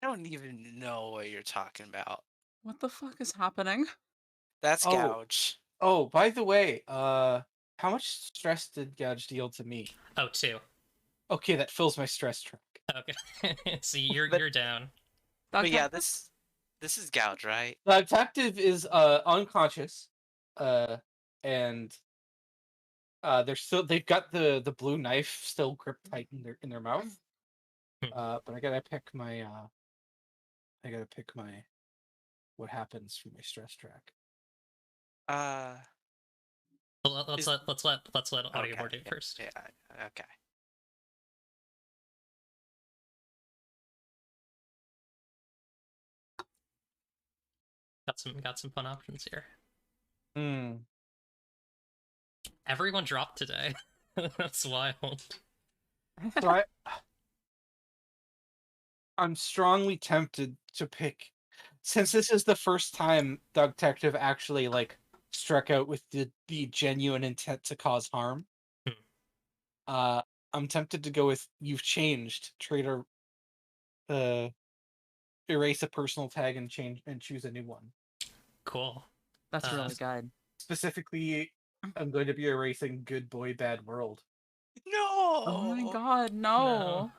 I don't even know what you're talking about. What the fuck is happening? That's Oh. Gouge. Oh, by the way, how much stress did Gouge deal to me? Oh, 2. Okay, that fills my stress track. Okay. So you're down. But yeah, Doctor? this is Gouge, right? The detective is unconscious, and they've got the blue knife still gripped tight in their mouth. But I gotta pick my what happens from my stress track. Let's let audio board do it first. Yeah, okay. Got some fun options here. Hmm. Everyone dropped today. That's wild. So I'm strongly tempted to pick, since this is the first time the detective actually like struck out with the genuine intent to cause harm. I'm tempted to go with "You've changed." Try to erase a personal tag and choose a new one. Cool. That's really good. Specifically, I'm going to be erasing "Good Boy, Bad World." No! Oh my God, no.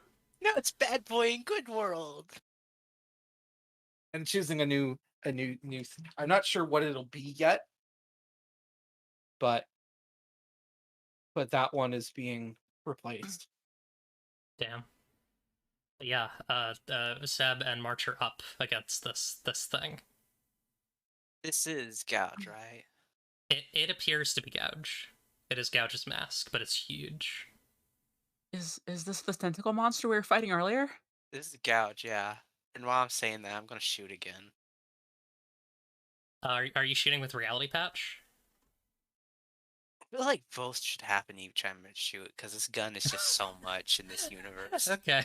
No, it's Bad Boy in Good World. And choosing a new. I'm not sure what it'll be yet, but that one is being replaced. Damn. But yeah, Seb and March are up against this thing. This is Gouge, right? It appears to be Gouge. It is Gouge's mask, but it's huge. Is this the tentacle monster we were fighting earlier? This is Gouge, yeah. And while I'm saying that, I'm gonna shoot again. Are you shooting with Reality Patch? I feel like both should happen each time I shoot, because this gun is just so much in this universe. Okay.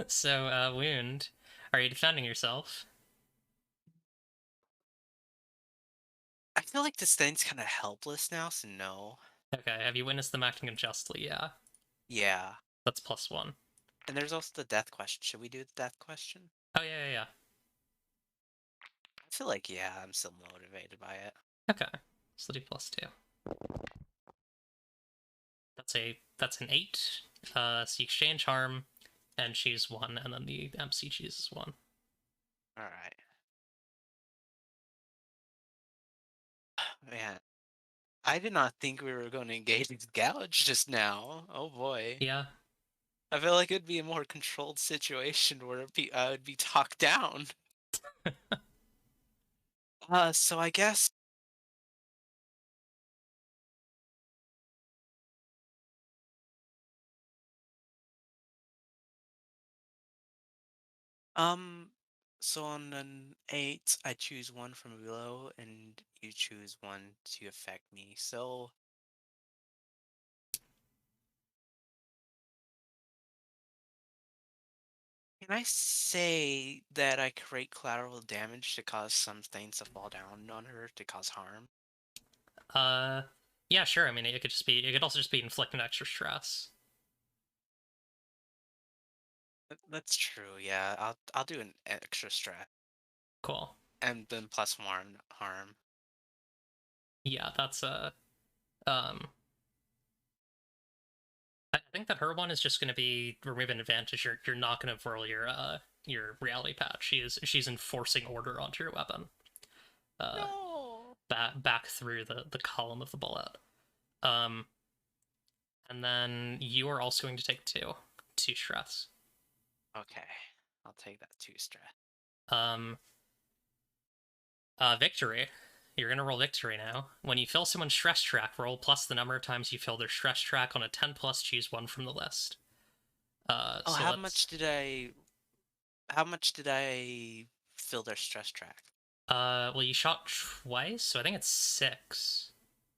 So, Wound, are you defending yourself? I feel like this thing's kind of helpless now, so no. Okay, have you witnessed them acting unjustly? Yeah. Yeah. That's +1. And there's also the death question. Should we do the death question? Oh, yeah. I feel like, yeah, I'm still motivated by it. Okay. So do +2. That's an 8. So you exchange harm. and choose one, and then the MC chooses one. All right. Man, I did not think we were going to engage with Gouge just now. Oh boy. Yeah. I feel like it'd be a more controlled situation where I would be talked down. So I guess um so on an 8, I choose one from below and you choose one to affect me. So can I say that I create collateral damage to cause some things to fall down on her to cause harm? Yeah, sure. I mean, it could also just be inflicting extra stress. That's true. Yeah, I'll do an extra stress Cool. and then plus one harm. Yeah, that's I think that her one is just going to be remove an advantage. You're not going to whirl your reality patch. She's enforcing order onto your weapon. No. Back through the column of the bullet. And then you are also going to take two stress. Okay, I'll take that 2 stress. Victory. You're gonna roll victory now. When you fill someone's stress track, roll plus the number of times you fill their stress track on a 10 plus. Choose one from the list. Oh, So how much did I fill their stress track? Well, you shot twice, so I think it's 6.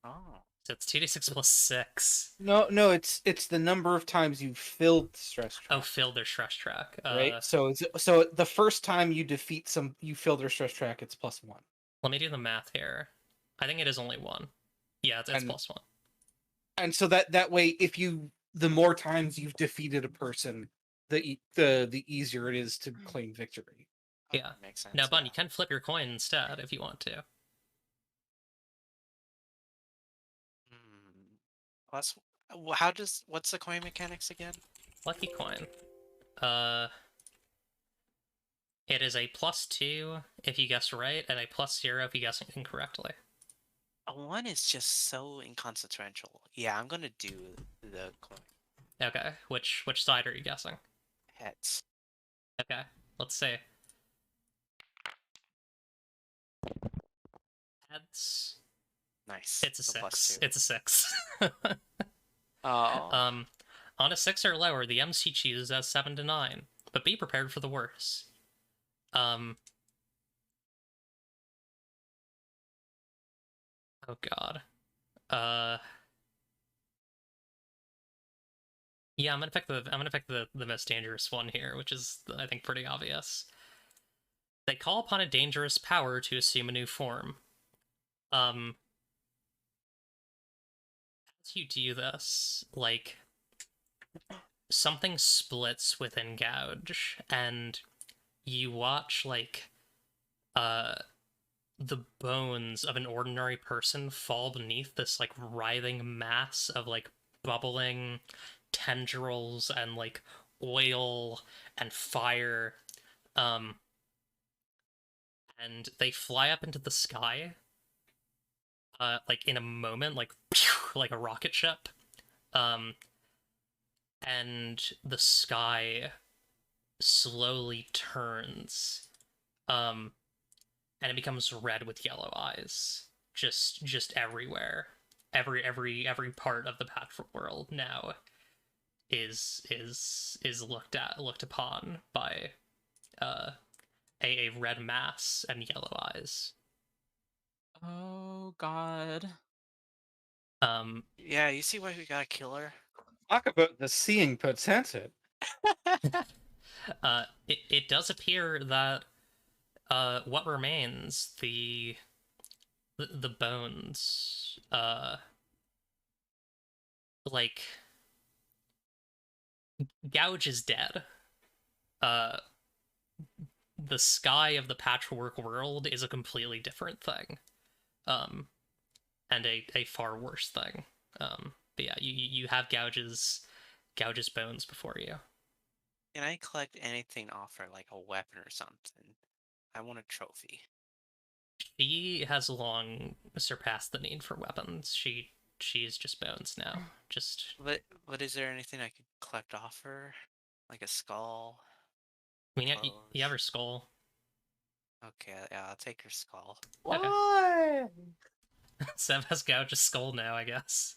Oh. So it's 2d6 plus 6. No, it's the number of times you filled the stress track. Oh, filled their stress track. Right. So the first time you defeat you fill their stress track, it's +1. Let me do the math here. I think it is only 1. Yeah, it's +1. And so that way, the more times you've defeated a person, the easier it is to claim victory. Yeah. Makes sense. Now, Bun, you can flip your coin instead if you want to. Plus, what's the coin mechanics again? Lucky coin. It is a +2 if you guess right, and a +0 if you guess incorrectly. A 1 is just so inconsequential. Yeah, I'm gonna do the coin. Okay, which side are you guessing? Heads. Okay, let's see. Heads. Nice. It's a So 6. +2. It's a 6. Oh. On a 6 or lower, the MC chooses as 7 to 9, but be prepared for the worst. Oh god. Yeah, I'm gonna pick the most dangerous one here, which is I think pretty obvious. They call upon a dangerous power to assume a new form. As you do this, like something splits within Gouge, and you watch like the bones of an ordinary person fall beneath this like writhing mass of like bubbling tendrils and like oil and fire, and they fly up into the sky like in a moment, like like a rocket ship, and the sky slowly turns, and it becomes red with yellow eyes, just everywhere. Every part of the Patchwork world now is looked upon by a red mass and yellow eyes. Oh god. Yeah, you see why we gotta kill her? Talk about the seeing potential. It does appear that what remains, the bones, like Gouge is dead. The sky of the Patchwork world is a completely different thing, and a far worse thing. But yeah, you have Gouge's bones before you. Can I collect anything off her, like a weapon or something? I want a trophy. She has long surpassed the need for weapons. She's just bones now. Just But is there anything I could collect off her? Like a skull? I mean, you have her Clothes? skull. Okay, yeah, I'll take her skull. Okay. Why? Sev has gouged skull now, I guess.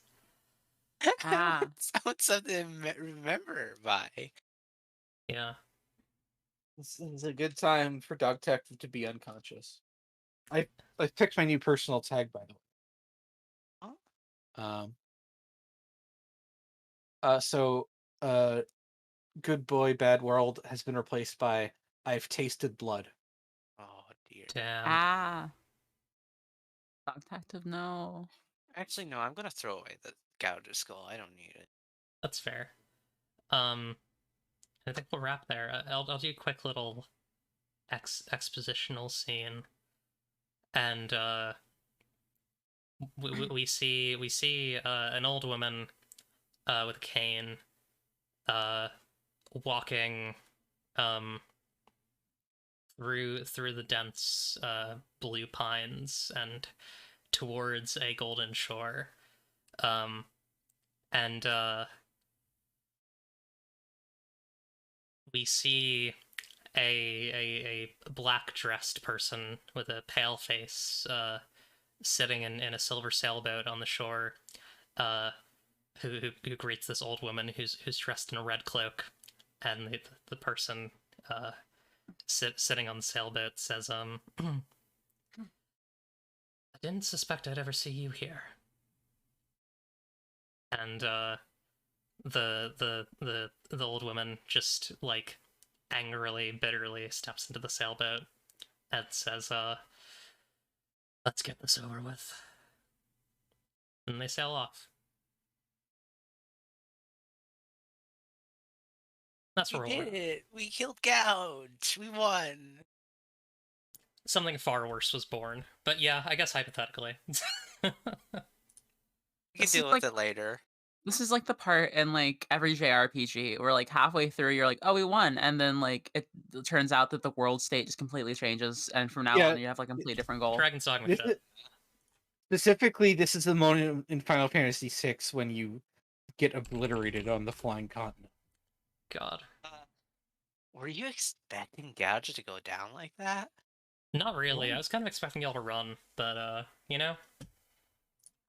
Ah. I want something to remember her by. Yeah. This is a good time for Dog Detective to be unconscious. I picked my new personal tag, by the way. Oh. So Good Boy Bad World has been replaced by I've Tasted Blood. Oh dear. Damn. Ah. Dog Detective, no. Actually, no. I'm gonna throw away the gouged skull. I don't need it. That's fair. I think we'll wrap there. I'll do a quick little expositional scene, and we see an old woman with a cane walking through the dense blue pines and towards a golden shore, and we see a black dressed person with a pale face sitting in a silver sailboat on the shore, who greets this old woman who's dressed in a red cloak, and the person sitting on the sailboat says, I didn't suspect I'd ever see you here. And the old woman just like angrily, bitterly steps into the sailboat and says, let's get this over with. And they sail off. That's We where did it! We killed Gouge! We won! something far worse was born. But yeah, I guess hypothetically. We can This is deal with it later. This is like the part in like every JRPG where like halfway through you're like, oh, we won, and then like it turns out that the world state just completely changes, and from now Yeah, on you have like a completely different goal. Dragon's Dogma This shit. is, specifically, this is the moment in Final Fantasy VI when you get obliterated on the flying continent. God. Were you expecting Gouge to go down like that? Not really. What? I was kind of expecting y'all to run, but you know,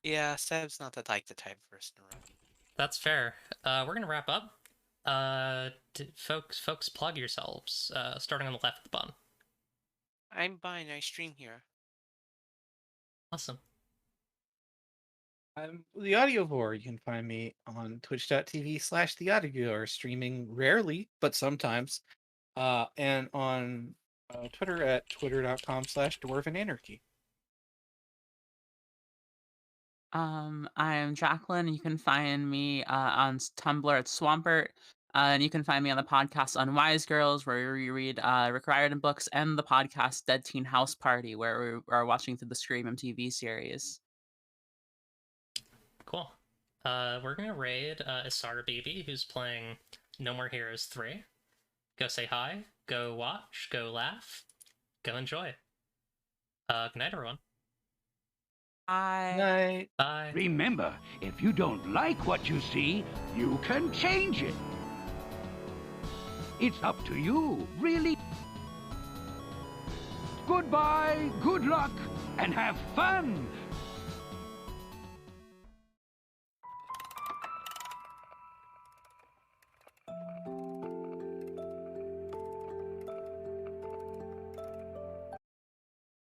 Yeah, Seb's not the type of person to run. that's fair. We're gonna wrap up. Folks, plug yourselves. Starting on the left of the bun. I'm buying ice stream here. Awesome. I'm the Audiovore. You can find me on twitch.tv/theaudiovore, streaming rarely, but sometimes. And on Twitter at twitter.com/dwarvenanarchy. I'm Jacqueline. You can find me on Tumblr at Swampert. And you can find me on the podcast on Wise Girls, where we read Rick Riordan books, and the podcast Dead Teen House Party, where we are watching through the Scream MTV series. Cool. We're gonna raid Isara BB, who's playing No More Heroes 3. Go say hi, go watch, go laugh, go enjoy. Good night, everyone. Bye. Night. Bye. Remember, if you don't like what you see, you can change it. It's up to you, really. Goodbye, good luck, and have fun